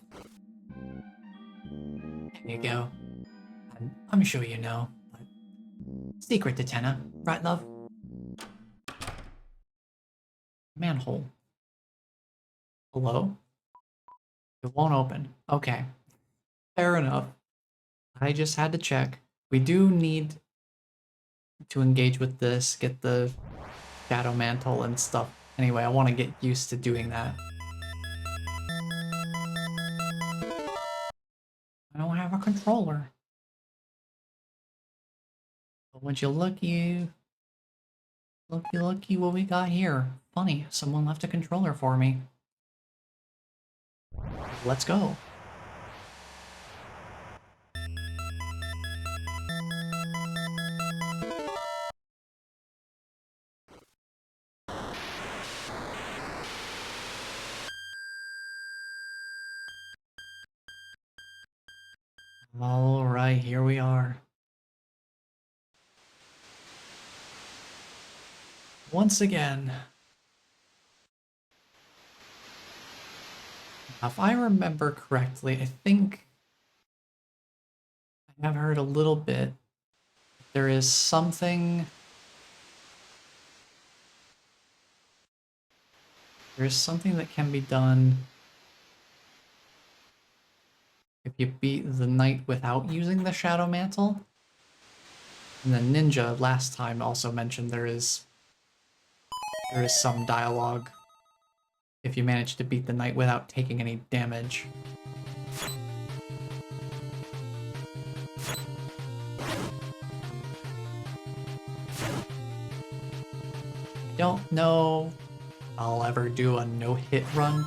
There you go. And I'm sure you know, but secret to Tenna, right, love? Manhole. Hello? It won't open. Okay. Fair enough. I just had to check. We do need to engage with this, get the shadow mantle and stuff. Anyway, I want to get used to doing that. I don't have a controller. But would you look, you Looky, looky what we got here. Funny, someone left a controller for me. Let's go. Alright, here we are. Once again. If I remember correctly, I think I have heard a little bit. There is something... There's something that can be done if you beat the knight without using the Shadow Mantle. And then Ninja last time also mentioned there is some dialogue if you manage to beat the knight without taking any damage. Don't know if I'll ever do a no-hit run.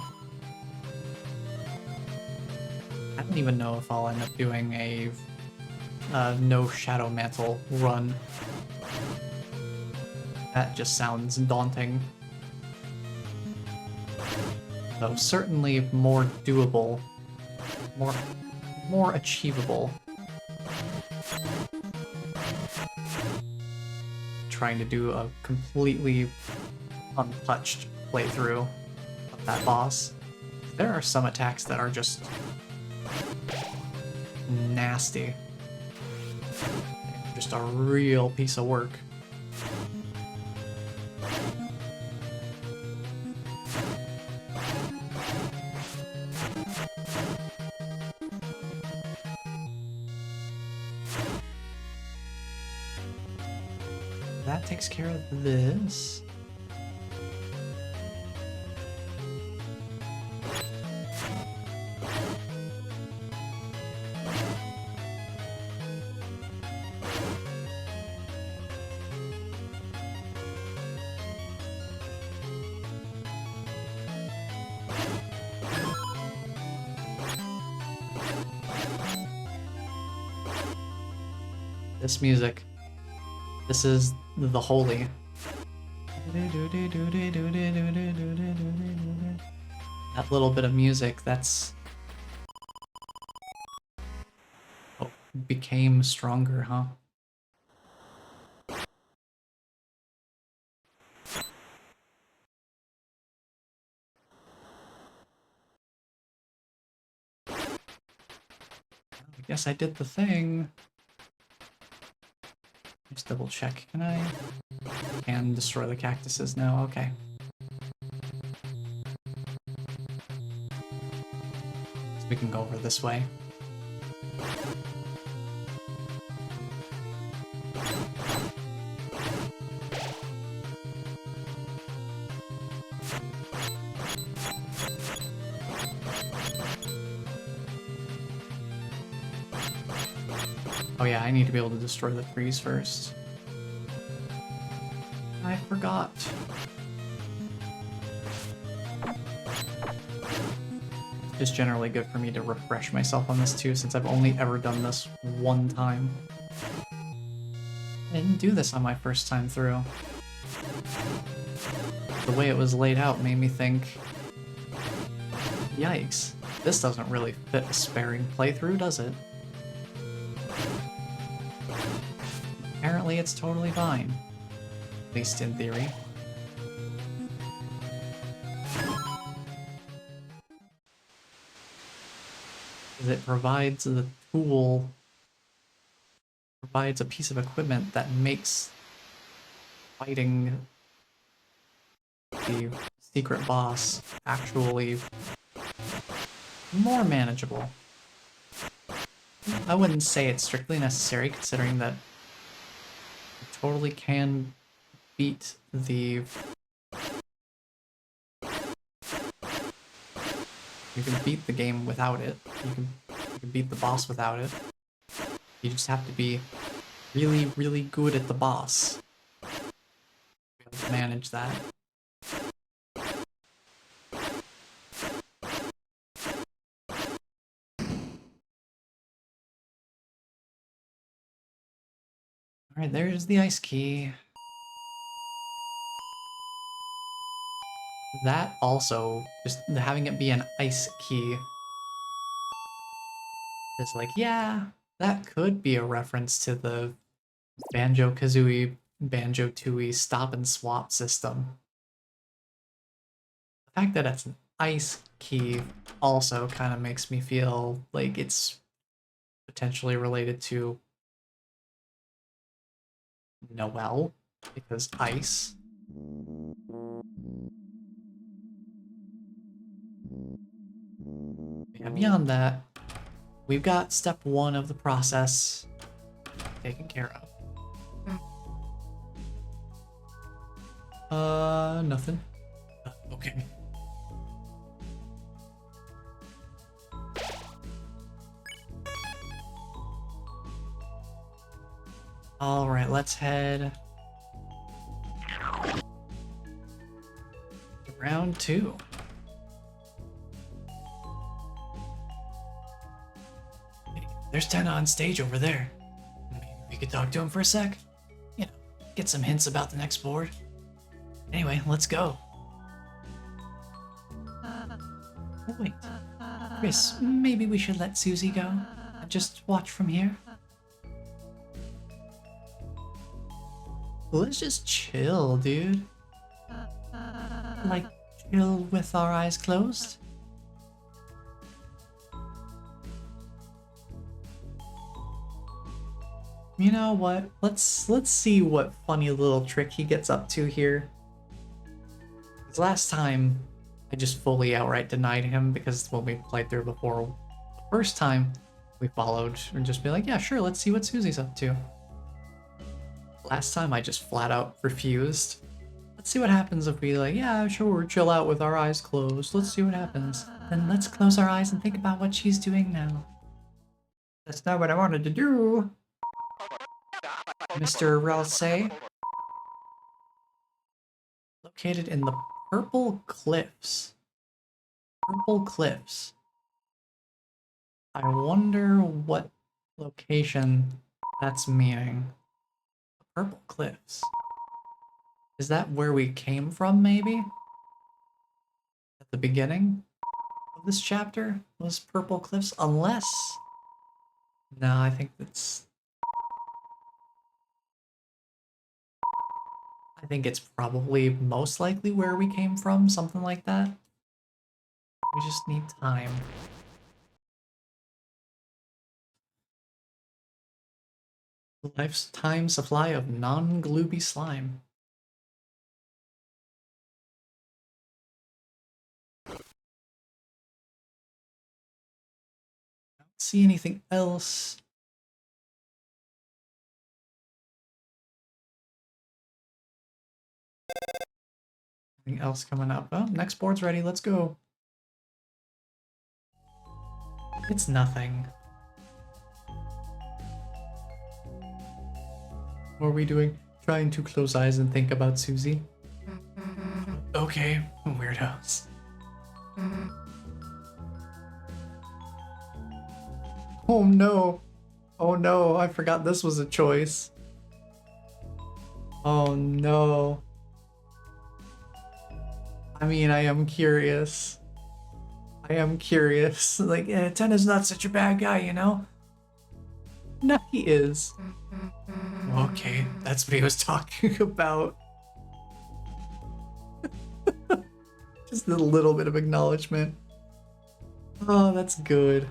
I don't even know if I'll end up doing a no Shadow Mantle run. That just sounds daunting. Though certainly more doable, more achievable. Trying to do a completely untouched playthrough of that boss. There are some attacks that are just nasty. Just a real piece of work. That takes care of this. This music. This is the holy. That little bit of music, that's... Oh, became stronger, huh? I guess I did the thing. Just double check. Can I? Can destroy the cactuses now? Okay. So we can go over this way. Oh yeah, I need to be able to destroy the trees first. I forgot. It's generally good for me to refresh myself on this too, since I've only ever done this one time. I didn't do this on my first time through. The way it was laid out made me think, yikes, this doesn't really fit a sparing playthrough, does it? Apparently it's totally fine. At least in theory. It provides the tool, provides a piece of equipment that makes fighting the secret boss actually more manageable. I wouldn't say it's strictly necessary, considering that you totally can beat the... You can beat the game without it. You can beat the boss without it. You just have to be really, really good at the boss to be manage that. Alright, there's the ice key. That also, just having it be an ice key is like, yeah, that could be a reference to the Banjo-Kazooie, Banjo-Tooie stop and swap system. The fact that it's an ice key also kind of makes me feel like it's potentially related to Noelle, because ice. Yeah, beyond that, we've got step 1 of the process taken care of. Nothing. Okay. Alright, let's head to round 2. There's Tenna on stage over there. Maybe we could talk to him for a sec. You know, get some hints about the next board. Anyway, let's go. Oh, wait. Chris, maybe we should let Susie go and just watch from here. Let's just chill, dude. Like, chill with our eyes closed? You know what? Let's see what funny little trick he gets up to here. 'Cause last time, I just fully outright denied him because when we played through before, the first time we followed and just be like, yeah, sure, let's see what Susie's up to. Last time I just flat out refused. Let's see what happens if we like, yeah, sure, chill out with our eyes closed. Let's see what happens. Then let's close our eyes and think about what she's doing now. That's not what I wanted to do. Mr. Ralsei. Located in the Purple Cliffs. Purple Cliffs. I wonder what location that's meaning. Purple Cliffs. Is that where we came from, maybe? At the beginning of this chapter was Purple Cliffs? Unless... No, I think that's... I think it's probably most likely where we came from, something like that. We just need time. Lifetime supply of non-glooby slime. Don't see anything else. Anything else coming up? Oh, next board's ready. Let's go. It's nothing. What are we doing? Trying to close eyes and think about Susie? Okay, weirdos. Oh no! Oh no, I forgot this was a choice. Oh no. I mean, I am curious. I am curious. Like, Tenna's not such a bad guy, you know? no, he is. Okay, that's what he was talking About. Just a little bit of acknowledgement. Oh, that's good.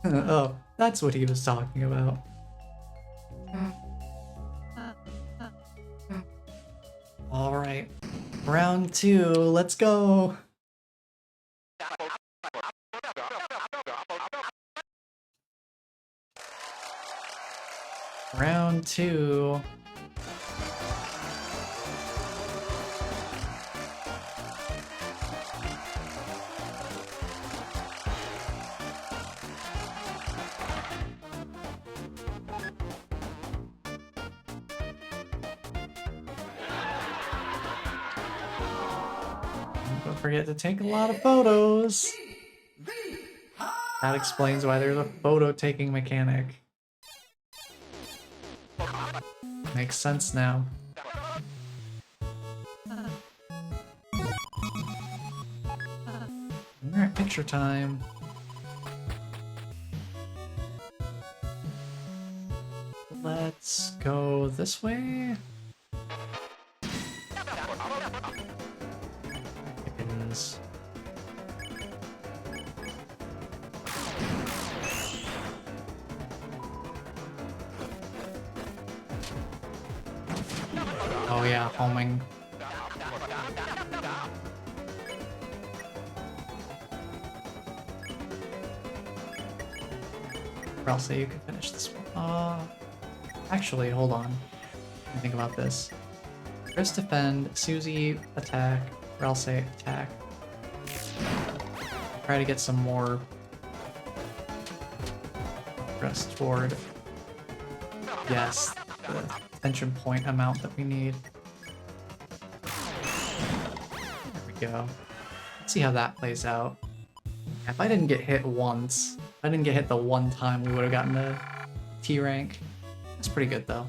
Oh, that's what he was talking about. Alright. Round 2, let's go! Round 2. forget to take a lot of photos. That explains why there's a photo-taking mechanic. Makes sense now. Alright, picture time. Let's go this way. Pickens. Oh yeah, homing. Or I'll say you can finish this one. Actually, hold on. Let me think about this. Chris defend, Susie attack, Ralse attack. Try to get some more press toward, yes, the tension point amount that we need. There we go. Let's see how that plays out. If I didn't get hit once, if I didn't get hit the one time, we would have gotten a T rank. That's pretty good though.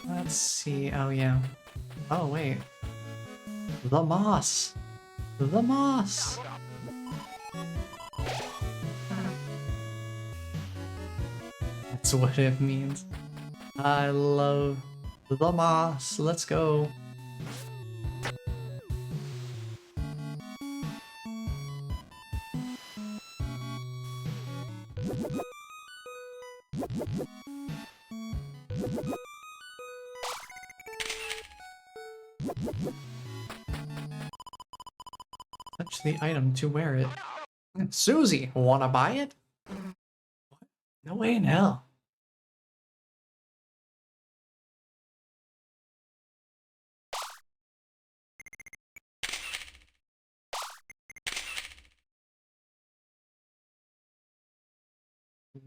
Let's see. Oh yeah. Oh wait. The moss. The moss. That's what it means. I love the moss. Let's go. Touch the item to wear it. Susie, wanna buy it? No way in hell.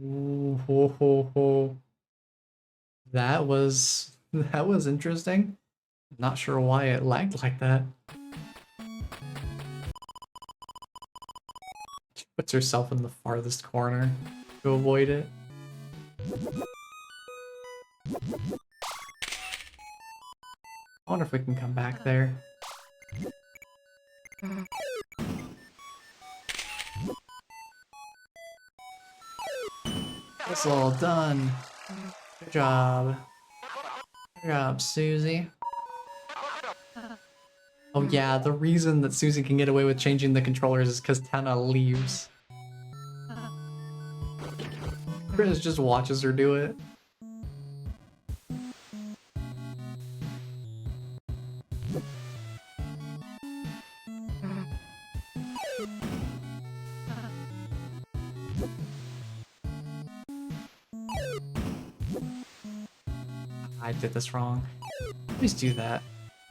Ooh, ho, ho, ho. That was interesting. Not sure why it lagged like that. She puts herself in the farthest corner to avoid it. I wonder if we can come back there. That's all done. Good job. Good job, Susie. Oh yeah, the reason that Susie can get away with changing the controllers is because Tenna leaves. Chris just watches her do it. I did this wrong. Please do that.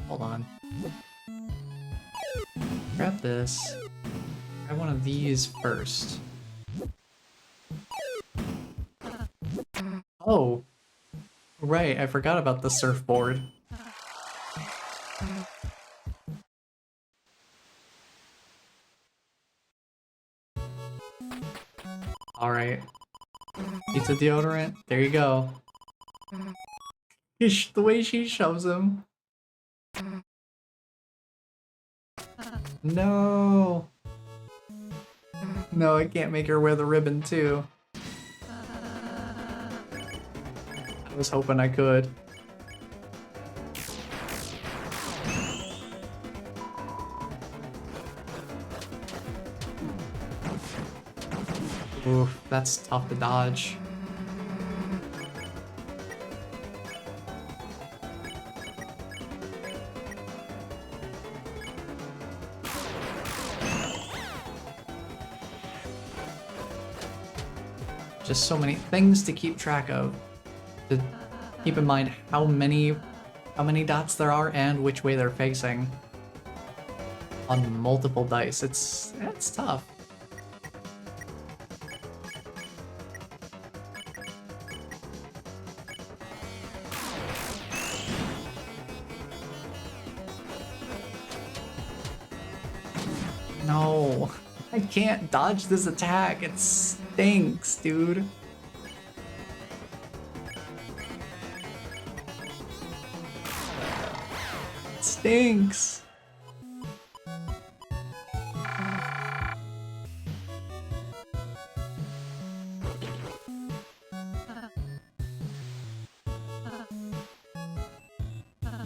Hold on. Grab this. Grab one of these first. Oh. Right, I forgot about the surfboard. Alright. Pizza deodorant. There you go. The way she shoves him. No. No, I can't make her wear the ribbon too. I was hoping I could. Oof, that's tough to dodge. Just so many things to keep track of. To keep in mind how many dots there are and which way they're facing. on multiple dice. It's tough. No, I can't dodge this attack. It stinks, dude. It stinks.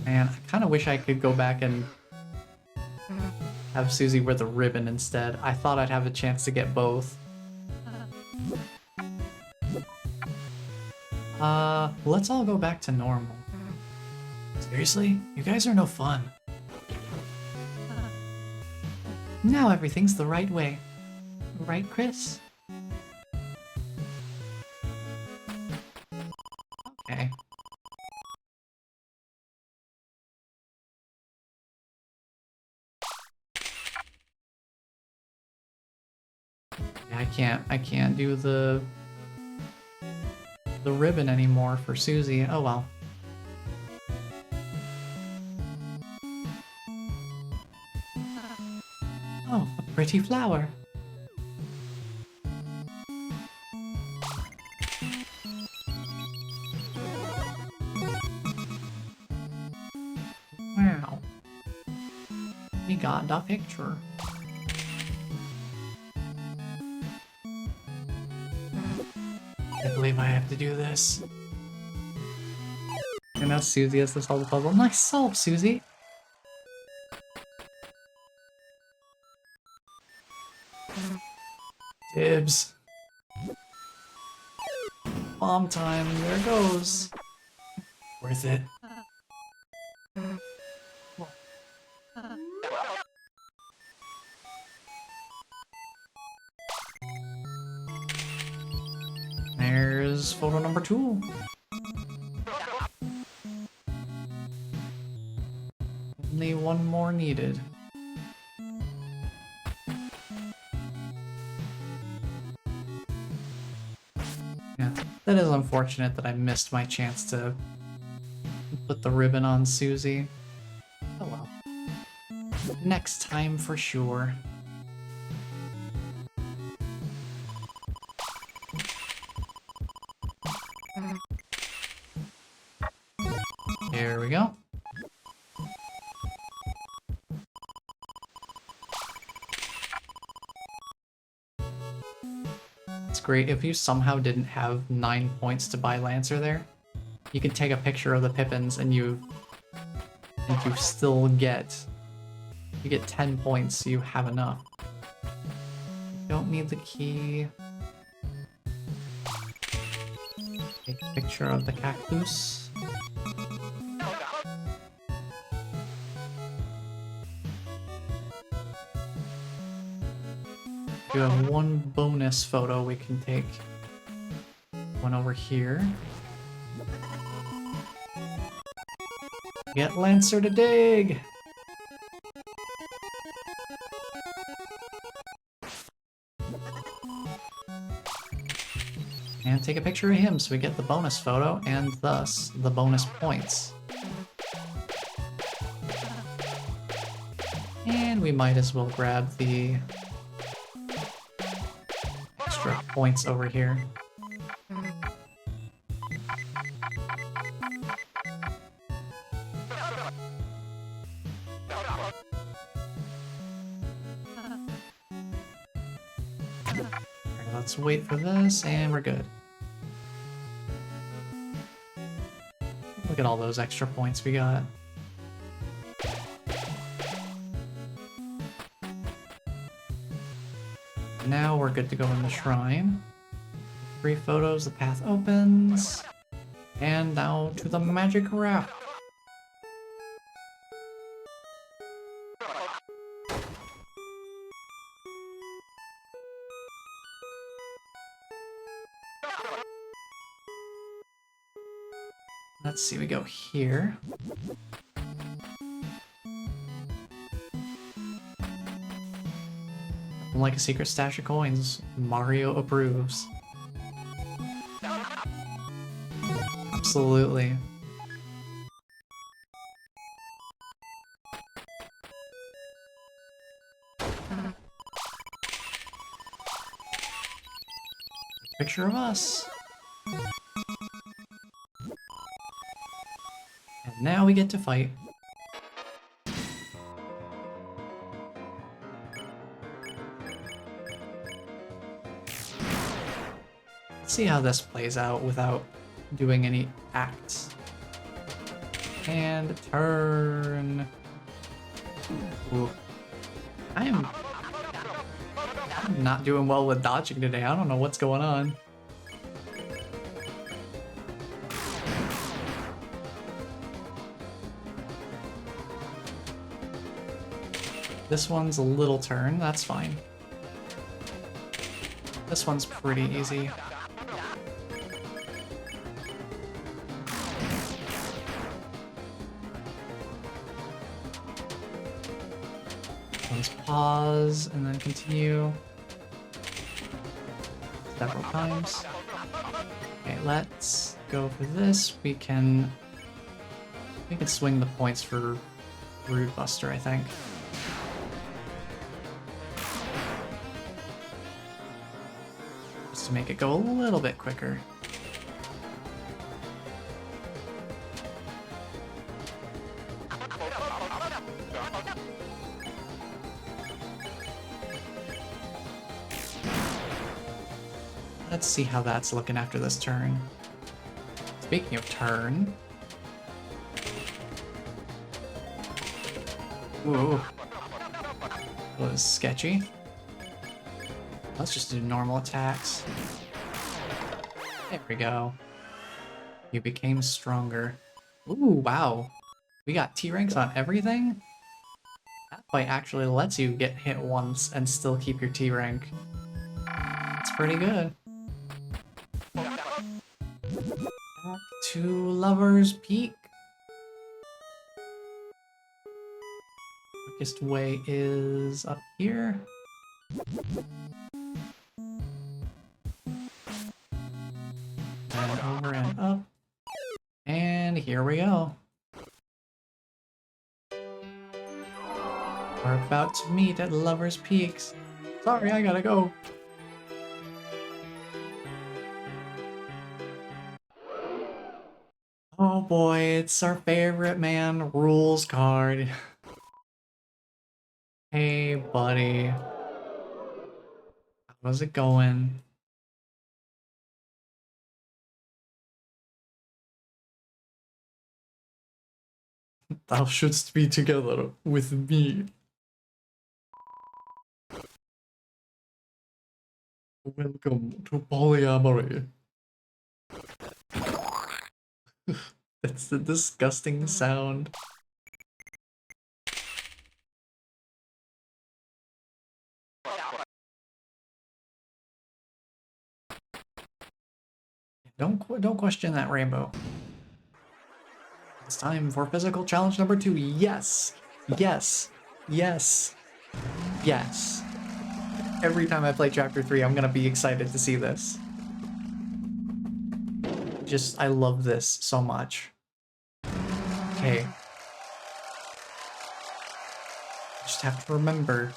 Man, I kind of wish I could go back and have Susie wear the ribbon instead. I thought I'd have a chance to get both. Let's all go back to normal. Seriously? You guys are no fun. Now everything's the right way. Right, Chris? Okay. Yeah, I can't do the ribbon anymore for Susie. Oh well. Oh, a pretty flower. Wow. We got the picture. I believe I have to do this. And now Susie has to solve the puzzle. Nice solve, Susie. Dibs. Bomb time. There it goes. Worth it. There's photo number 2. Only one more needed. Yeah, that is unfortunate that I missed my chance to put the ribbon on Susie. Oh well. Next time for sure. There we go. It's great if you somehow didn't have 9 points to buy Lancer there. You can take a picture of the Pippins and you still get 10 points, so you have enough. Don't need the key. Take a picture of the cactus. We have one bonus photo we can take. One over here. Get Lancer to dig! And take a picture of him so we get the bonus photo and thus the bonus points. And we might as well grab the extra points over here. Okay, let's wait for this and we're good. Look at all those extra points we got. Now we're good to go in the shrine. 3 photos, the path opens. And now to the magic raft. Let's see, we go here. Nothing like a secret stash of coins. Mario approves. Absolutely. Picture of us. And now we get to fight. Let's see how this plays out without doing any acts. And turn. Ooh. I'm not doing well with dodging today. I don't know what's going on. This one's a little turn, that's fine. This one's pretty easy. This one's pause and then continue several times. Okay, let's go for this. We can swing the points for Rude Buster, I think. Just to make it go a little bit quicker. Let's see how that's looking after this turn. Speaking of turn. Ooh. That was sketchy. Let's just do normal attacks. There we go. You became stronger. Ooh, wow. We got T ranks on everything? That fight actually lets you get hit once and still keep your T rank. That's pretty good. Back to Lover's Peak. Quickest way is up here. And over and up. And here we go. We're about to meet at Lover's Peaks. Sorry, I gotta go. Oh boy, it's our favorite man, Rules card. Hey, buddy. How's it going? Thou shouldst be together with me. Welcome to polyamory. That's the disgusting sound. Don't question that, Rainbow. It's time for physical challenge number 2. Yes! Yes! Yes! Yes! Every time I play Chapter 3, I'm gonna be excited to see this. I love this so much. Okay. Just have to remember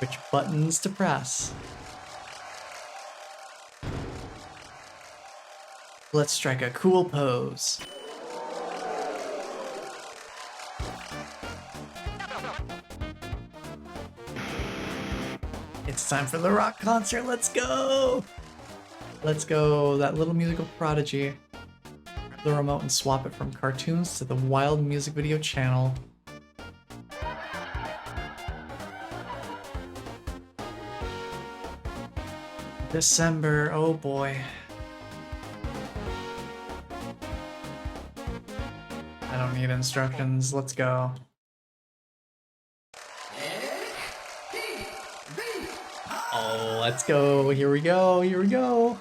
which buttons to press. Let's strike a cool pose. It's time for the rock concert, let's go! Let's go, that little musical prodigy. Grab the remote and swap it from cartoons to the wild music video channel. December, oh boy. I don't need instructions, let's go. Oh, let's go, here we go, here we go.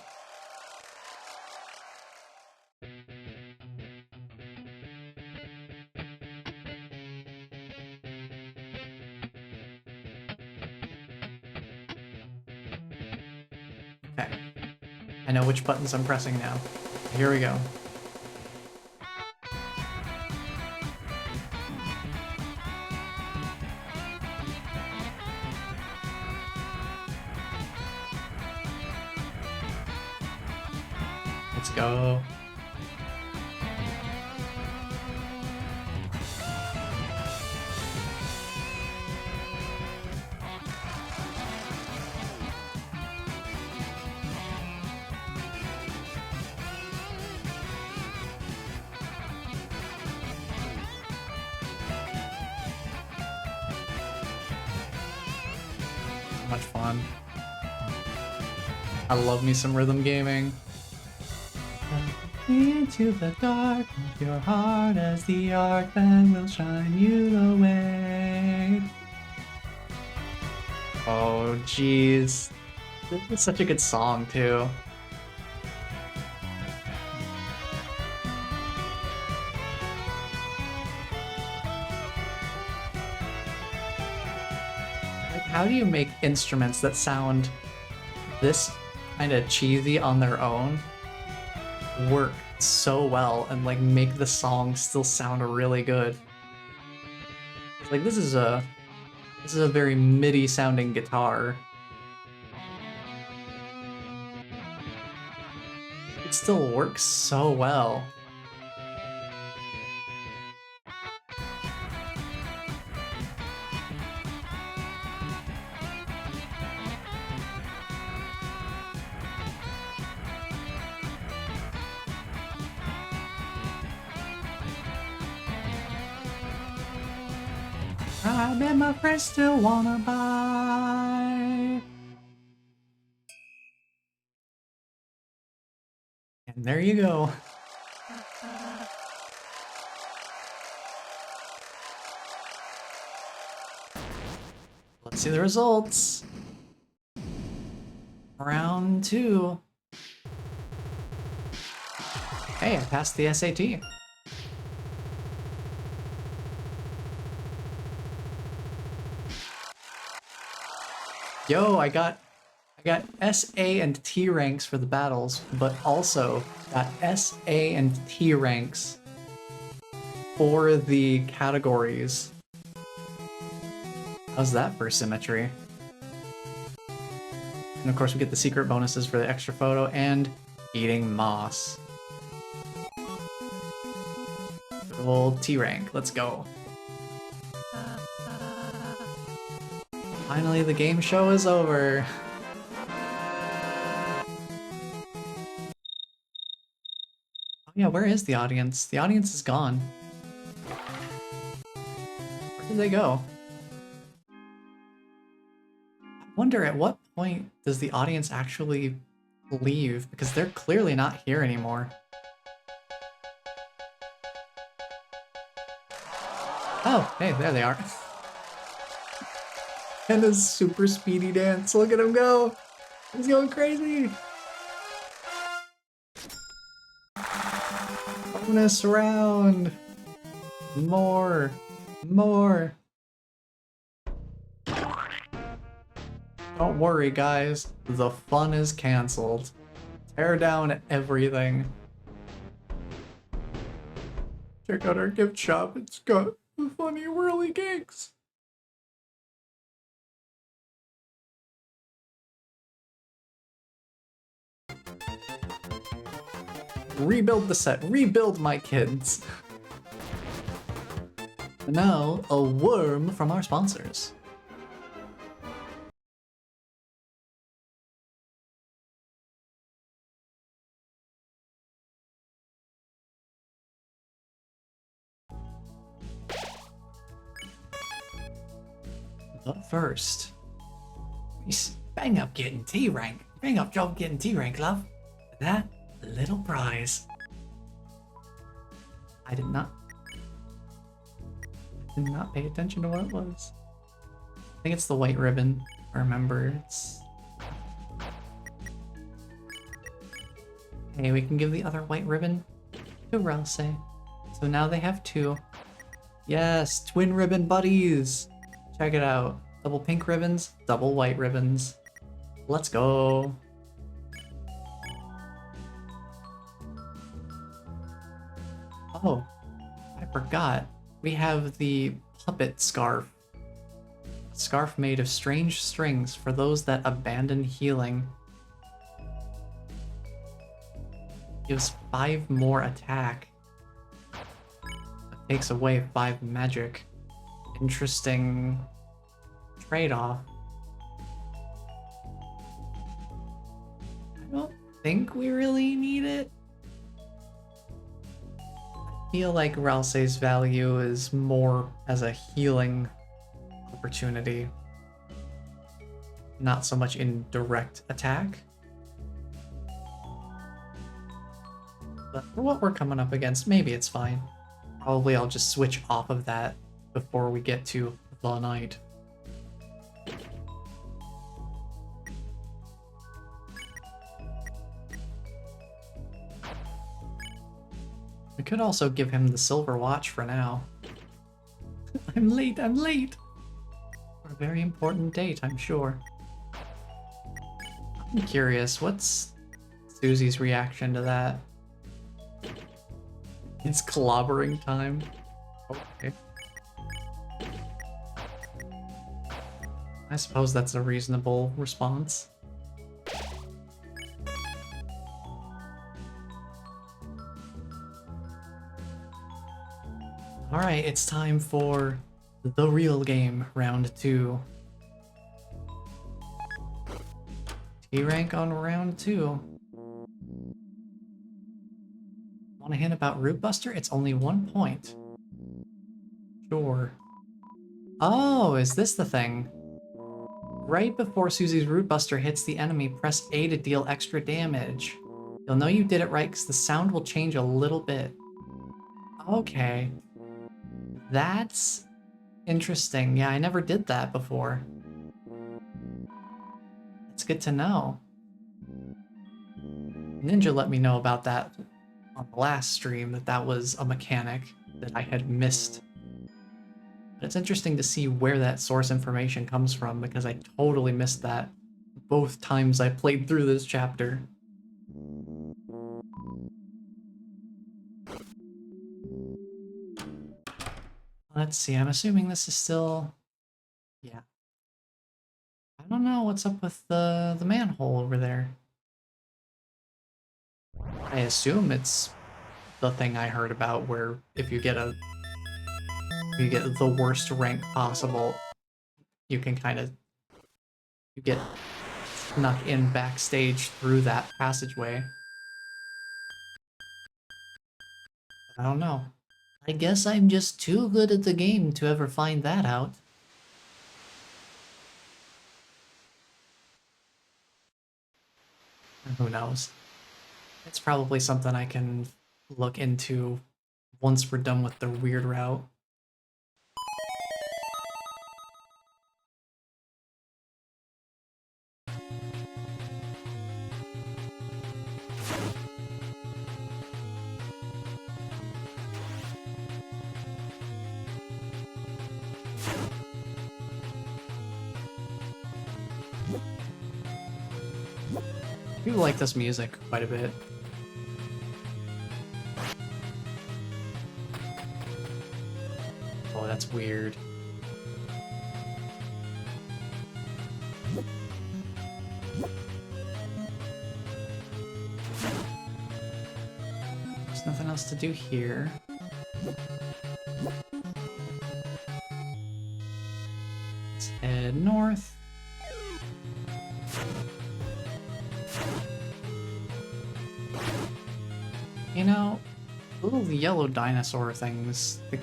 I know which buttons I'm pressing now. Here we go. Let's go. So much fun. I love me some rhythm gaming. Into the dark of your heart as the arc that will shine you the way. Oh, jeez. This is such a good song, too. Like, how do you make instruments that sound this kind of cheesy on their own work so well and like make the song still sound really good? Like this is a very MIDI sounding guitar. It still works so well. I bet my friends still wanna buy. And there you go. Let's see the results. Round 2. Hey, I passed the SAT. Yo, I got S, A, and T ranks for the battles, but also got S, A, and T ranks for the categories. How's that for symmetry? And of course we get the secret bonuses for the extra photo and eating moss. Good old T rank, let's go. Finally, the game show is over. Oh yeah, where is the audience? The audience is gone. Where did they go? I wonder at what point does the audience actually leave? Because they're clearly not here anymore. Oh, hey, there they are. And a super speedy dance. Look at him go. He's going crazy. Bonus round. More. More. Don't worry, guys. The fun is canceled. Tear down everything. Check out our gift shop. It's got funny whirly cakes. Rebuild the set. Rebuild my kids. Now, a worm from our sponsors. But first, bang up getting T rank. Bang up job getting T rank, love. That little prize. I did not pay attention to what it was. I think it's the white ribbon. I remember it's... Hey, we can give the other white ribbon to Relse. So now they have 2. Yes, twin ribbon buddies. Check it out. Double pink ribbons, double white ribbons. Let's go. Oh, I forgot. We have the puppet scarf. A scarf made of strange strings for those that abandon healing. Gives 5 more attack. It takes away 5 magic. Interesting trade-off. I don't think we really need it. I feel like Ralsei's value is more as a healing opportunity, not so much in direct attack. But for what we're coming up against, maybe it's fine. Probably I'll just switch off of that before we get to the night. We could also give him the silver watch for now. I'm late, I'm late! For a very important date, I'm sure. I'm curious, what's Susie's reaction to that? It's clobbering time. Okay. I suppose that's a reasonable response. Alright, it's time for the real game, round 2. T rank on round 2. Want a hint about Root Buster? It's only 1 point. Sure. Oh, is this the thing? Right before Susie's Root Buster hits the enemy, press A to deal extra damage. You'll know you did it right because the sound will change a little bit. Okay. That's interesting. Yeah, I never did that before. That's good to know. Ninja let me know about that on the last stream, that was a mechanic that I had missed. But it's interesting to see where that source information comes from, because I totally missed that both times I played through this chapter. Let's see, I'm assuming this is still... yeah. I don't know what's up with the manhole over there. I assume it's the thing I heard about where if you get the worst rank possible, you can you get snuck in backstage through that passageway. I don't know. I guess I'm just too good at the game to ever find that out. Who knows? It's probably something I can look into once we're done with the weird route. People like this music quite a bit. Oh, that's weird. There's nothing else to do here. Let's head north. You know, little yellow dinosaur things, they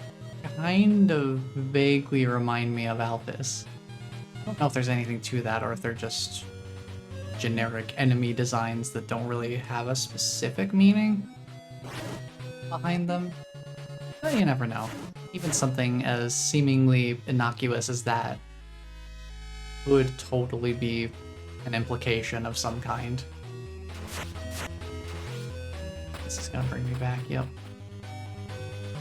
kind of vaguely remind me of Alphys. I don't know if there's anything to that or if they're just generic enemy designs that don't really have a specific meaning behind them. But you never know. Even something as seemingly innocuous as that would totally be an implication of some kind. This is gonna bring me back, yep.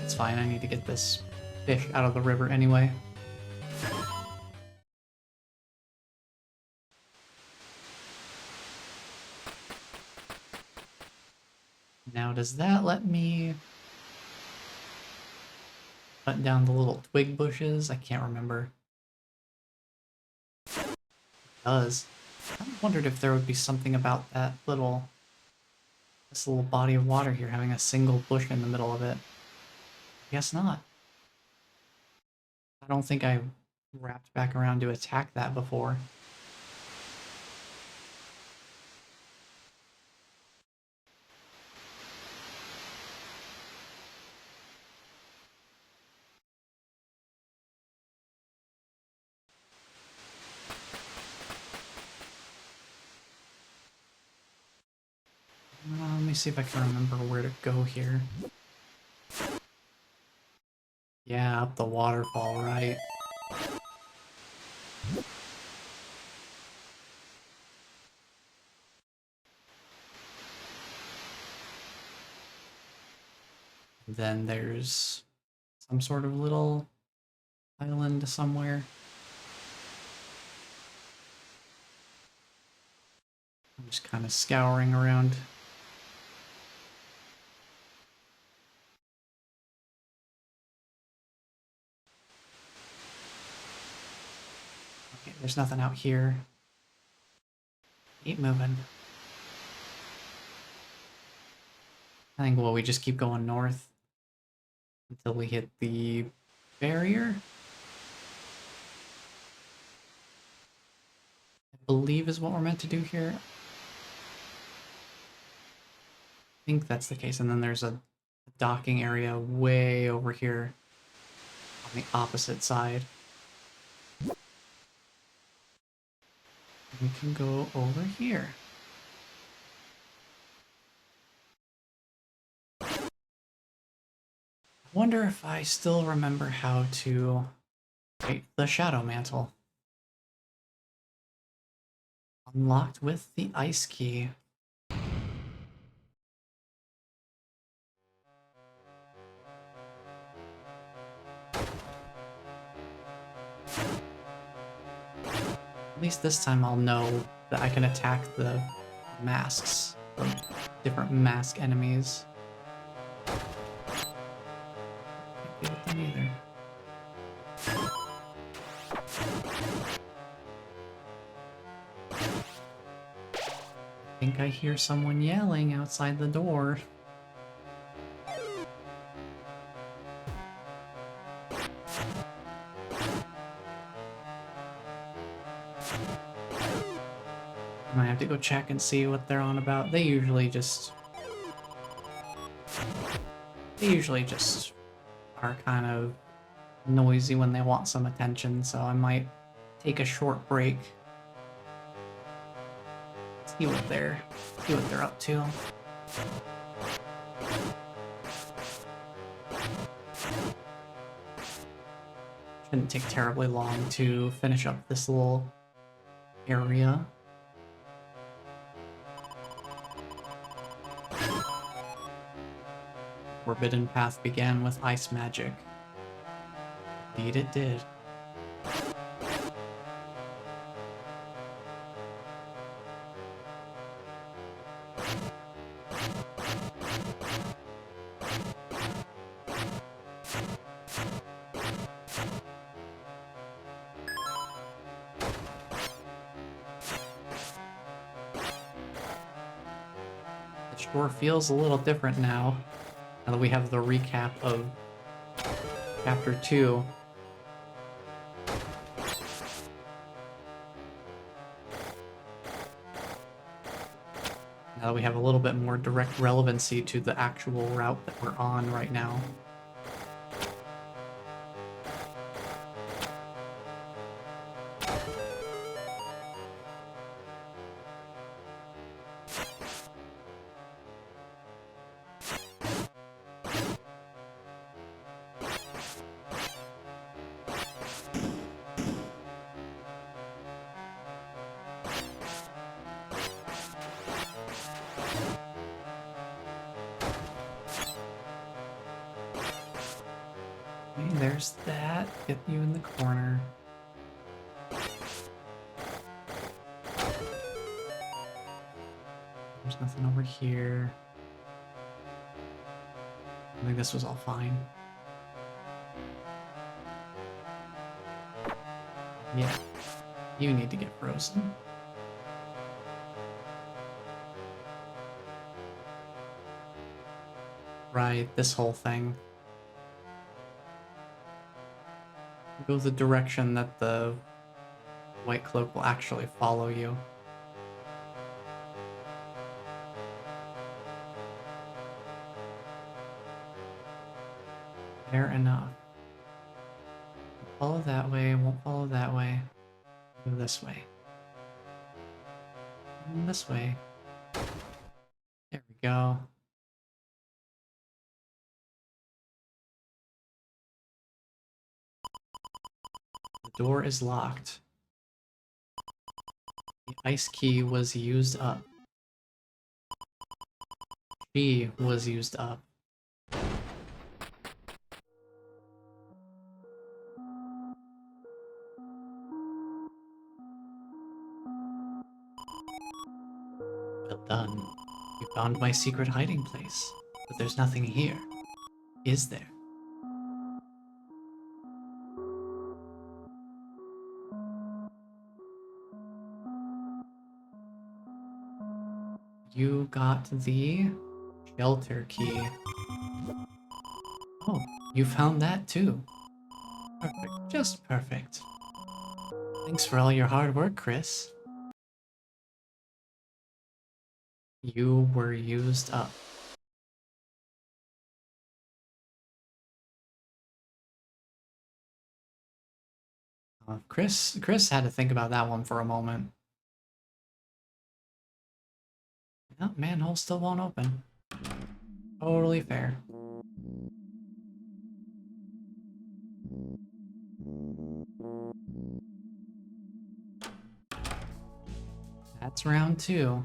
It's fine, I need to get this fish out of the river anyway. Now does that let me... cut down the little twig bushes. I can't remember. It does. I wondered if there would be something about that little, this little body of water here having a single bush in the middle of it. I guess not. I don't think I wrapped back around to attack that before. Let me see if I can remember where to go here. Yeah, up the waterfall, right? Then there's some sort of little island somewhere. I'm just kind of scouring around. Okay, there's nothing out here. Keep moving. I think, well, we just keep going north until we hit the barrier. I believe is what we're meant to do here. I think that's the case. And then there's a docking area way over here on the opposite side. We can go over here. I wonder if I still remember how to write the Shadow Mantle. Unlocked with the ice key. At least this time I'll know that I can attack the masks, the different mask enemies. Can't deal with them either. I think I hear someone yelling outside the door. I might have to go check and see what they're on about. They usually just are kind of noisy when they want some attention, so I might take a short break. See what they're up to. Shouldn't take terribly long to finish up this little area. Forbidden Path began with ice magic. Indeed it did. It sure feels a little different now that we have the recap of Chapter 2. Now that we have a little bit more direct relevancy to the actual route that we're on right now. Okay, there's that. Get you in the corner. There's nothing over here. I think this was all fine. Yeah, you need to get frozen. Right, this whole thing. Go the direction that the white cloak will actually follow you. Fair enough. Follow that way, won't follow that way. Go this way. And this way. There we go. The door is locked. The ice key was used up. She was used up. Well done. You found my secret hiding place. But there's nothing here. Is there? You got the shelter key. Oh, you found that too. Perfect. Just perfect. Thanks for all your hard work, Chris. You were used up. Chris had to think about that one for a moment. No, manhole still won't open. Totally fair. That's round 2.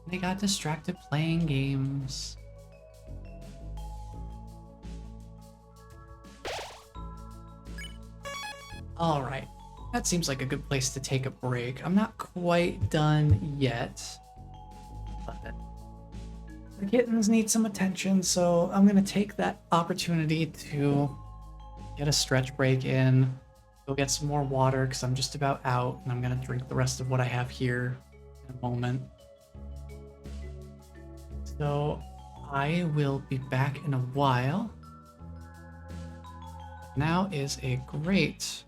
They got distracted playing games. Alright, that seems like a good place to take a break. I'm not quite done yet, but the kittens need some attention, so I'm gonna take that opportunity to get a stretch break in, go get some more water because I'm just about out, and I'm gonna drink the rest of what I have here in a moment. So I will be back in a while. Now is a great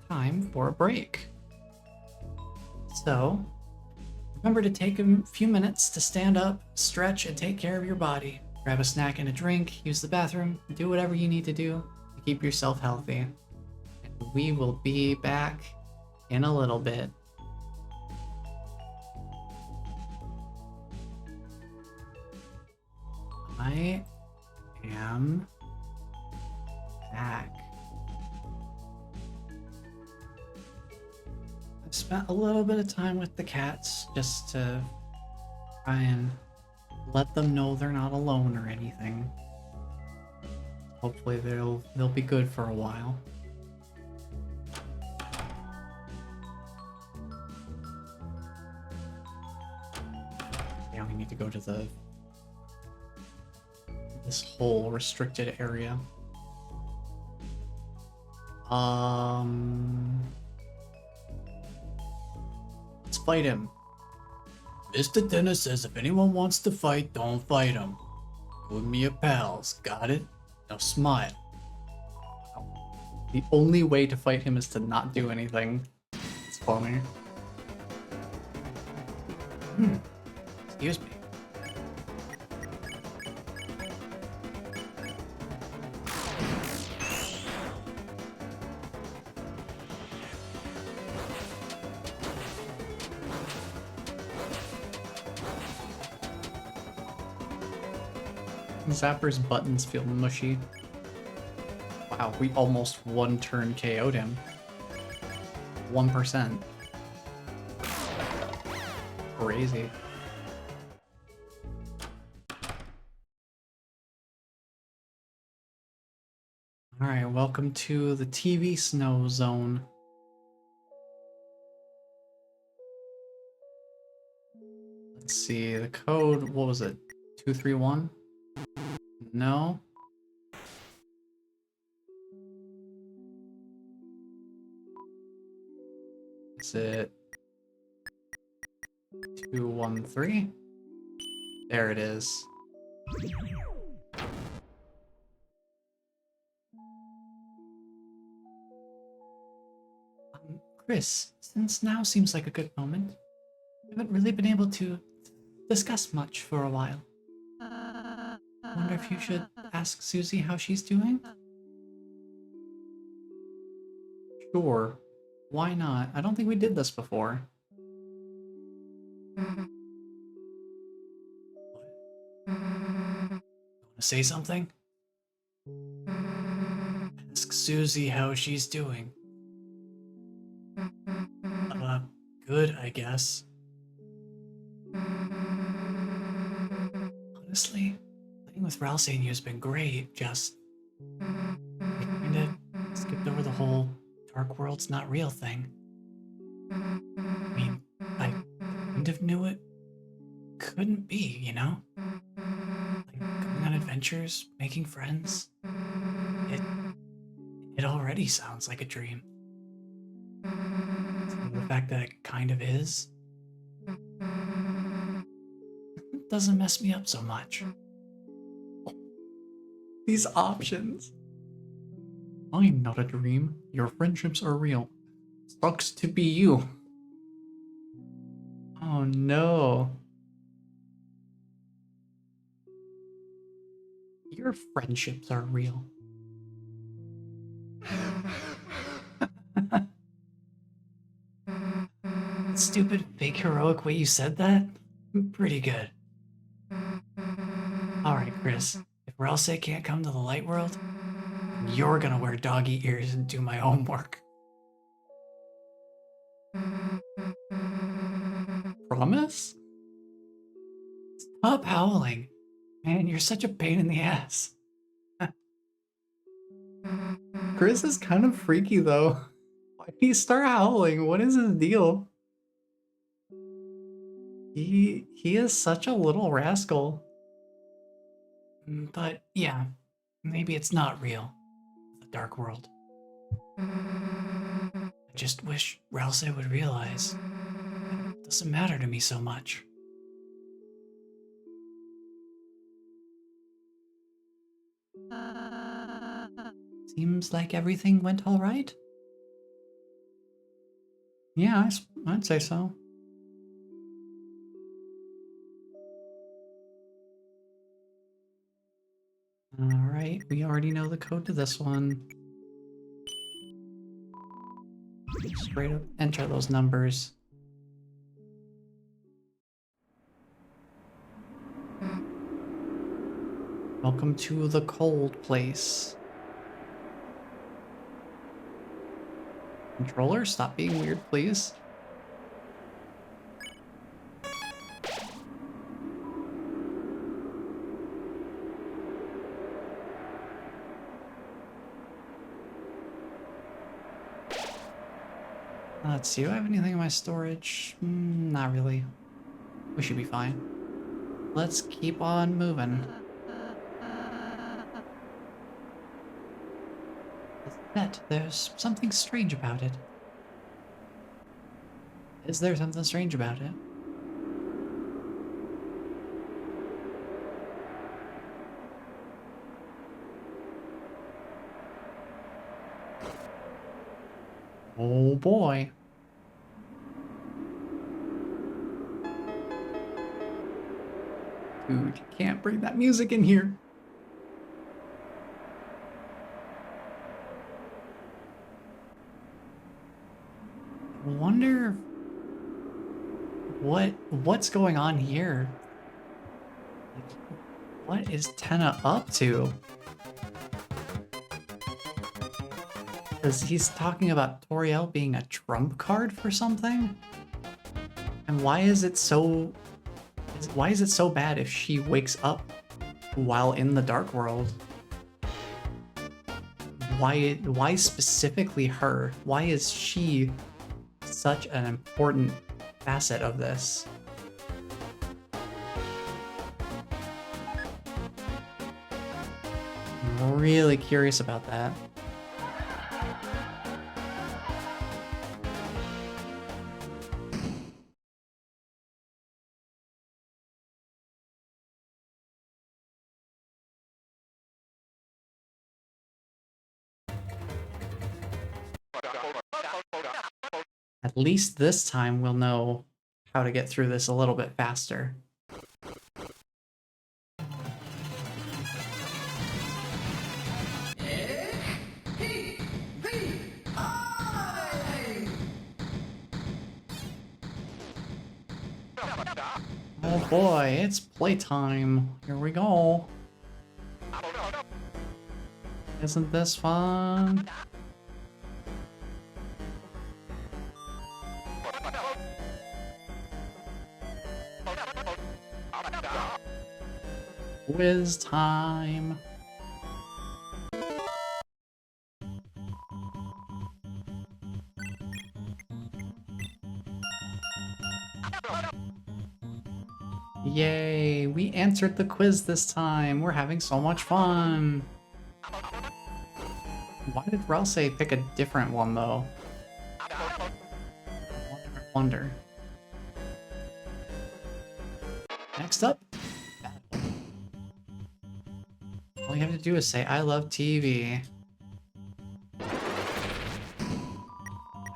time for a break. So remember to take a few minutes to stand up, stretch, and take care of your body. Grab a snack and a drink, use the bathroom, do whatever you need to do to keep yourself healthy. And we will be back in a little bit. I am back. I've spent a little bit of time with the cats just to try and let them know they're not alone or anything. Hopefully they'll be good for a while. Yeah, we need to go to this whole restricted area. Let's fight him. Mr. Dennis says if anyone wants to fight, don't fight him. You and me are pals, got it? Now smile. The only way to fight him is to not do anything. It's funny. Excuse me. Zapper's buttons feel mushy. Wow, we almost one turn KO'd him. 1%. Crazy. Alright, welcome to the TV snow zone. Let's see, the code, what was it? 231? No. Is it 213? There it is. Chris, since now seems like a good moment, we haven't really been able to discuss much for a while. Wonder if you should ask Susie how she's doing? Sure. Why not? I don't think we did this before. Want to say something? Ask Susie how she's doing. Good, I guess. Honestly, playing with Ralsei and you has been great, just... I kinda skipped over the whole Dark World's not real thing. I mean, I kind of knew it couldn't be, you know? Like, going on adventures, making friends. It already sounds like a dream. So the fact that it kind of is doesn't mess me up so much. These options. I'm not a dream. Your friendships are real. Sucks to be you. Oh no. Your friendships are real. Stupid, fake, heroic way you said that? Pretty good. Alright, Chris. If Ralsei can't come to the light world, you're gonna wear doggy ears and do my homework. Promise? Stop howling. Man, you're such a pain in the ass. Chris is kind of freaky though. Why did he start howling? What is his deal? He is such a little rascal. But yeah, maybe it's not real. The Dark World. I just wish Ralsei would realize it doesn't matter to me so much. Seems like everything went all right. Yeah, I'd say so. Alright, we already know the code to this one. Straight up enter those numbers. Welcome to the cold place. Controller, stop being weird, please. Let's see, do I have anything in my storage? Not really. We should be fine. Let's keep on moving. Bet there's something strange about it. Is there something strange about it? Oh boy. Dude, you can't bring that music in here. I wonder what's going on here? What is Tenna up to? Because he's talking about Toriel being a trump card for something? And why is it so bad if she wakes up while in the Dark World? Why specifically her? Why is she such an important facet of this? I'm really curious about that. At least this time we'll know how to get through this a little bit faster. Oh boy, it's playtime. Here we go. Isn't this fun? Quiz time. Yay, we answered the quiz this time. We're having so much fun. Why did Ralse pick a different one though? I wonder. Next up, all you have to do is say, I love TV.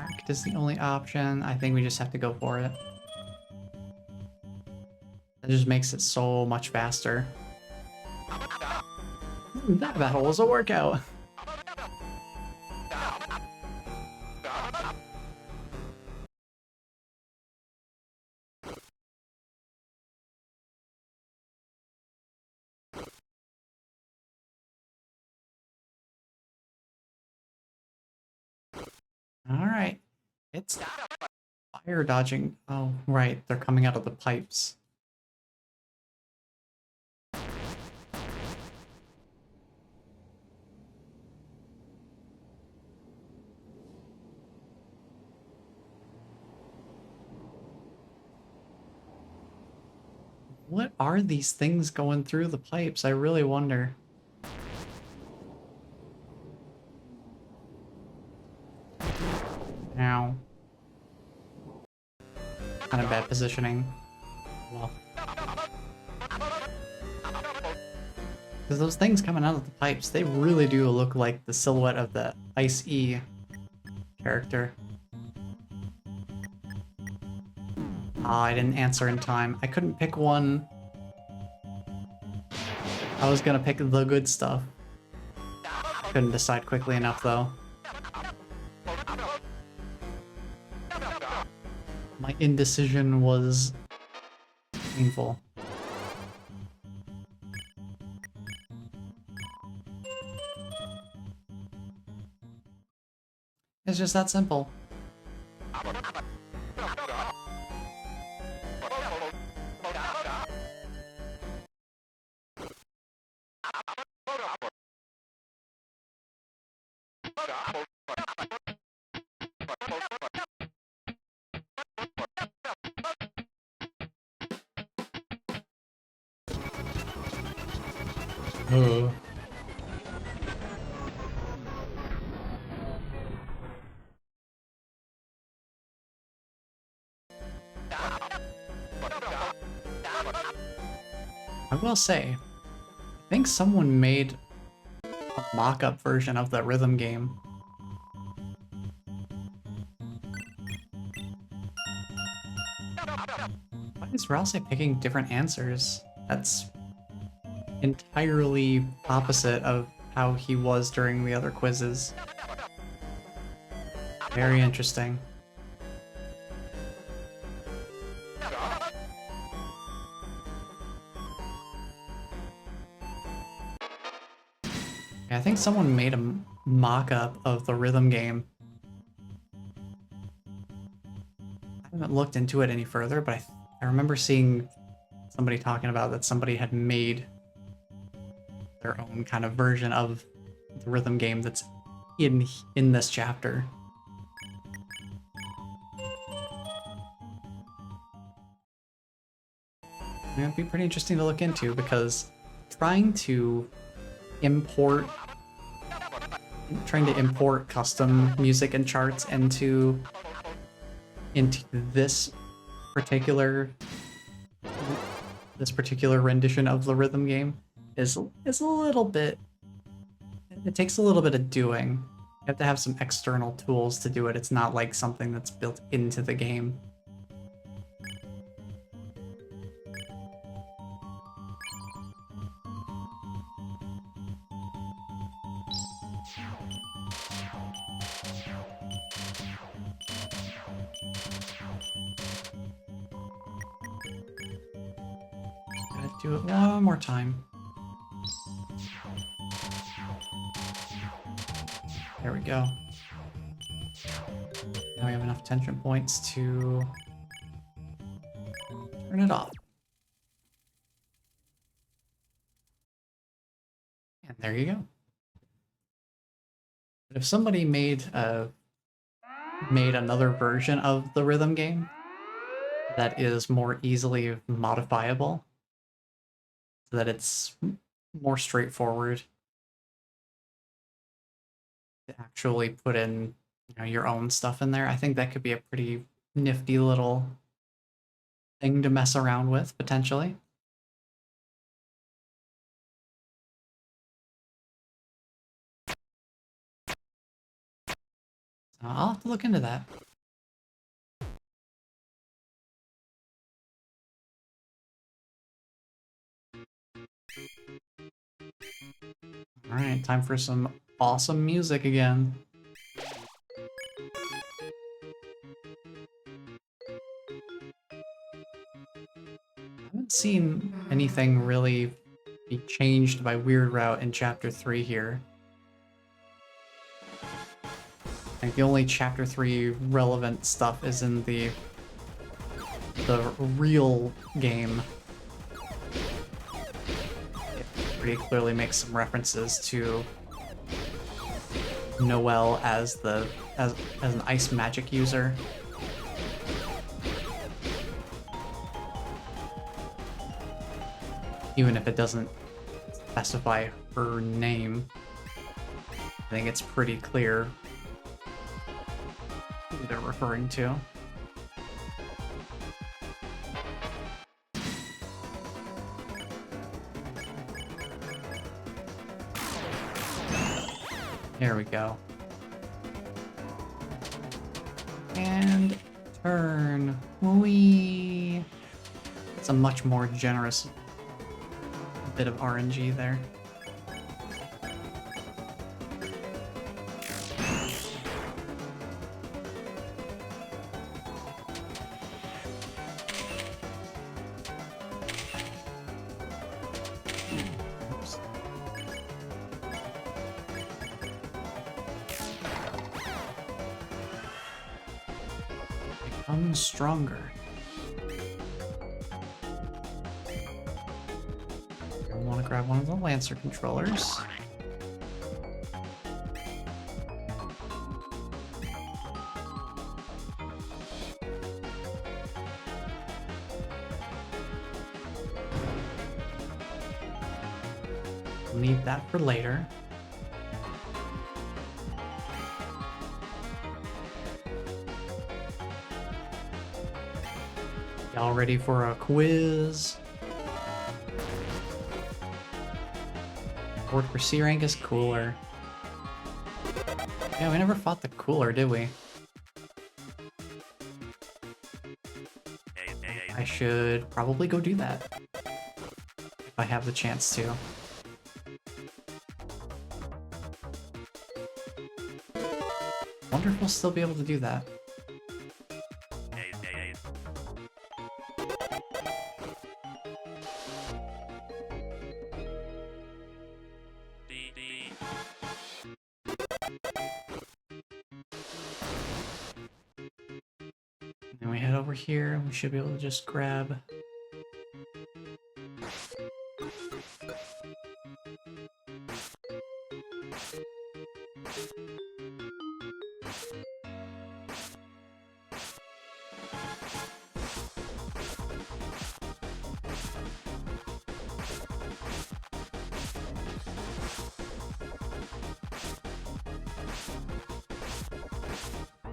Act is the only option. I think we just have to go for it. That just makes it so much faster. That battle was a workout. Alright. It's fire dodging. Oh, right. They're coming out of the pipes. What are these things going through the pipes? I really wonder. Ow. Kind of bad positioning. Well. Because those things coming out of the pipes, they really do look like the silhouette of the Ice E character. Ah, I didn't answer in time. I couldn't pick one. I was gonna pick the good stuff. Couldn't decide quickly enough though. My indecision was painful. It's just that simple. Oh. I will say, I think someone made a mock-up version of the rhythm game. Why is Rouse picking different answers? That's entirely opposite of how he was during the other quizzes. Very interesting. I think someone made a mock-up of the rhythm game. I haven't looked into it any further, but I remember seeing somebody talking about that somebody had made their own kind of version of the rhythm game that's in this chapter. And it'd be pretty interesting to look into because trying to import custom music and charts into this particular rendition of the rhythm game is a little bit, it takes a little bit of doing. You have to have some external tools to do it. It's not like something that's built into the game. Gotta do it one more time. There we go. Now we have enough tension points to turn it off. And there you go. But if somebody made another version of the rhythm game that is more easily modifiable, so that it's more straightforward to actually put in, you know, your own stuff in there, I think that could be a pretty nifty little thing to mess around with, potentially. So I'll have to look into that. Alright, time for some awesome music again. I haven't seen anything really be changed by Weird Route in Chapter 3 here. I think the only Chapter 3 relevant stuff is in the real game. It pretty clearly makes some references to Noelle as an ice magic user. Even if it doesn't specify her name, I think it's pretty clear who they're referring to. There we go. And turn. Whee! It's a much more generous bit of RNG there. Oops. Become stronger. I want to grab one of the Lancer controllers. Need that for later. Y'all ready for a quiz? Board for C rank is cooler. Yeah, we never fought the cooler, did we? I should probably go do that. If I have the chance to. Wonder if we'll still be able to do that. Then we head over here and we should be able to just grab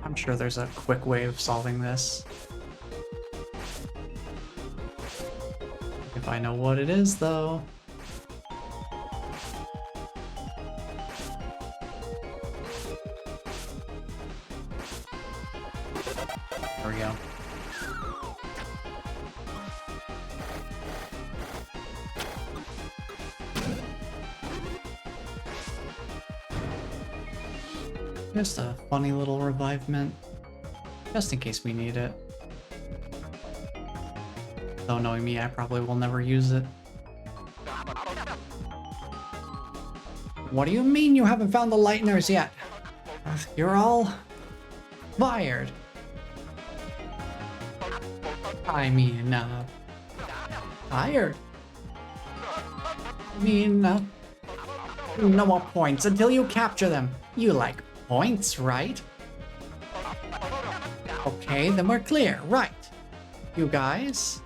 I'm sure there's a quick way of solving this. If I know what it is, though. There we go. Just a funny little revivement, just in case we need it. Though knowing me, I probably will never use it. What do you mean you haven't found the lighteners yet? You're all fired. I mean, tired. I mean, no more points until you capture them. You like points, right? Okay, then we're clear, right? You guys?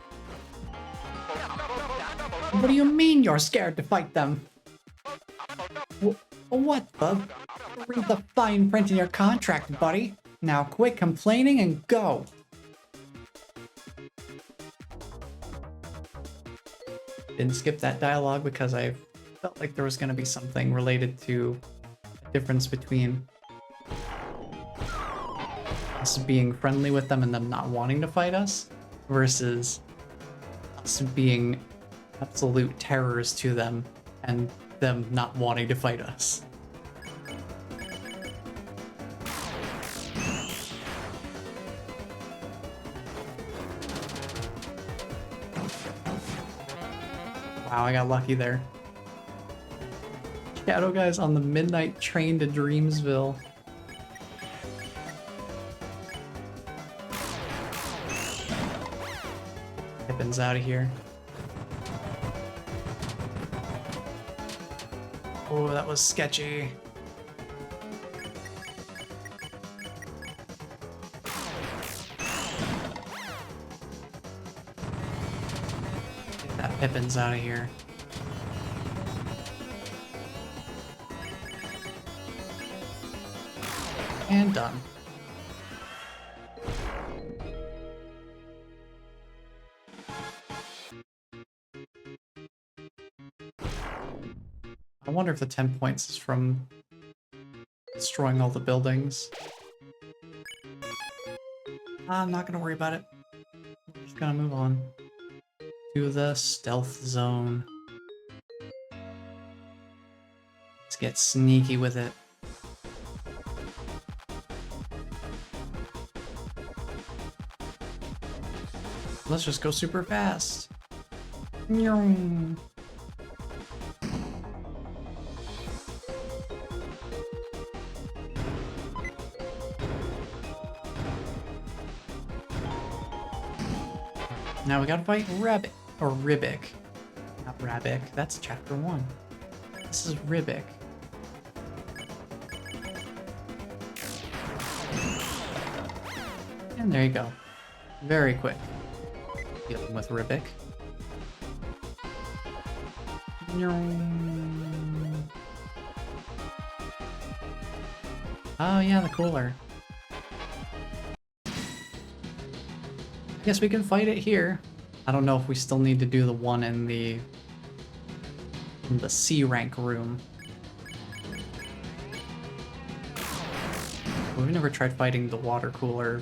What do you mean you're scared to fight them? What the? Read the fine print in your contract, buddy. Now quit complaining and go. Didn't skip that dialogue because I felt like there was going to be something related to a difference between us being friendly with them and them not wanting to fight us versus us being absolute terrors to them and them not wanting to fight us. Wow, I got lucky there. Shadow Guy's on the midnight train to Dreamsville. Pippin's out of here. Oh, that was sketchy. Get that Pippin's out of here. And done. I wonder if the 10 points is from destroying all the buildings. I'm not gonna worry about it. I'm just gonna move on to the stealth zone. Let's get sneaky with it. Let's just go super fast. Nyong. Now we gotta fight Rabbit, or Ribic. Not Rabic, that's chapter 1. This is Ribic. And there you go. Very quick. Dealing with Ribic. Oh yeah, the cooler. I guess we can fight it here. I don't know if we still need to do the one in the C rank room. We've never tried fighting the water cooler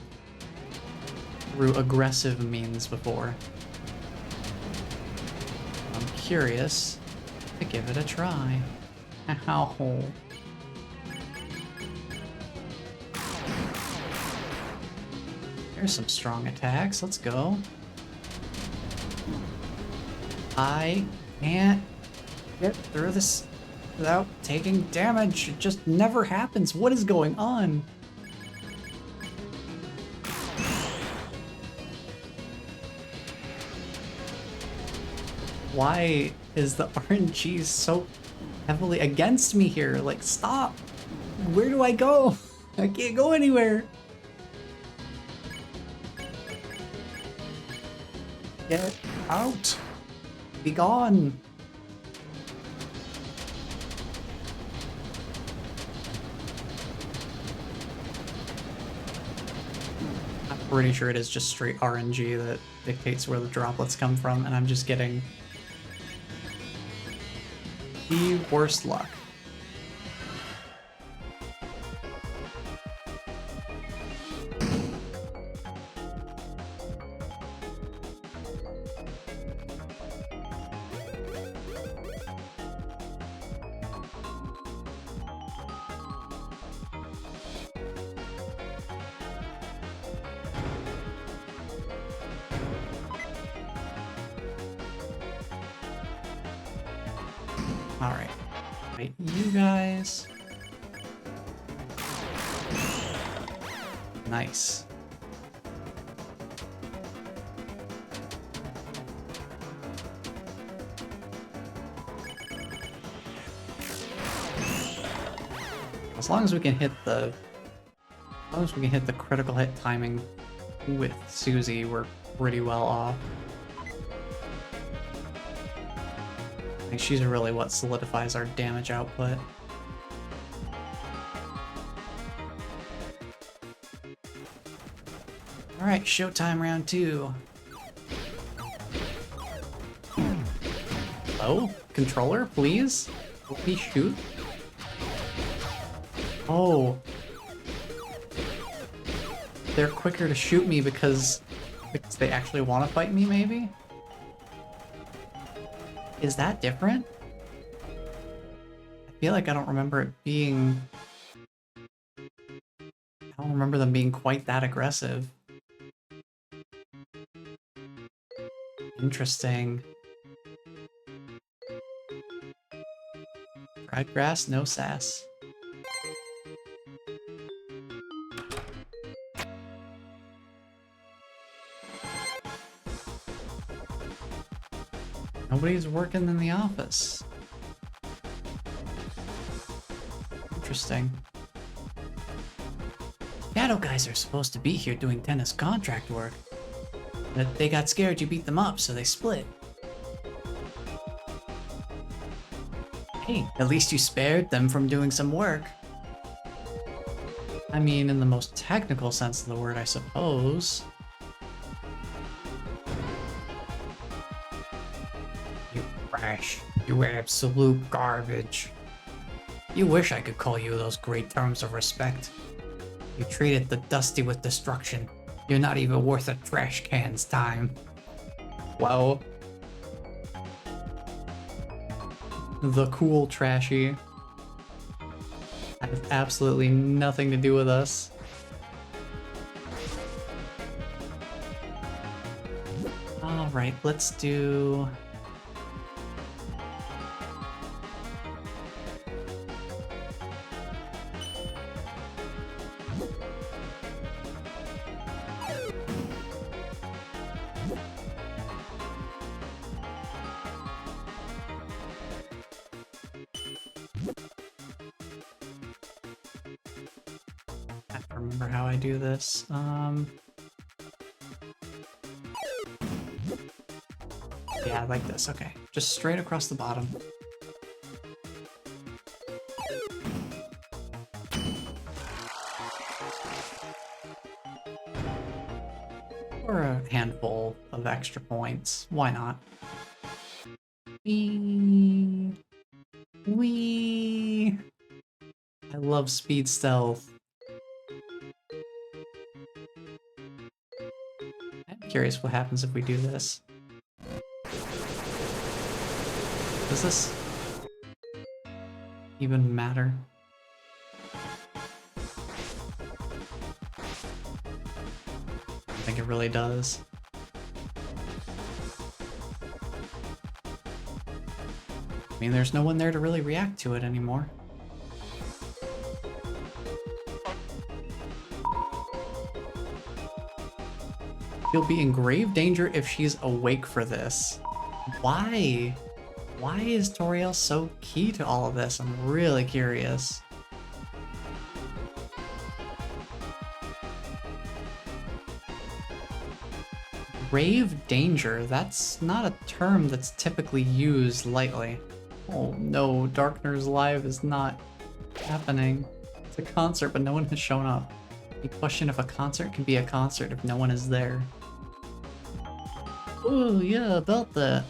through aggressive means before. I'm curious to give it a try. Ow. There's some strong attacks. Let's go. I can't get through this without taking damage. It just never happens. What is going on? Why is the RNG so heavily against me here? Like, stop. Where do I go? I can't go anywhere. Get out. Be gone. I'm pretty sure it is just straight RNG that dictates where the droplets come from, and I'm just getting the worst luck. Alright. Right, you guys. Nice. As long as we can hit the critical hit timing with Susie, we're pretty well off. I think she's really what solidifies our damage output. Alright, showtime round 2. Hello? Controller, please? Let me shoot? Oh. They're quicker to shoot me because they actually want to fight me, maybe? Is that different? I feel like I don't remember it being... I don't remember them being quite that aggressive. Interesting. Fried grass, no sass. Nobody's working in the office. Interesting. Shadow guys are supposed to be here doing tennis contract work. But they got scared you beat them up, so they split. Hey, at least you spared them from doing some work. I mean, in the most technical sense of the word, I suppose. You trash. You absolute garbage. You wish I could call you those great terms of respect. You treated the Dusty with destruction. You're not even worth a trash can's time. Well. The cool trashy. That has absolutely nothing to do with us. Alright, let's do... I have to remember how I do this. Yeah, like this, okay. Just straight across the bottom. Or a handful of extra points. Why not? Whee! Whee! I love speed stealth. I'm curious what happens if we do this. Does this even matter? I think it really does. I mean, there's no one there to really react to it anymore. She'll be in grave danger if she's awake for this. Why? Why is Toriel so key to all of this? I'm really curious. Grave danger? That's not a term that's typically used lightly. Oh no, Darkner's Live is not happening. It's a concert, but no one has shown up. You question if a concert can be a concert if no one is there. Oh yeah, about that.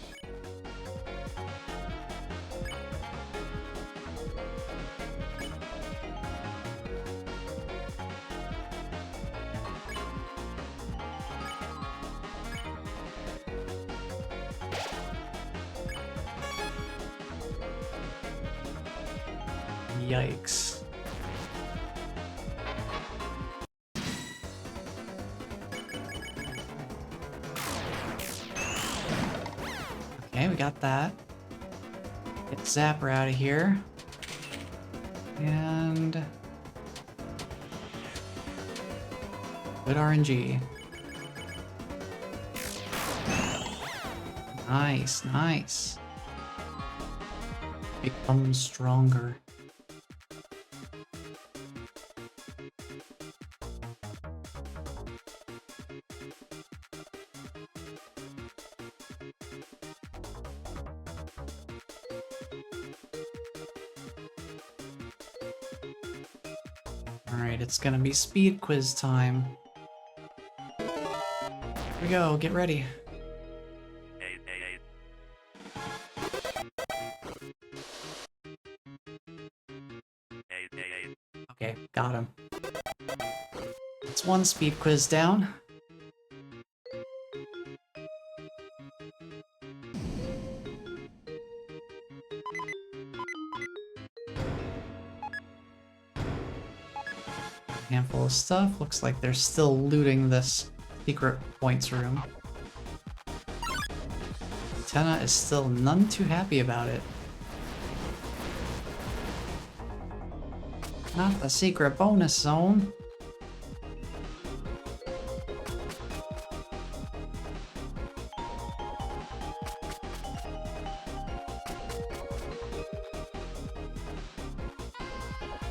Yikes. Okay, we got that. Get Zapper out of here. And good RNG. Nice, nice. Become stronger. Alright, it's gonna be speed quiz time. Here we go, get ready. Okay, got him. It's one speed quiz down. Handful of stuff. Looks like they're still looting this secret points room. Tenna is still none too happy about it. Not the secret bonus zone.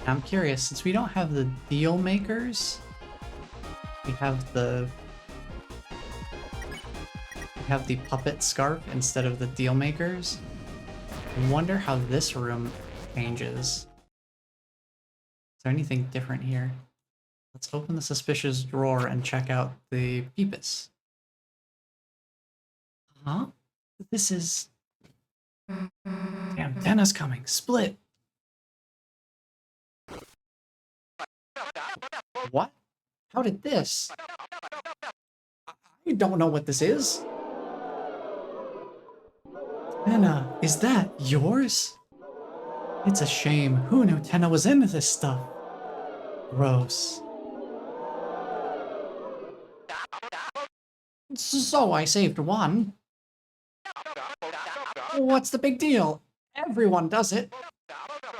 I'm curious, since we don't have the deal makers, we have the puppet scarf instead of the deal makers. I wonder how this room changes. Is there anything different here? Let's open the suspicious drawer and check out the Peepus. Huh? This is... Damn, Tenna's coming. Split! What? How did this? I don't know what this is. Tenna, is that yours? It's a shame. Who knew Tenna was into this stuff? Gross. So I saved one. What's the big deal? Everyone does it.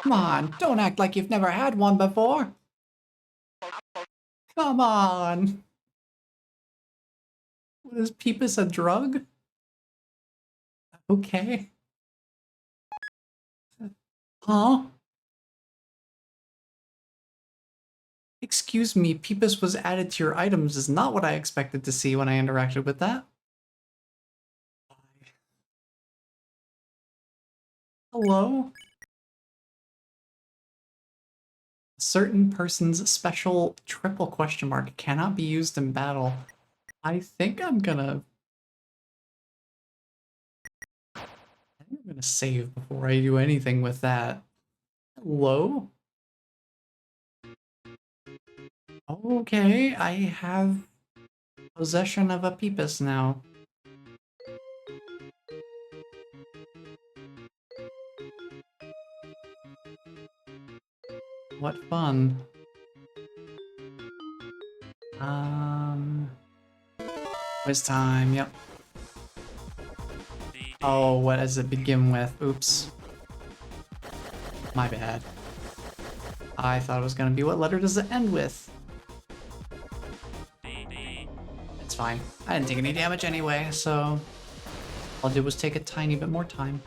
Come on, don't act like you've never had one before. Come on. Was Peepus a drug? Okay. Huh? Excuse me, Peepus was added to your items is not what I expected to see when I interacted with that. Hello? A certain person's special triple question mark cannot be used in battle. I think I'm gonna save before I do anything with that. Hello? Okay, I have possession of a Peepus now. What fun. Quiz time, yep. Oh, what does it begin with? Oops. My bad. I thought it was gonna be what letter does it end with? It's fine. I didn't take any damage anyway, so all I did was take a tiny bit more time.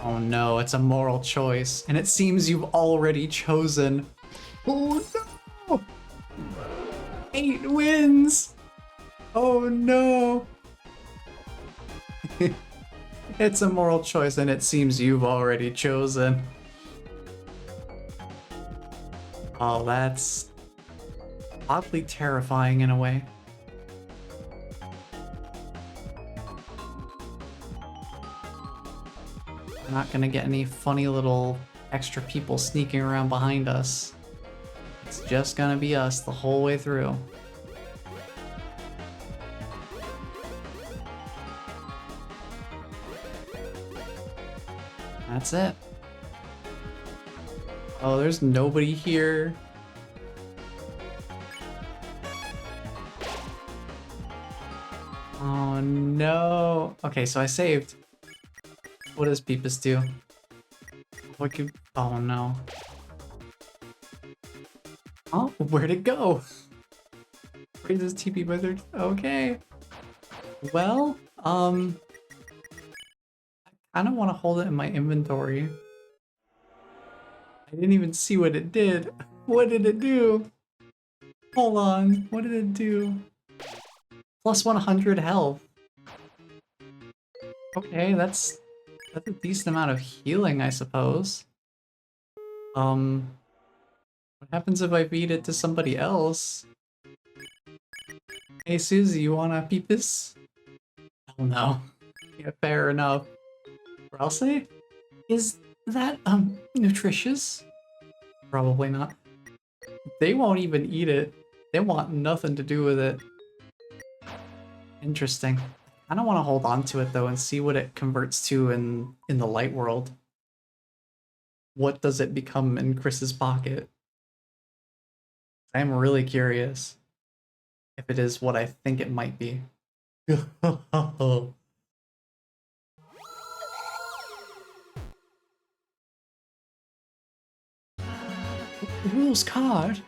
Oh no, it's a moral choice, and it seems you've already chosen. Oh no! 8 wins! Oh no! It's a moral choice, and it seems you've already chosen. Oh, that's oddly terrifying in a way. We're not gonna get any funny little extra people sneaking around behind us. It's just gonna be us the whole way through. That's it. Oh, there's nobody here. Oh no. Okay, so I saved. What does Peepus do? What could... Oh no. Oh, where'd it go? Where's this TP wizard? Okay. Well, I kind of want to hold it in my inventory. I didn't even see what it did. What did it do? Hold on. What did it do? Plus 100 health. Okay, that's a decent amount of healing, I suppose. What happens if I feed it to somebody else? Hey Susie, you wanna peep this? Oh no. Yeah, fair enough. Or I'll say, is that nutritious? Probably not. They won't even eat it. They want nothing to do with it. Interesting. I don't want to hold on to it though and see what it converts to in the light world. What does it become in Chris's pocket? I'm really curious if it is what I think it might be. Rules card.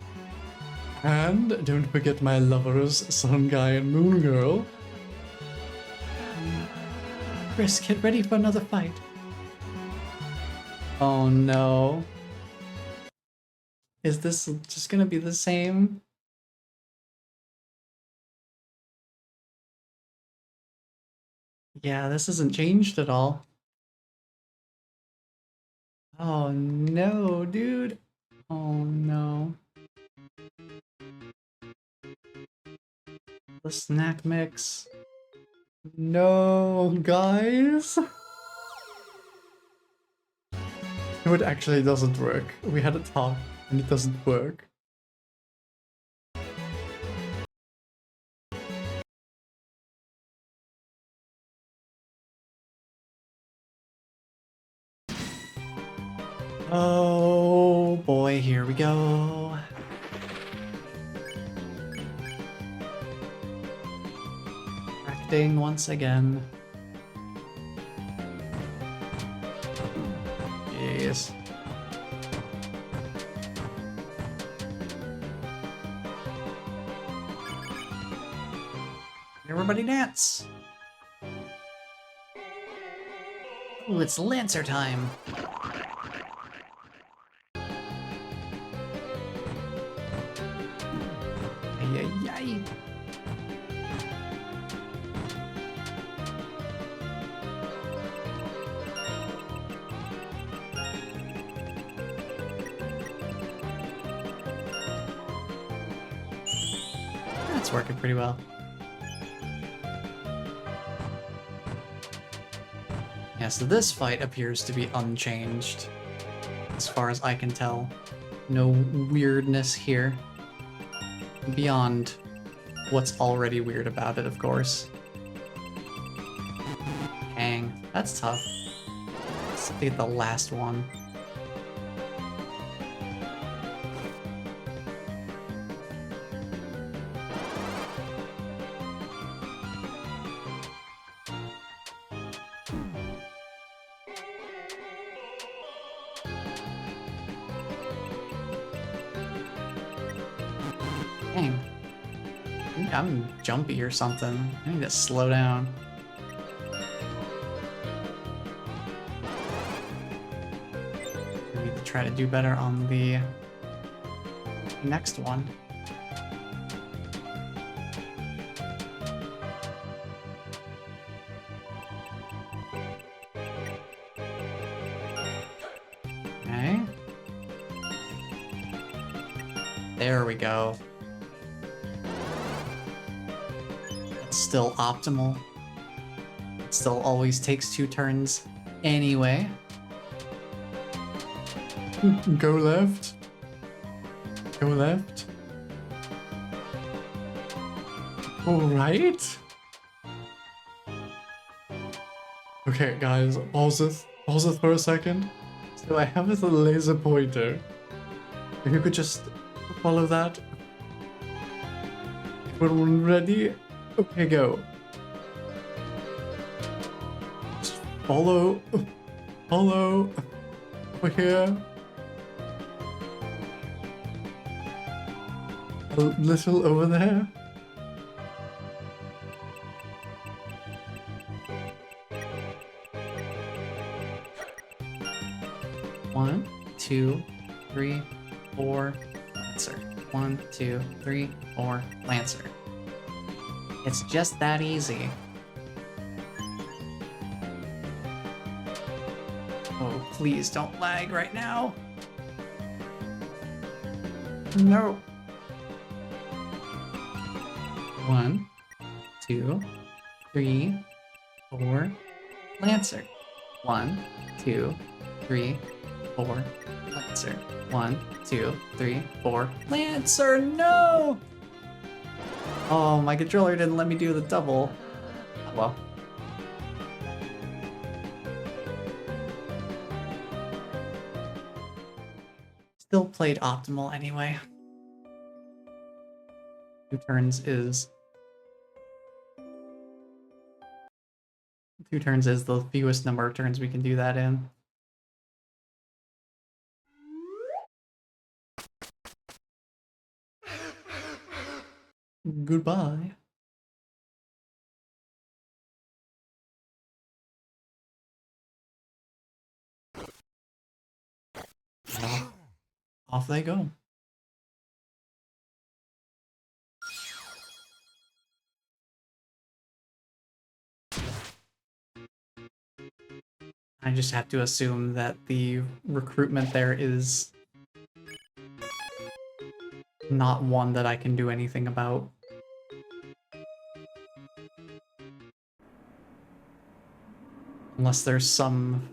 And don't forget my lovers, Sun Guy and Moon Girl. Chris, get ready for another fight. Oh no. Is this just gonna be the same? Yeah, this hasn't changed at all. Oh no, dude. Oh no. The snack mix. No, guys. No, it actually doesn't work. We had a talk and it doesn't work. Oh boy, here we go. Acting once again. Jeez. Everybody dance! Ooh, it's Lancer time! Ay, ay, ay. That's working pretty well. Yeah, so this fight appears to be unchanged, as far as I can tell. No weirdness here. Beyond what's already weird about it, of course. Dang, that's tough. Let's get the last one. Dang. I think I'm jumpy or something. I need to slow down. I need to try to do better on the next one. Okay. There we go. It's still optimal. It still always takes 2 turns anyway. Go left. Go left. Go right. Okay, guys, pause it for a second. So I have this laser pointer. If you could just follow that. When we're ready, okay, go. Follow. Follow. Over here. A little over there. One, two, three, four, Lancer. 1, 2, 3, 4, Lancer. It's just that easy. Oh, please don't lag right now. No. 1, 2, 3, 4, Lancer. 1, 2, 3, 4, Lancer. 1, 2, 3, 4, Lancer, no! Oh, my controller didn't let me do the double. Oh well. Still played optimal anyway. 2 turns is... 2 turns is the fewest number of turns we can do that in. Goodbye. Off they go. I just have to assume that the recruitment there is not one that I can do anything about. Unless there's some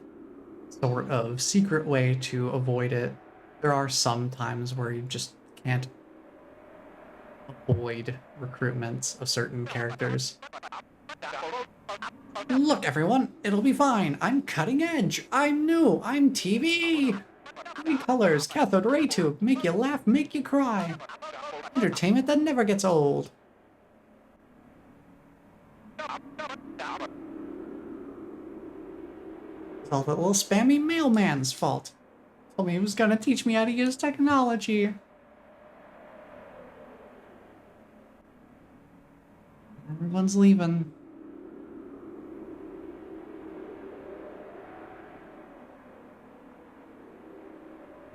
sort of secret way to avoid it. There are some times where you just can't avoid recruitments of certain characters. Look, everyone, it'll be fine. I'm cutting edge. I'm new. I'm TV. 3 colors, cathode ray tube, make you laugh, make you cry. Entertainment that never gets old. It's all that little spammy mailman's fault. Told me he was gonna teach me how to use technology. Everyone's leaving.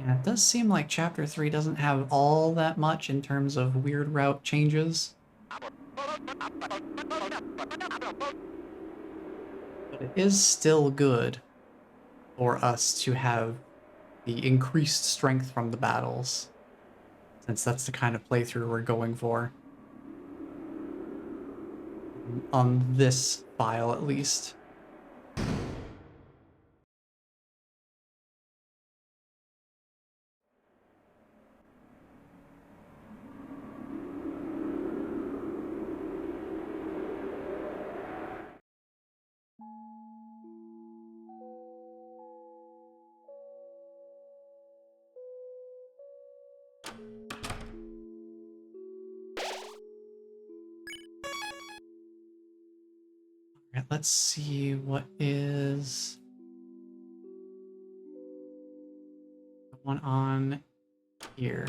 Yeah, it does seem like Chapter 3 doesn't have all that much in terms of weird route changes. But it is still good for us to have the increased strength from the battles, since that's the kind of playthrough we're going for. On this file, at least. Alright, let's see what is going on here.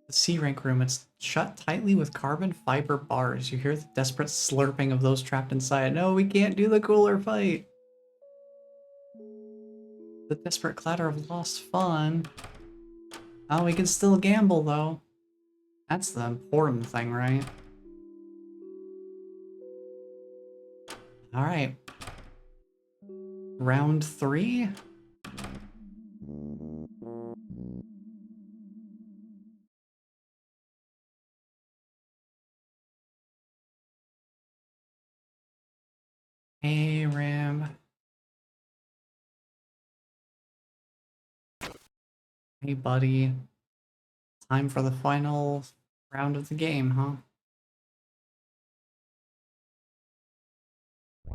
The C rank room, it's shut tightly with carbon fiber bars. You hear the desperate slurping of those trapped inside. No, we can't do the cooler fight. The desperate clatter of lost fun. Oh, we can still gamble though. That's the important thing, right? Alright. Round 3? Hey, Ram. Hey, buddy. Time for the final round of the game, huh?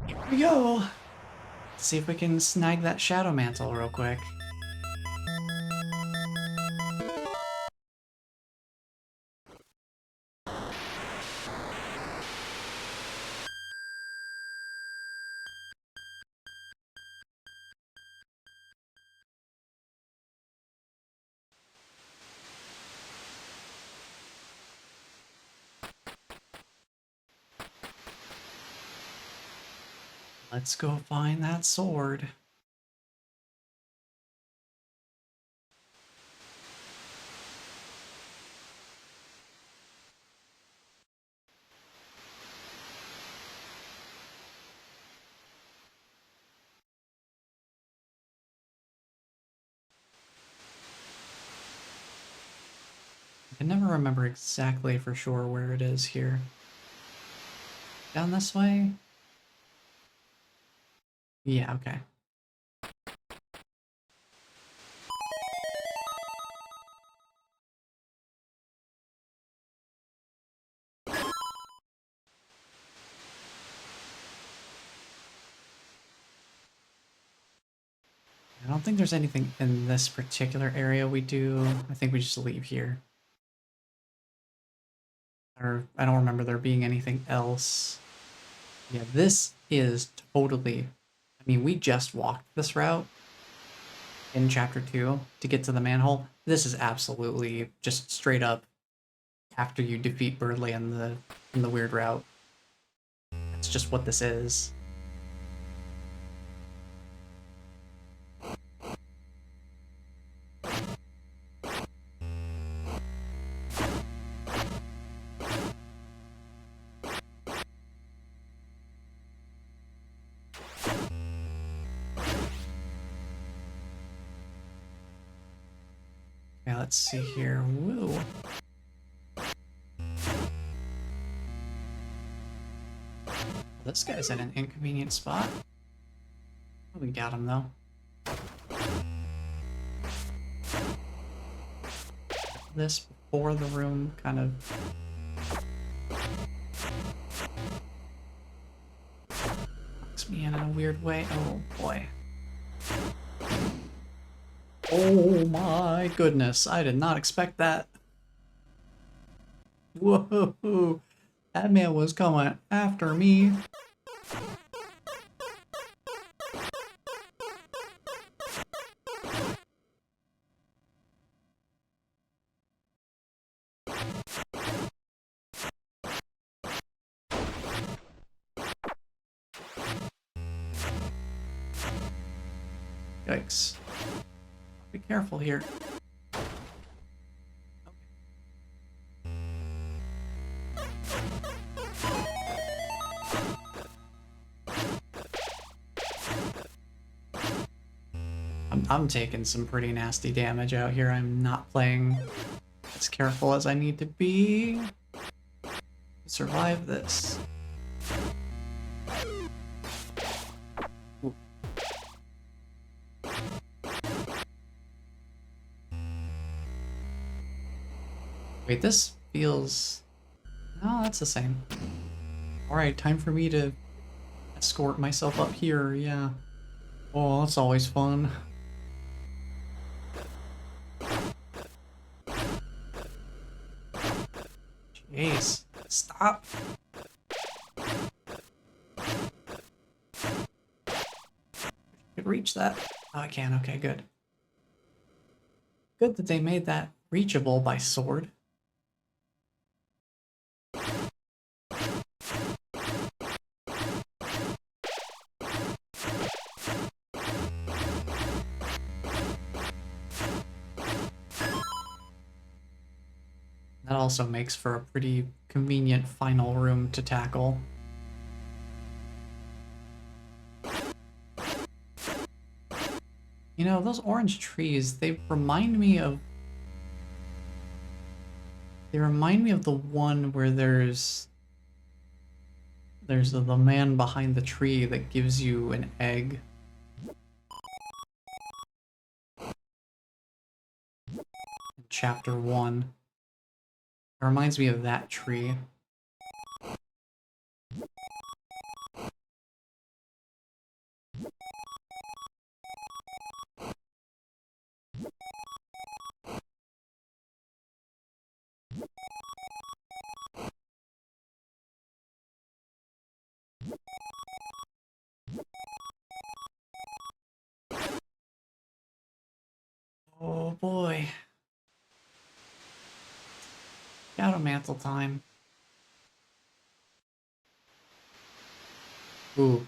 Here we go! Let's see if we can snag that Shadow Mantle real quick. Let's go find that sword. I can never remember exactly for sure where it is here. Down this way? Yeah, okay. I don't think there's anything in this particular area we do. I think we just leave here. Or I don't remember there being anything else. Yeah, this is totally... I mean, we just walked this route in Chapter 2 to get to the manhole. This is absolutely just straight up after you defeat Birdley in the weird route. That's just what this is. Okay, let's see here. Woo. This guy's at an inconvenient spot. Oh, we got him though. This before the room kind of knocks me in a weird way. Oh boy. Oh my goodness, I did not expect that. Whoa, that man was coming after me. Yikes. Be careful here. I'm taking some pretty nasty damage out here. I'm not playing as careful as I need to be to survive this. Ooh. Wait, this feels... No, that's the same. Alright, time for me to escort myself up here, yeah. Oh, that's always fun. Jeez, stop. Could reach that. Oh, I can, okay, good. Good that they made that reachable by sword. That also makes for a pretty convenient final room to tackle. You know, those orange trees, they remind me of... They remind me of the one where there's the man behind the tree that gives you an egg. In Chapter 1. It reminds me of that tree. Oh boy. Shadow Mantle time. Ooh.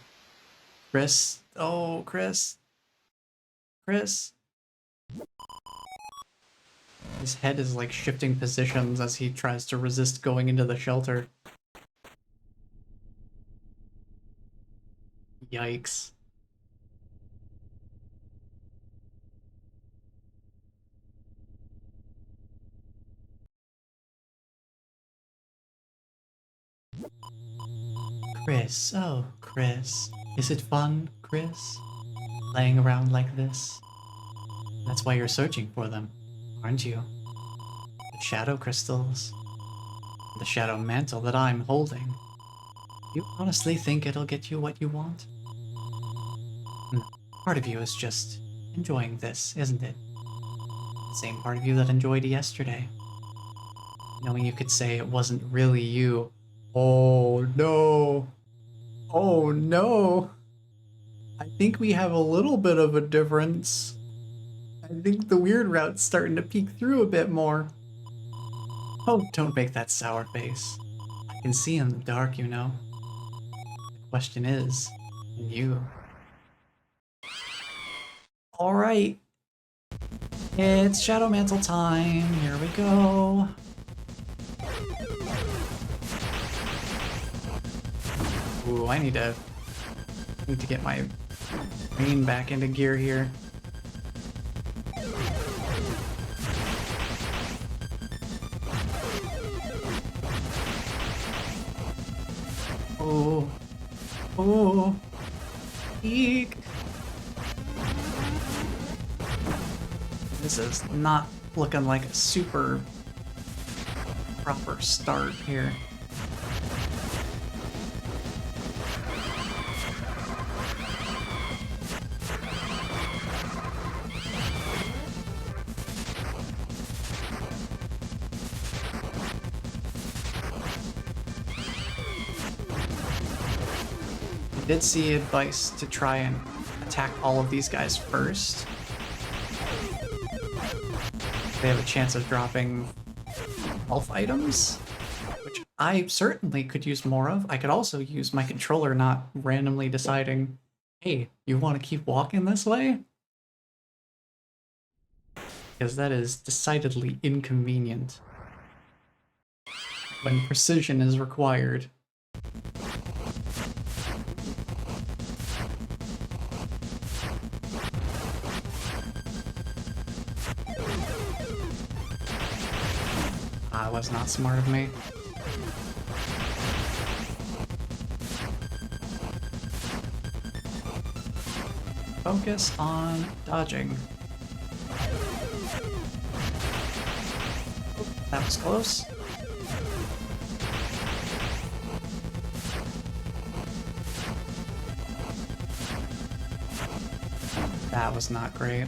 Chris. Oh, Chris. Chris. His head is like shifting positions as he tries to resist going into the shelter. Yikes. Chris, oh, Chris. Is it fun, Chris? Laying around like this? That's why you're searching for them, aren't you? The shadow crystals. The shadow mantle that I'm holding. You honestly think it'll get you what you want? Part of you is just enjoying this, isn't it? The same part of you that enjoyed yesterday. Knowing you could say it wasn't really you. Oh no. Oh no. I think we have a little bit of a difference. I think the weird route's starting to peek through a bit more. Oh, don't make that sour face. I can see in the dark, you know. The question is, can you? Alright. It's Shadow Mantle time. Here we go. Ooh, I need to get my brain back into gear here. Oh. Oh. Eek. This is not looking like a super proper start here. I did see advice to try and attack all of these guys first. They have a chance of dropping health items, which I certainly could use more of. I could also use my controller not randomly deciding, hey, you want to keep walking this way? Because that is decidedly inconvenient when precision is required. That was not smart of me. Focus on dodging. Oh, that was close. That was not great.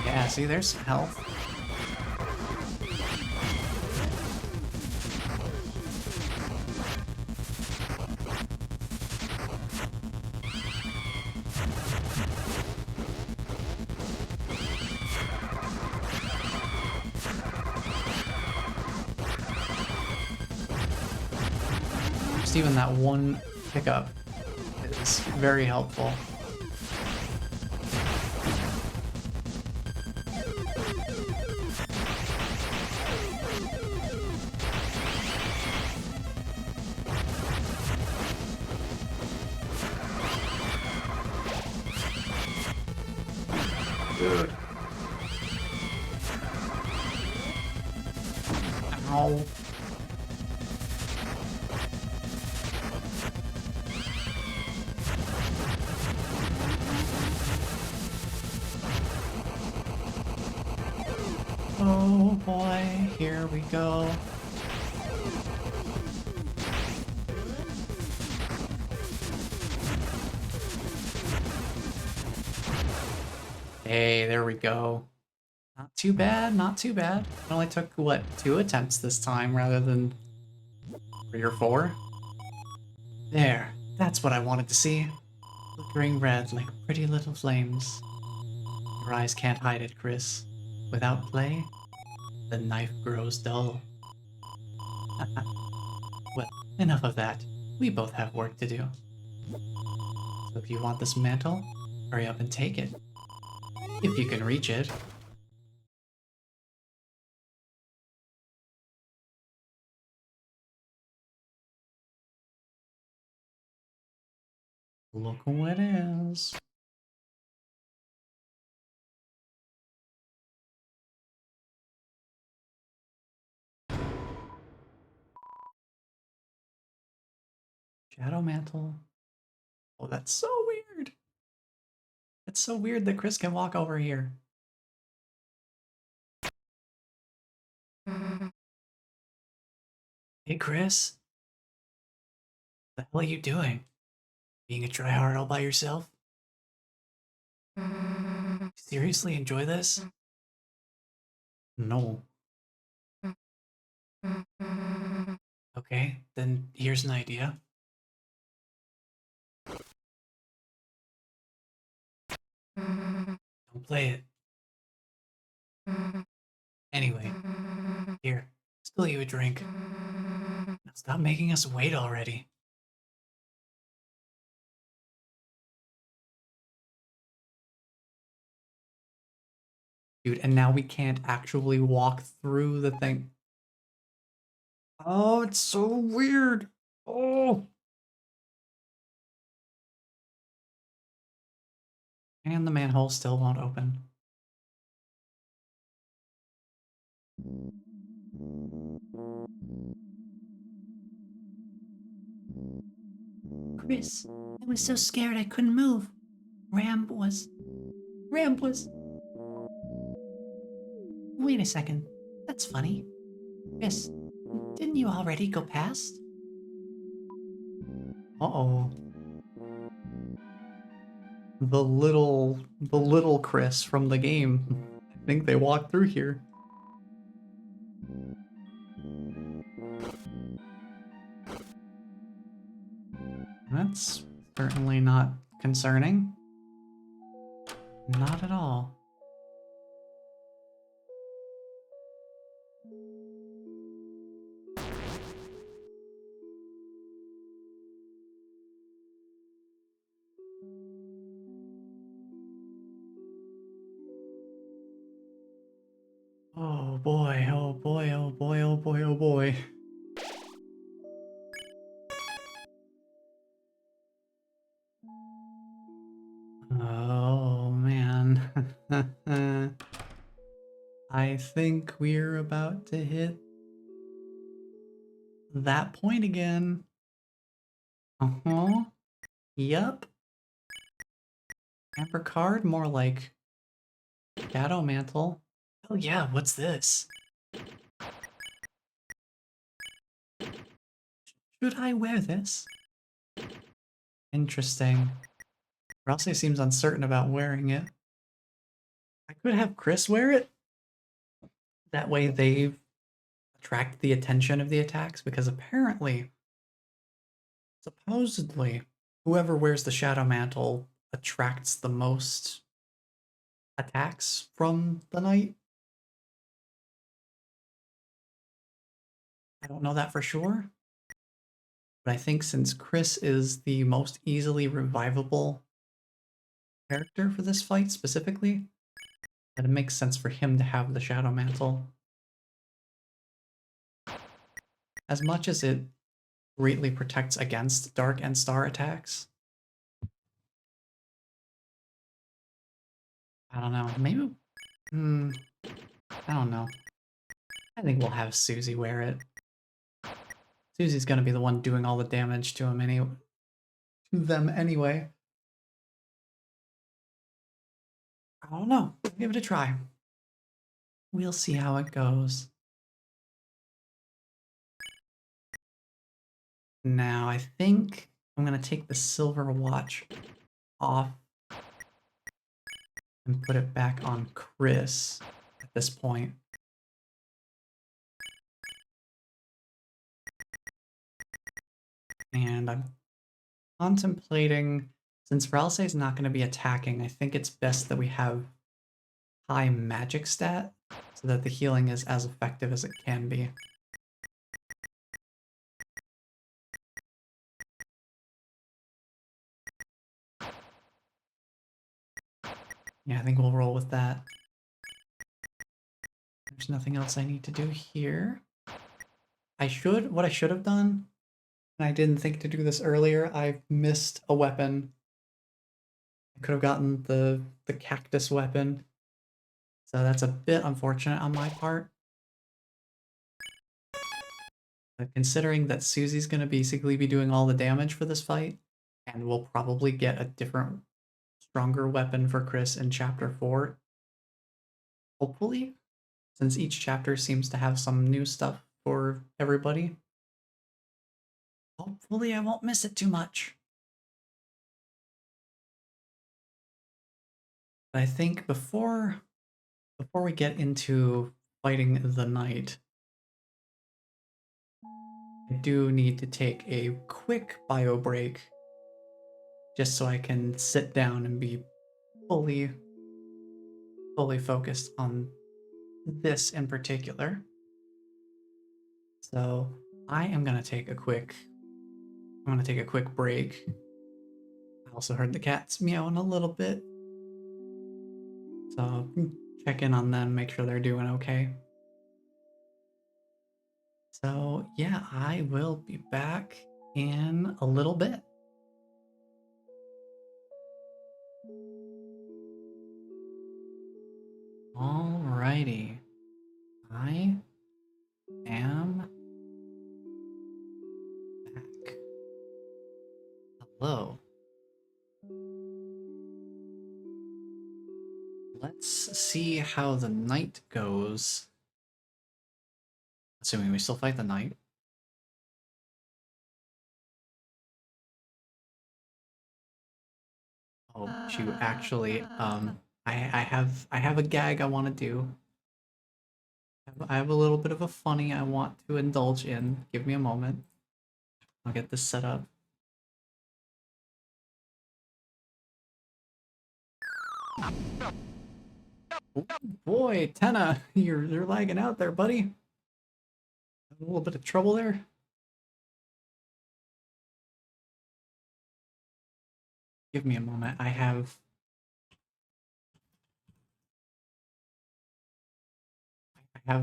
Yeah, see, there's some health. Just even that one pickup is very helpful. Dude. Ow. Oh boy, here we go. Hey, there we go. Not too bad, not too bad. It only took, what, 2 attempts this time rather than 3 or 4? There, that's what I wanted to see. flickering red like pretty little flames. Your eyes can't hide it, Chris. Without play, the knife grows dull. Well, enough of that. We both have work to do. So if you want this mantle, hurry up and take it. If you can reach it. Look who it is. Shadow Mantle. Oh, that's so weird. It's so weird that Chris can walk over here. Hey, Chris. What the hell are you doing? Being a tryhard all by yourself? Seriously enjoy this? No. Okay, then here's an idea. Don't play it. Anyway, here, spill you a drink. Now stop making us wait already. Dude, and now we can't actually walk through the thing. Oh, it's so weird. Oh. And the manhole still won't open. Chris, I was so scared I couldn't move. Ramp was. Wait a second. That's funny. Chris, didn't you already go past? Uh-oh. The little Chris from the game. I think they walked through here. That's certainly not concerning. Not at all. Oh boy, oh boy, oh boy, oh boy, oh boy. Oh man. I think we're about to hit that point again. Uh-huh. Yup. Amber card, more like Shadow Mantle. Oh yeah, what's this? Should I wear this? Interesting. Rossi seems uncertain about wearing it. I could have Chris wear it. That way they attract the attention of the attacks, because apparently, supposedly, whoever wears the Shadow Mantle attracts the most attacks from the knight. I don't know that for sure, but I think since Chris is the most easily revivable character for this fight specifically, that it makes sense for him to have the Shadow Mantle. As much as it greatly protects against Dark and Star attacks, I don't know, maybe, I don't know. I think we'll have Susie wear it. Susie's gonna be the one doing all the damage to them anyway. I don't know. Give it a try. We'll see how it goes. Now, I think I'm gonna take the silver watch off and put it back on Chris at this point. And I'm contemplating Since Ralsei is not going to be attacking, I think it's best that we have high magic stat so that the healing is as effective as it can be. Yeah, I think we'll roll with that. There's nothing else I need to do here. What I should have done, and I didn't think to do this earlier, I missed a weapon. I could have gotten the cactus weapon. So that's a bit unfortunate on my part. But considering that Susie's going to basically be doing all the damage for this fight, and we'll probably get a different, stronger weapon for Chris in Chapter 4, hopefully, since each chapter seems to have some new stuff for everybody. Hopefully I won't miss it too much. But I think before we get into fighting the knight, I do need to take a quick bio break just so I can sit down and be fully focused on this in particular. So I am gonna take a quick break. I also heard the cats meowing a little bit. So check in on them, make sure they're doing okay. So yeah, I will be back in a little bit. Alrighty. I am back. Hello. Let's see how the night goes. Assuming we still fight the knight. Oh, shoot, actually, I have a gag I want to do. I have a little bit of a funny I want to indulge in. Give me a moment. I'll get this set up. Oh, boy, Tenna, you're lagging out there, buddy. A little bit of trouble there. Give me a moment. I have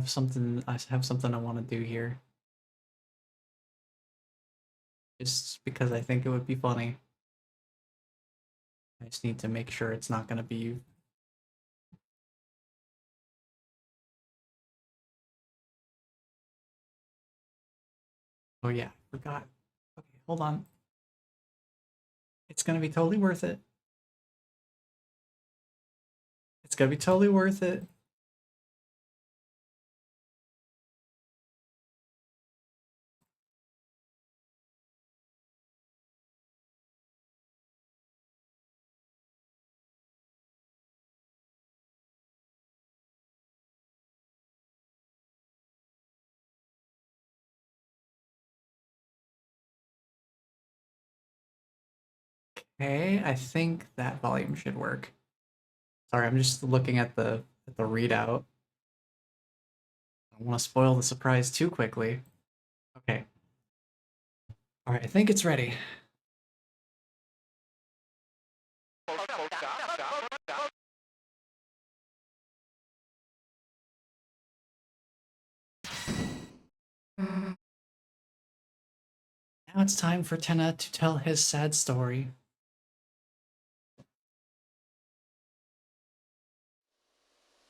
something I want to do here. Just because I think it would be funny. I just need to make sure it's not going to be... Oh yeah, I forgot. Okay, hold on. It's going to be totally worth it. It's going to be totally worth it. Okay, I think that volume should work. Sorry, I'm just looking at the readout. I don't want to spoil the surprise too quickly. Okay. All right, I think it's ready. Now it's time for Tenna to tell his sad story.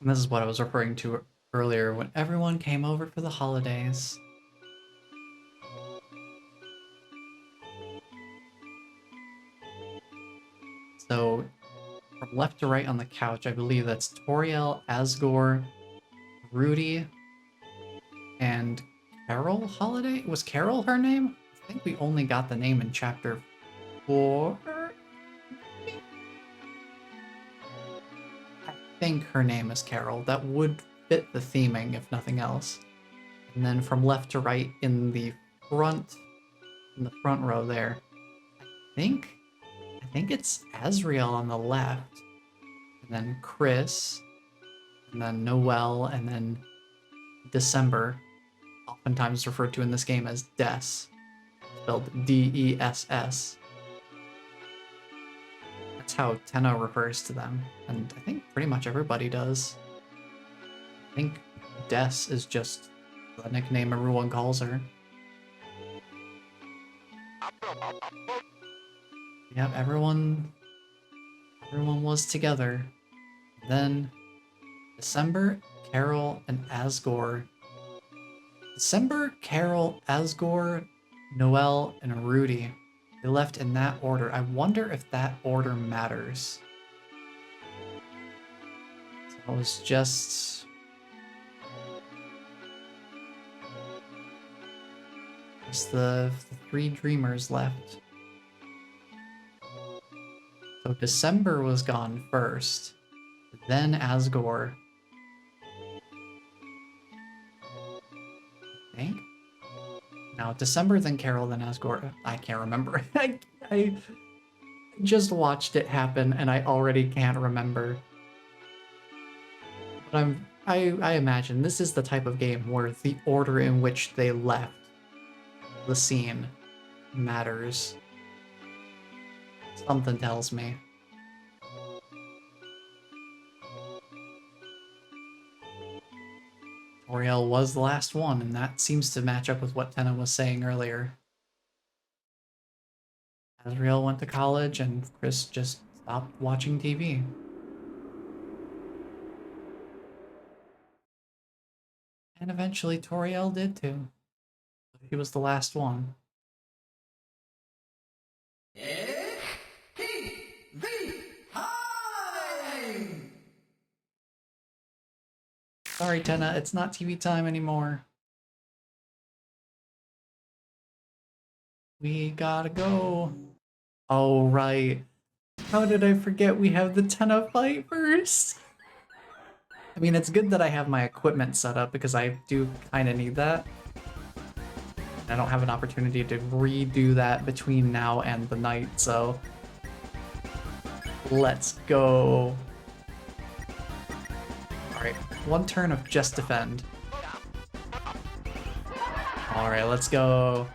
And this is what I was referring to earlier when everyone came over for the holidays. So, from left to right on the couch, I believe that's Toriel, Asgore, Rudy, and Carol Holiday? Was Carol her name? I think we only got the name in Chapter 4. I think her name is Carol. That would fit the theming, if nothing else. And then from left to right in the front row there, I I think it's Azriel on the left, and then Chris, and then Noel, and then December, oftentimes referred to in this game as Des, spelled Dess. That's how Tenno refers to them, and I think pretty much everybody does. I think Des is just the nickname everyone calls her. Yep, everyone was together. Then December, Carol, and Asgore. December, Carol, Asgore, Noel, and Rudy. They left in that order. I wonder if that order matters. So it was just the three dreamers left. So December was gone first, then Asgore. I think? No, December, then Carol, then Asgore. I can't remember. I just watched it happen and I already can't remember. But I imagine this is the type of game where the order in which they left the scene matters. Something tells me. Toriel was the last one, and that seems to match up with what Tenna was saying earlier. Azriel went to college, and Chris just stopped watching TV. And eventually Toriel did too. He was the last one. Sorry, Tenna, it's not TV time anymore. We gotta go. Oh, right. How did I forget we have the Tenna fight first? I mean, it's good that I have my equipment set up because I do kind of need that. I don't have an opportunity to redo that between now and the night, so let's go. Alright, one turn of just defend. Alright, let's go.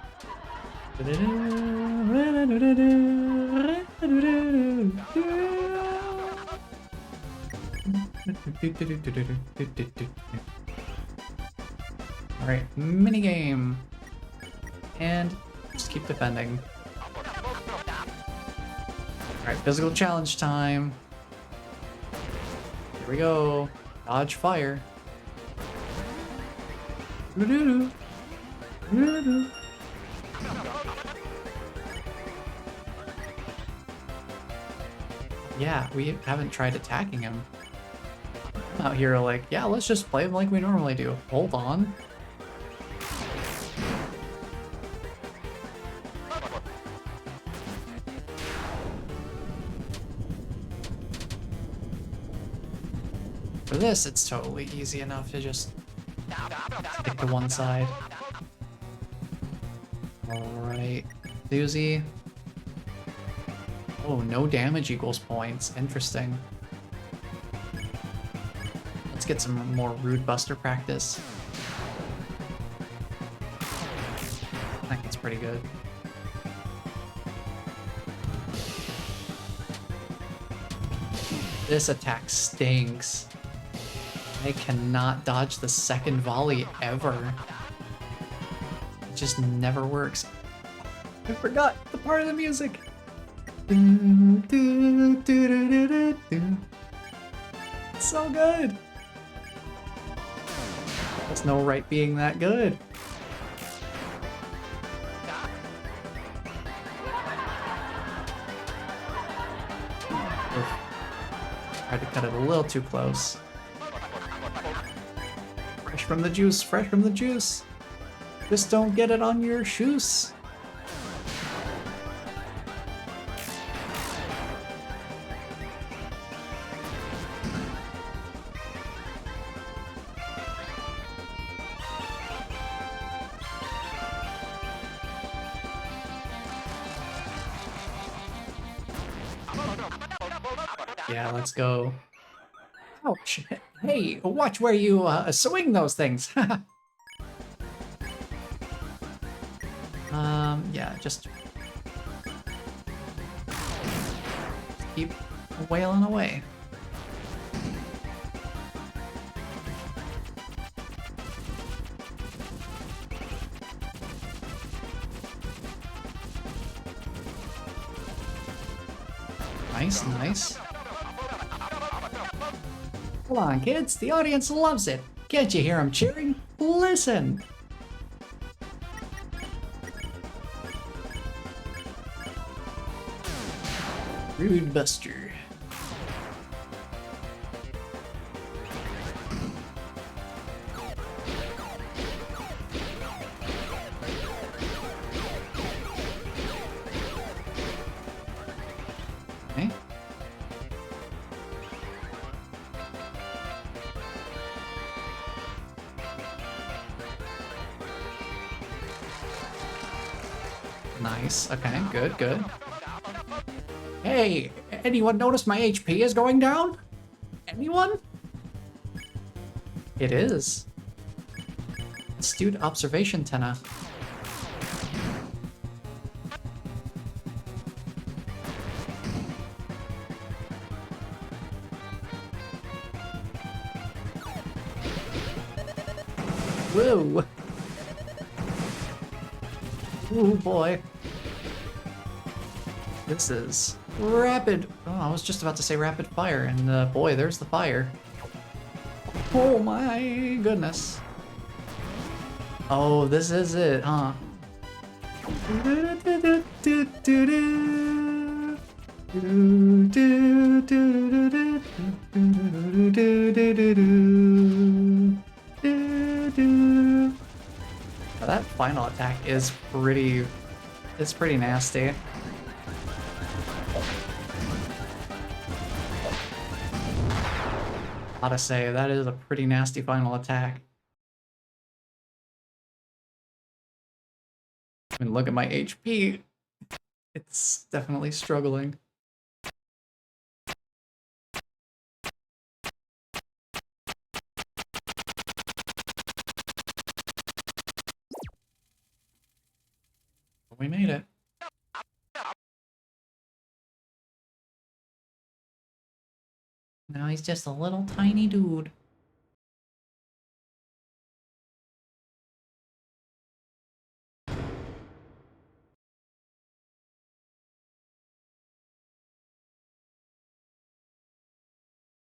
Alright, minigame. And just keep defending. Alright, physical challenge time. Here we go. Dodge fire. Yeah, we haven't tried attacking him. I'm out here like, yeah, let's just play him like we normally do. Hold on. For this, it's totally easy enough to just stick to one side. Alright, Susie. Oh, no damage equals points. Interesting. Let's get some more Rude Buster practice. I think it's pretty good. This attack stinks. I cannot dodge the second volley ever. It just never works. I forgot the part of the music. It's so good. There's no right being that good. Oof. Tried to cut it a little too close. Fresh from the juice, fresh from the juice. Just don't get it on your shoes. Yeah, let's go. Ouch. Hey, watch where you swing those things. Yeah, just keep wailing away. Nice, nice. Come on, kids. The audience loves it. Can't you hear them cheering? Listen. Rude Buster. Okay. Nice. Okay, good, good. Hey, anyone notice my HP is going down? Anyone? It is. Astute observation, Tenna. Whoa. Oh boy. This is rapid. Oh, I was just about to say rapid fire, and boy, there's the fire. Oh my goodness. Oh, this is it, huh? That final attack is pretty nasty. Gotta say, that is a pretty nasty final attack. I mean, look at my HP. It's definitely struggling. We made it. Now he's just a little tiny dude.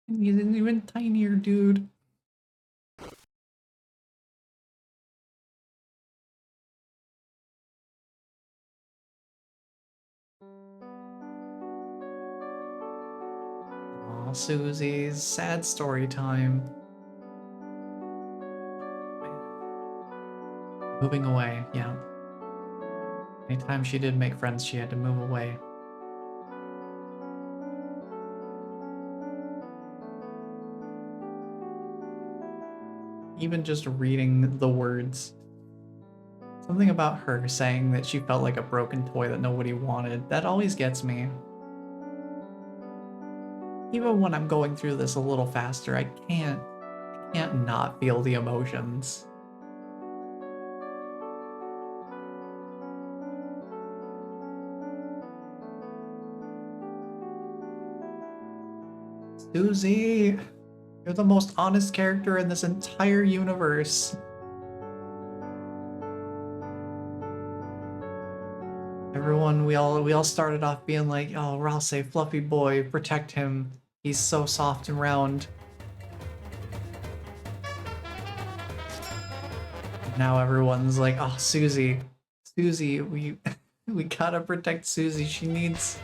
He's an even tinier dude. Aw, Susie's sad story time. Moving away, yeah. Anytime she did make friends, she had to move away. Even just reading the words. Something about her saying that she felt like a broken toy that nobody wanted, that always gets me. Even when I'm going through this a little faster, I can't not feel the emotions. Susie, you're the most honest character in this entire universe. Everyone, we all started off being like, oh, Ralph, say fluffy boy, protect him. He's so soft and round. Now everyone's like, oh, Susie, we we gotta protect Susie. She needs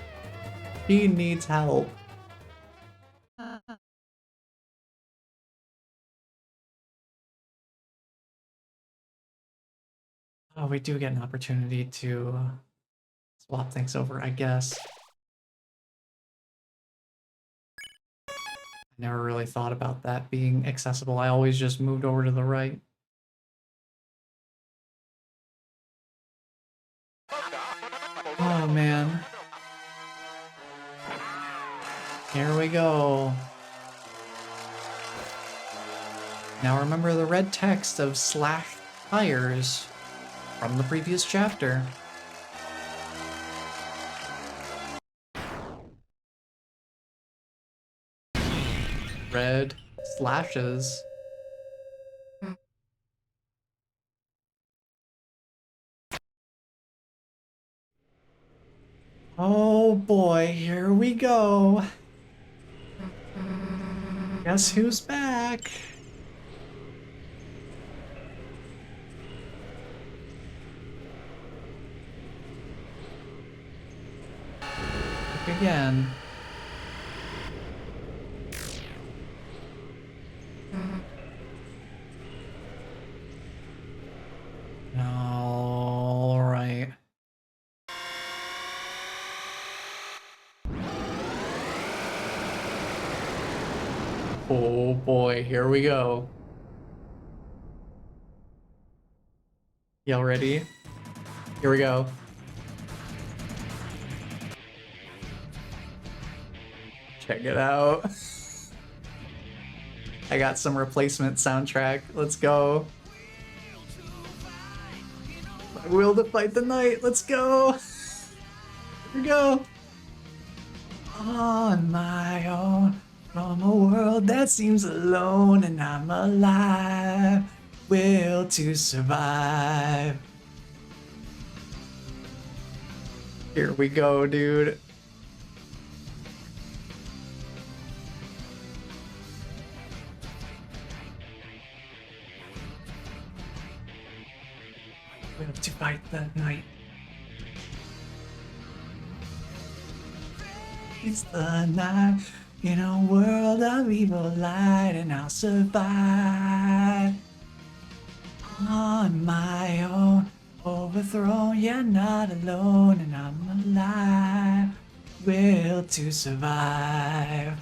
help. Oh, we do get an opportunity to swap things over, I guess. I never really thought about that being accessible. I always just moved over to the right. Oh man. Here we go. Now remember the red text of slash tires from the previous chapter. Red slashes. Oh boy, here we go. Guess who's back? Back again. All right. Oh boy, here we go. Y'all ready? Here we go. Check it out. I got some replacement soundtrack. Let's go. My will to fight the night. Let's go. Here we go. On my own, from a world that seems alone, and I'm alive. Will to survive. Here we go, dude. Will to fight the night. It's the night in a world of evil light, and I'll survive. On my own, overthrown, yet not alone, and I'm alive. Will to survive.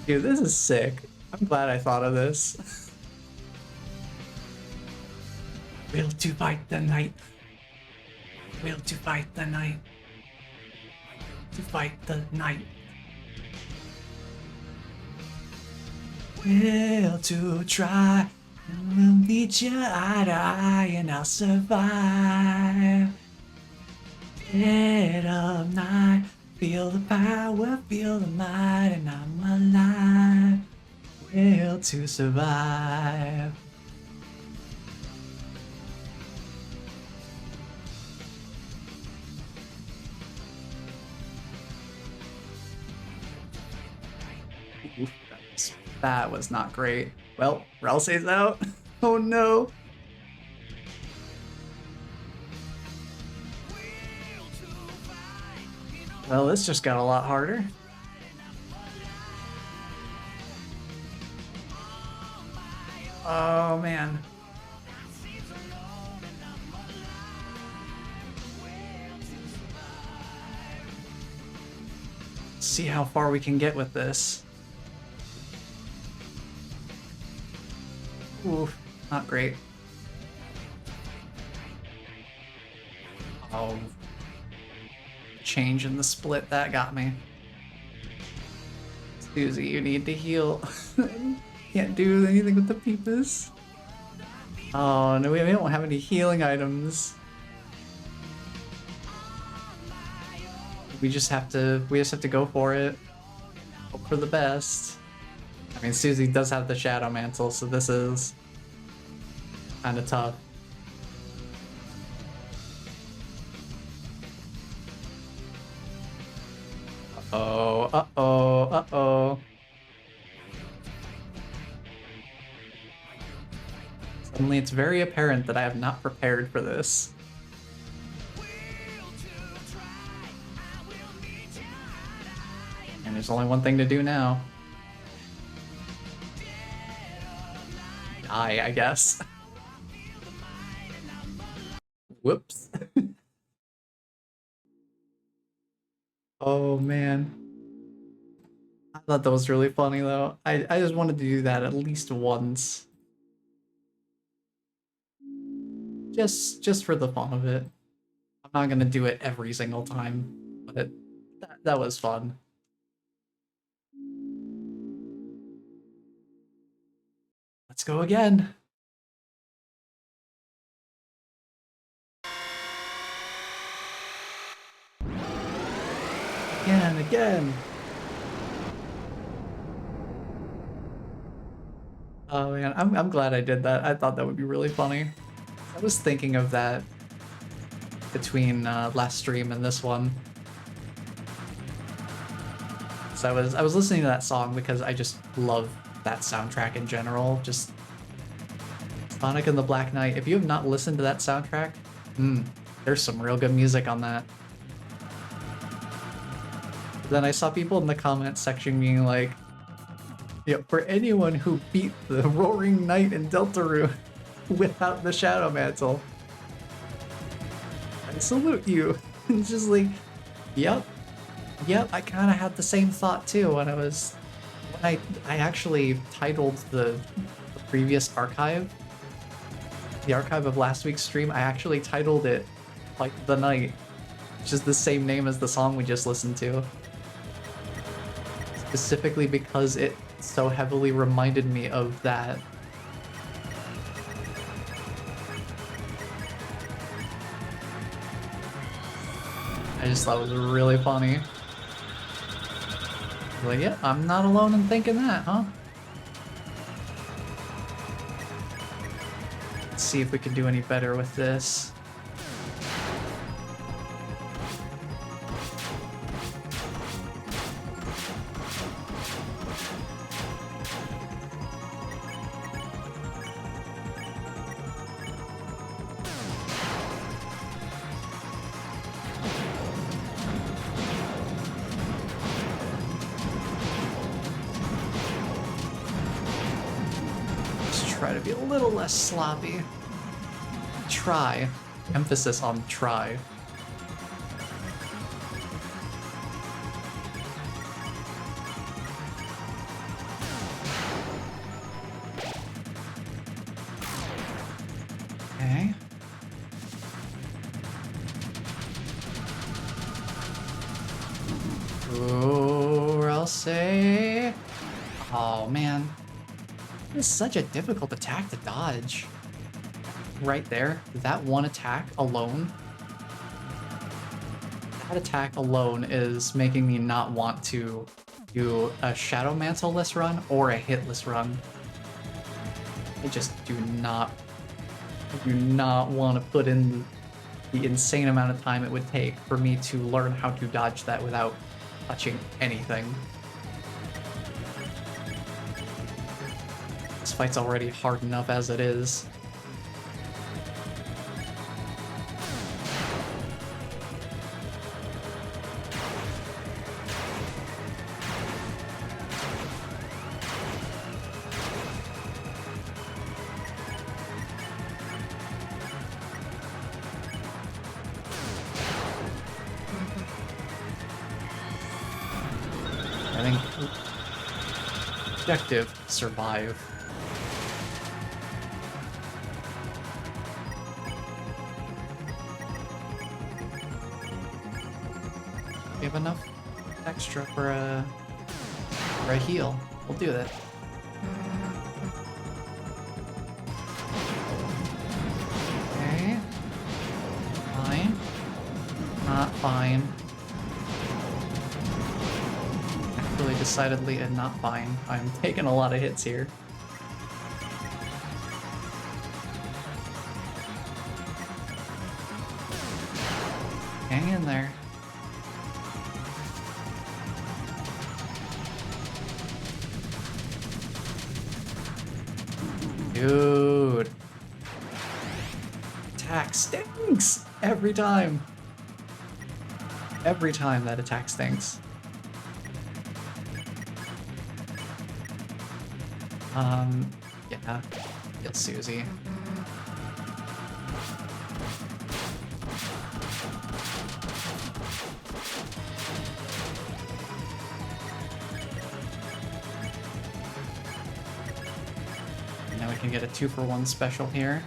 Dude, this is sick. I'm glad I thought of this. Will to fight the night. Will to fight the night. To fight the night. Will to try. We'll meet you eye to eye, and I'll survive. Dead of night. Feel the power, feel the might, and I'm alive. Will to survive. Oof, that was not great. Well, Ralsei's out. Oh no. Well, this just got a lot harder. Oh man. Let's see how far we can get with this. Oof, not great. Oh. Change in the split, that got me. Susie, you need to heal. Can't do anything with the peepus. Oh no, we don't have any healing items. We just have to go for it. Hope for the best. I mean, Susie does have the Shadow Mantle, so this is kind of tough. Uh-oh, uh-oh, uh-oh. Suddenly it's very apparent that I have not prepared for this. And there's only one thing to do now. Die, I guess. Whoops. Oh man. I thought that was really funny though. I just wanted to do that at least once. Just for the fun of it. I'm not gonna do it every single time, But that was fun. Let's go again. Again. Oh man, I'm glad I did that. I thought that would be really funny. I was thinking of that between last stream and this one. So I was listening to that song because I just love that soundtrack in general. Just Sonic and the Black Knight. If you have not listened to that soundtrack, there's some real good music on that. Then I saw people in the comment section being like, yeah, for anyone who beat the Roaring Knight in Deltarune without the Shadow Mantle, I salute you. It's just like, yep, I kind of had the same thought too when I actually titled the previous archive, the archive of last week's stream, I actually titled it like The Night, which is the same name as the song we just listened to. Specifically because it so heavily reminded me of that. I just thought it was really funny. Like, yeah, I'm not alone in thinking that, huh? Let's see if we can do any better with this. Try to be a little less sloppy. Try. Emphasis on try. Okay. Or I'll say... Oh, man. It's such a difficult attack to dodge. Right there, that one attack alone. That attack alone is making me not want to do a Shadow Mantle-less run or a hitless run. I just do not want to put in the insane amount of time it would take for me to learn how to dodge that without touching anything. This fight's already hard enough as it is. I think objective, survive. We have enough extra for a heal. We'll do that. Okay. Fine. Not fine. Actually, decidedly not fine. I'm taking a lot of hits here. Hang in there. Dude. Attack stinks every time. Every time that attack stinks. Yeah. It's Susie. Now we can get a 2-for-1 special here.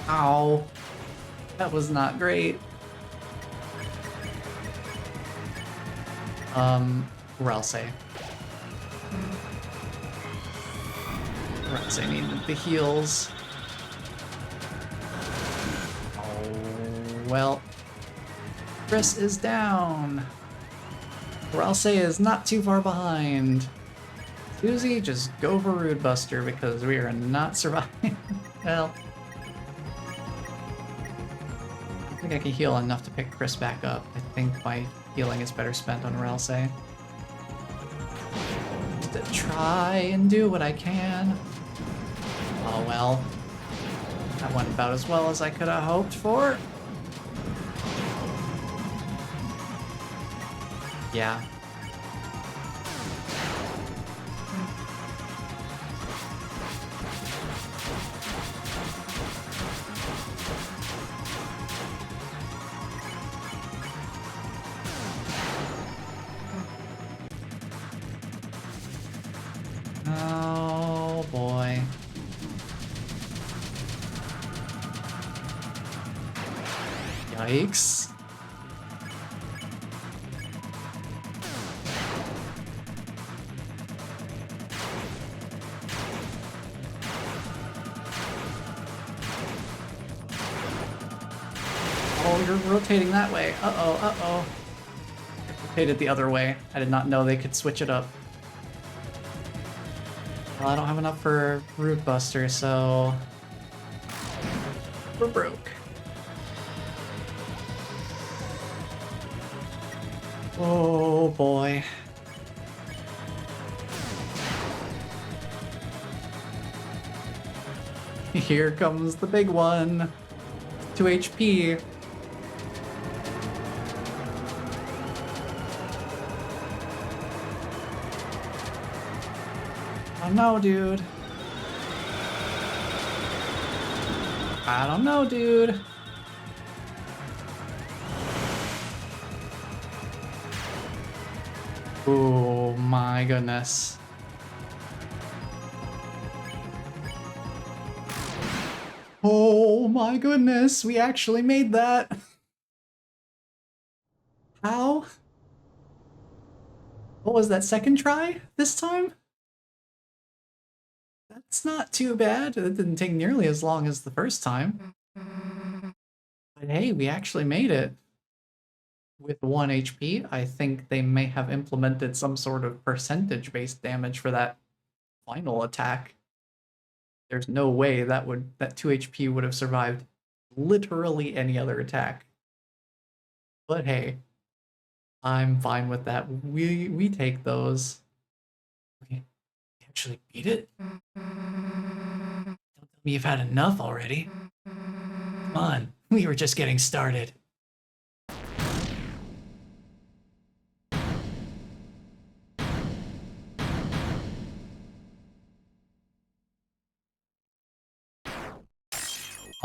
Ow. That was not great. Ralse. Ralse needed the heals. Oh, well. Chris is down. Ralse is not too far behind. Susie, just go for Rude Buster because we are not surviving. Well, I think I can heal enough to pick Chris back up. I think my healing is better spent on Ralse. Just to try and do what I can. Oh well. That went about as well as I could have hoped for. Yeah. Oh boy. Yikes. Oh, you're rotating that way. Uh-oh, uh-oh. Rotated the other way. I did not know they could switch it up. Well, I don't have enough for Root Buster, so we're broke. Oh boy. Here comes the big one. 2 HP. Oh no, dude. I don't know, dude. Oh my goodness. Oh my goodness, we actually made that. How? What was that, second try this time? That's not too bad. It didn't take nearly as long as the first time. But hey, we actually made it. With 1 HP, I think they may have implemented some sort of percentage-based damage for that final attack. There's no way that 2 HP would have survived literally any other attack. But hey, I'm fine with that. We take those. We actually beat it? Don't tell me you've had enough already. Come on, we were just getting started.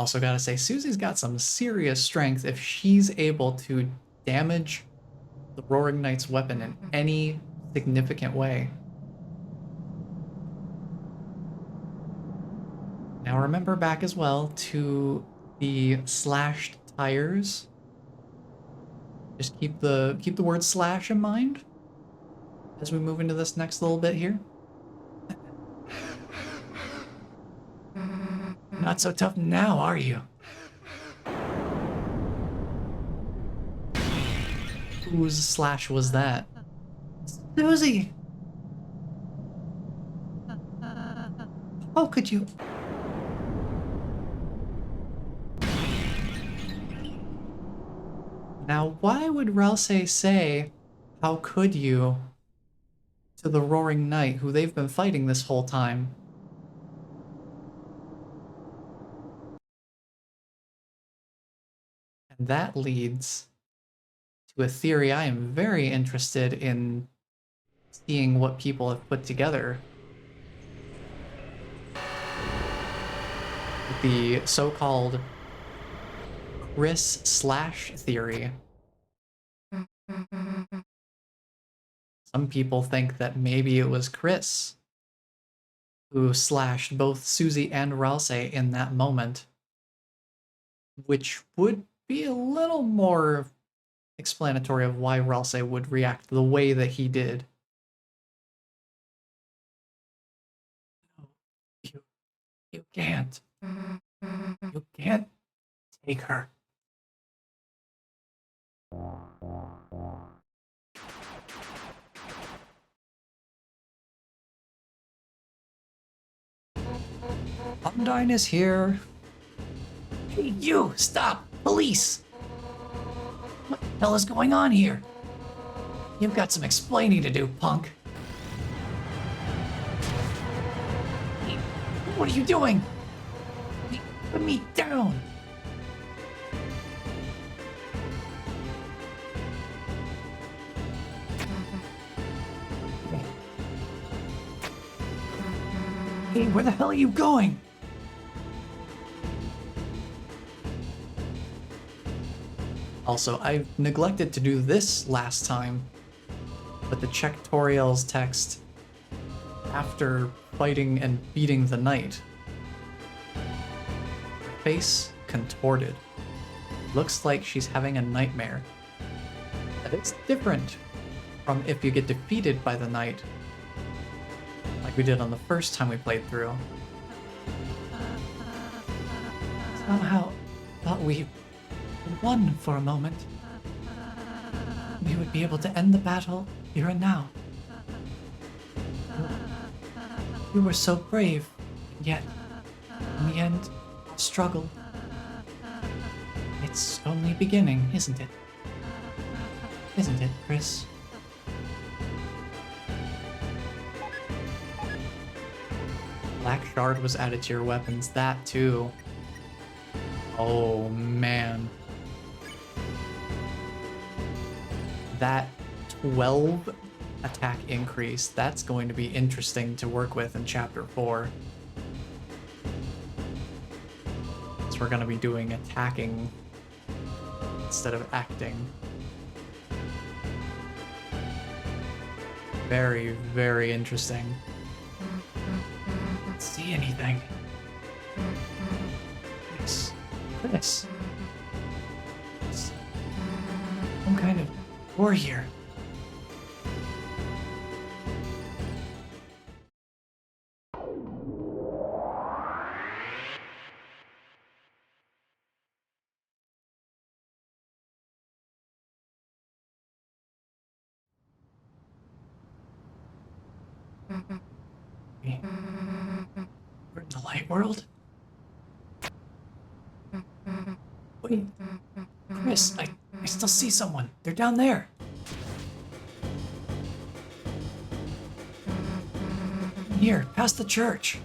Also gotta say, Susie's got some serious strength if she's able to damage the Roaring Knight's weapon in any significant way. Now remember back as well to the slashed tires. Just keep the word slash in mind as we move into this next little bit here. Not so tough now, are you? Whose slash was that? Susie! How could you? Now, why would Ralse say, "How could you?" to the Roaring Knight, who they've been fighting this whole time? And that leads to a theory I am very interested in seeing what people have put together. The so-called Chris slash theory. Some people think that maybe it was Chris who slashed both Susie and Ralse in that moment. which would be a little more explanatory of why Ralse would react the way that he did. You, you can't. You can't take her. Undyne is here. Hey, you! Stop! Police! What the hell is going on here? You've got some explaining to do, punk. Hey, what are you doing? Hey, put me down! Hey, where the hell are you going? Also, I neglected to do this last time, but the check Toriel's text after fighting and beating the knight. Her face contorted. Looks like she's having a nightmare. That it's different from if you get defeated by the knight, like we did on the first time we played through. Somehow thought we won for a moment. We would be able to end the battle here and now. You were so brave, and yet, in the end, struggled. It's only beginning, isn't it? Isn't it, Chris? Black Shard was added to your weapons, that too. Oh man. That 12 attack increase, that's going to be interesting to work with in Chapter 4. So we're going to be doing attacking instead of acting. Very, very interesting. Don't see anything. This. Some kind of door here. We're in the light world? Wait, Chris, I still see someone. They're down there. Here, past the church.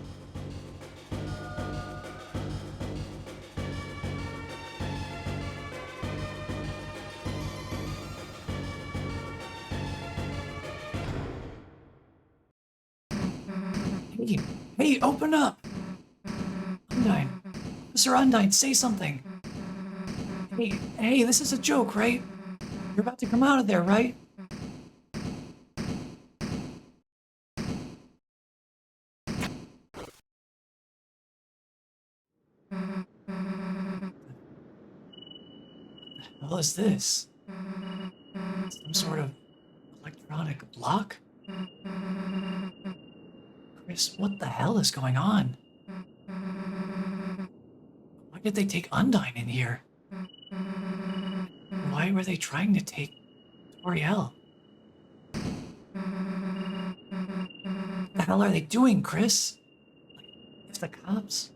Hey, open up! Undyne. Mr. Undyne, say something. Hey, this is a joke, right? You're about to come out of there, right? What the hell is this? Some sort of electronic block? Chris, what the hell is going on? Why did they take Undyne in here? Why were they trying to take Toriel? What the hell are they doing, Chris? If the cops...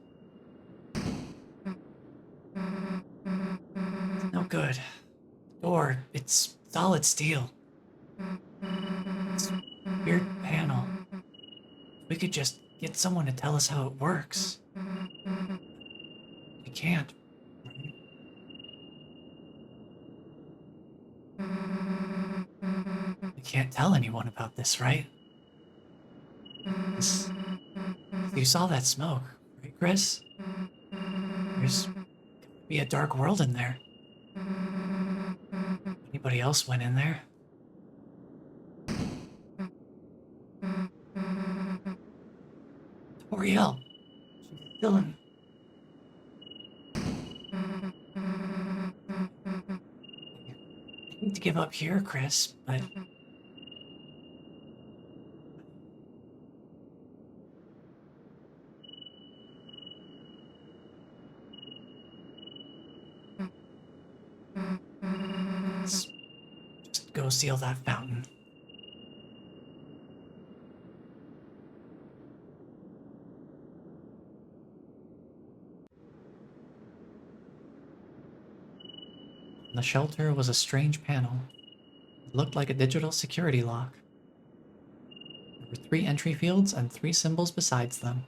It's no good. Door, it's solid steel. It's a weird panel. We could just get someone to tell us how it works. We can't. We can't tell anyone about this, right? You saw that smoke, right, Chris? There's gonna be a dark world in there. Anybody else went in there? Toriel. She's still in... hate to give up here, Chris, but let's just go seal that fountain. On the shelter was a strange panel. It looked like a digital security lock. There were 3 entry fields and 3 symbols besides them.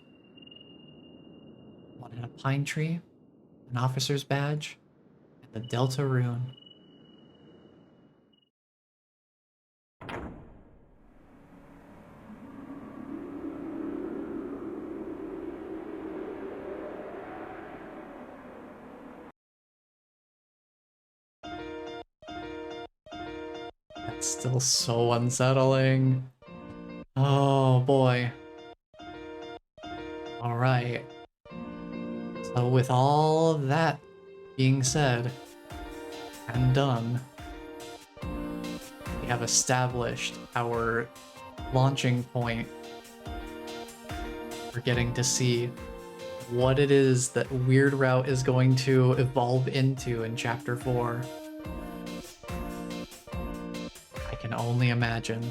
One had a pine tree, an officer's badge, and the Delta rune. That's still so unsettling. Oh boy. Alright. So with all of that being said and done, we have established our launching point for getting to see what it is that Weird Route is going to evolve into in Chapter 4. I can only imagine.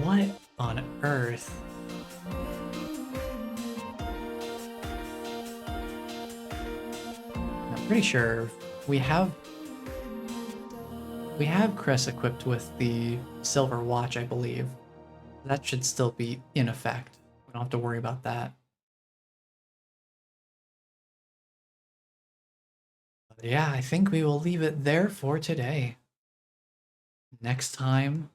What on earth? I'm pretty sure we have Chris equipped with the silver watch, I believe. That should still be in effect. We don't have to worry about that. But yeah, I think we will leave it there for today. Next time,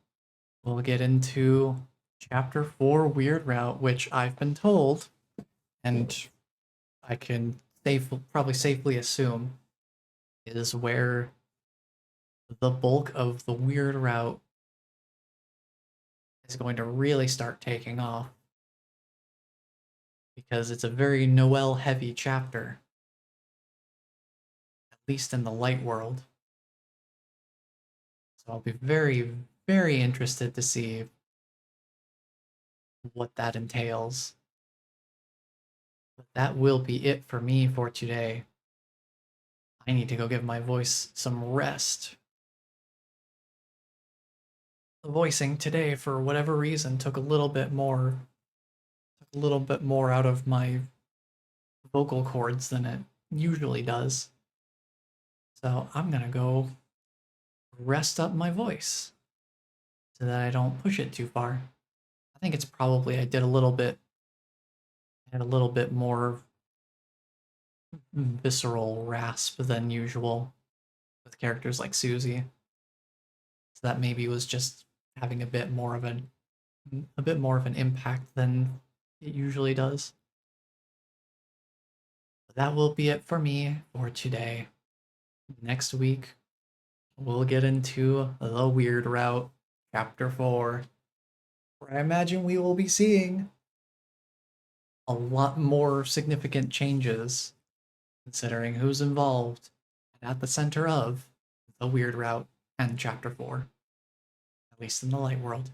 we'll get into Chapter 4 Weird Route, which I've been told, and I can probably safely assume, is where the bulk of the Weird Route is going to really start taking off. Because it's a very Noel heavy chapter. At least in the light world. So I'll be very, very interested to see what that entails. But that will be it for me for today. I need to go give my voice some rest. The voicing today, for whatever reason, took a little bit more out of my vocal cords than it usually does. So I'm gonna go rest up my voice so that I don't push it too far. I think it's probably I had a little bit more visceral rasp than usual with characters like Susie. So that maybe was just having a bit more of an impact than it usually does. But that will be it for me for today. Next week, we'll get into the Weird Route, Chapter 4, where I imagine we will be seeing a lot more significant changes, considering who's involved and at the center of the Weird Route and Chapter 4, at least in the light world.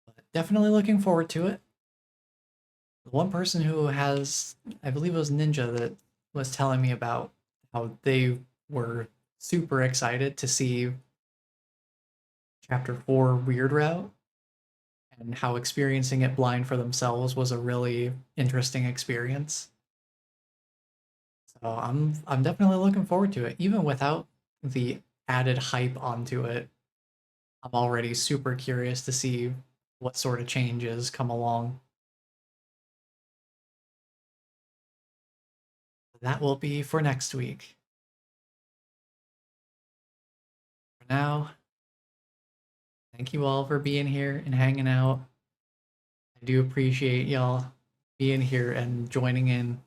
But definitely looking forward to it. The one person who has, I believe it was Ninja, that was telling me about how they were super excited to see Chapter 4 Weird Route and how experiencing it blind for themselves was a really interesting experience. So I'm definitely looking forward to it. Even without the added hype onto it, I'm already super curious to see what sort of changes come along. That will be for next week. For now, thank you all for being here and hanging out. I do appreciate y'all being here and joining in.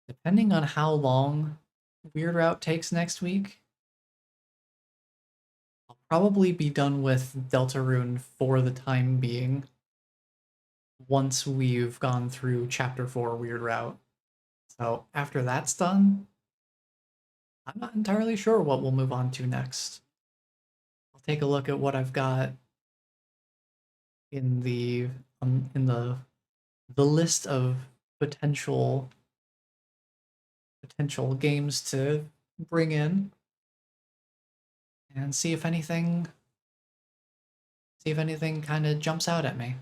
Depending on how long Weird Route takes next week, I'll probably be done with Deltarune for the time being. once we've gone through Chapter 4 Weird Route. So after that's done, I'm not entirely sure what we'll move on to next. I'll take a look at what I've got in the list of potential games to bring in and see if anything kind of jumps out at me.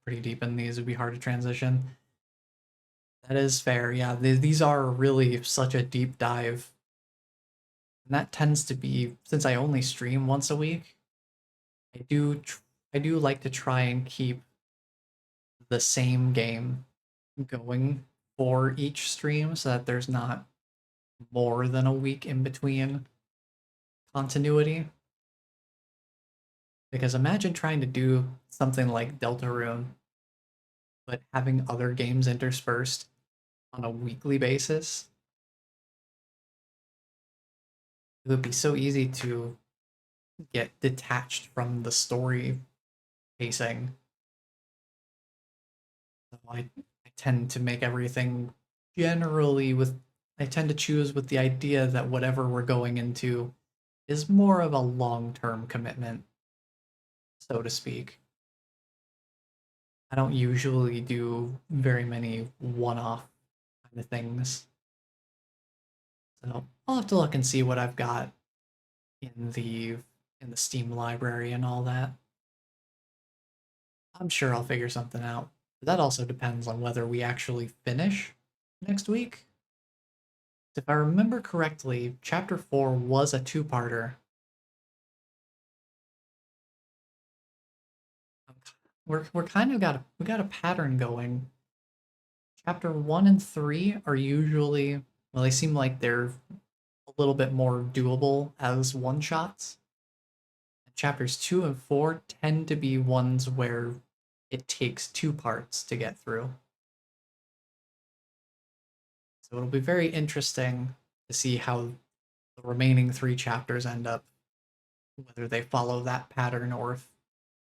Pretty deep in these would be hard to transition. That is fair. Yeah, these are really such a deep dive. And that tends to be, since I only stream once a week, I do like to try and keep the same game going for each stream so that there's not more than a week in between continuity. Because imagine trying to do something like Deltarune, but having other games interspersed on a weekly basis. It would be so easy to get detached from the story pacing. So I tend to make everything generally with I tend to choose with the idea that whatever we're going into is more of a long-term commitment, so to speak. I don't usually do very many one-off kind of things. So I'll have to look and see what I've got in the Steam library and all that. I'm sure I'll figure something out. But that also depends on whether we actually finish next week. If I remember correctly, Chapter 4 was a two-parter. We're kind of we got a pattern going. Chapter 1 and 3 are usually, well, they seem like they're a little bit more doable as one-shots. Chapters 2 and 4 tend to be ones where it takes two parts to get through. So it'll be very interesting to see how the remaining three chapters end up, whether they follow that pattern or if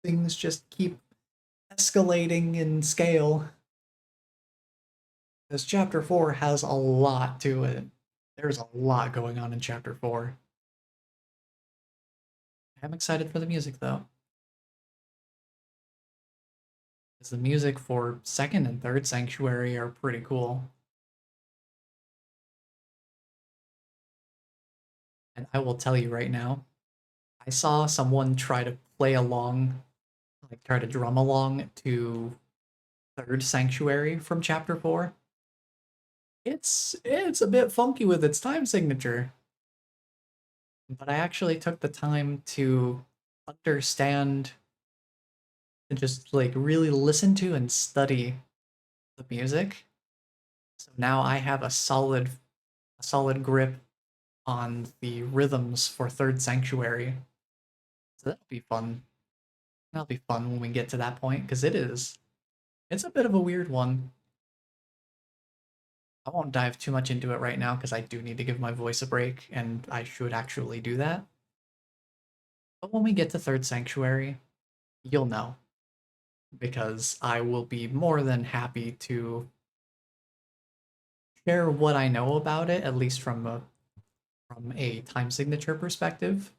things just keep escalating in scale. Because Chapter 4 has a lot to it. There's a lot going on in Chapter 4. I'm excited for the music, though. Because the music for second and third Sanctuary are pretty cool. And I will tell you right now, I saw someone try to play along, like try to drum along to third Sanctuary from Chapter 4. It's a bit funky with its time signature. But I actually took the time to understand and just like really listen to and study the music. So now I have a solid grip on the rhythms for Third Sanctuary. So that'll be fun. That'll be fun when we get to that point because it's a bit of a weird one. I won't dive too much into it right now because I do need to give my voice a break and I should actually do that. But when we get to Third Sanctuary, you'll know because I will be more than happy to share what I know about it, at least from a time signature perspective.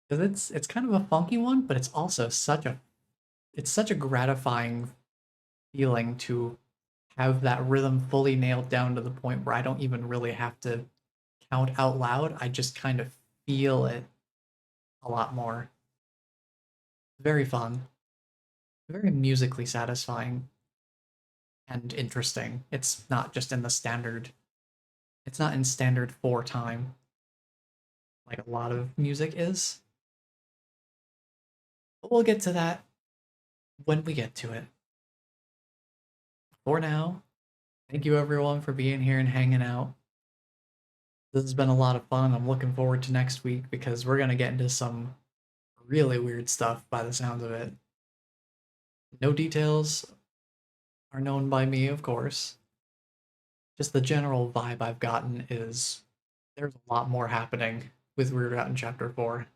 Because it's kind of a funky one, but it's also such a gratifying feeling to have that rhythm fully nailed down to the point where I don't even really have to count out loud. I just kind of feel it a lot more. Very fun, very musically satisfying, and interesting. It's not in standard 4 time like a lot of music is. But we'll get to that when we get to it. For now, thank you everyone for being here and hanging out. This has been a lot of fun. I'm looking forward to next week because we're going to get into some really weird stuff by the sounds of it. No details are known by me, of course. Just the general vibe I've gotten is there's a lot more happening with Weird Out in Chapter 4.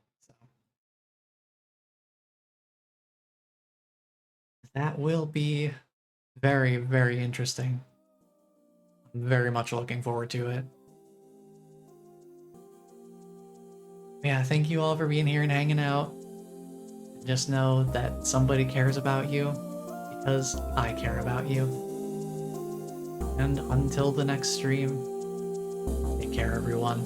That will be very, very interesting. I'm very much looking forward to it. Yeah, thank you all for being here and hanging out. Just know that somebody cares about you because I care about you. And until the next stream, take care, everyone.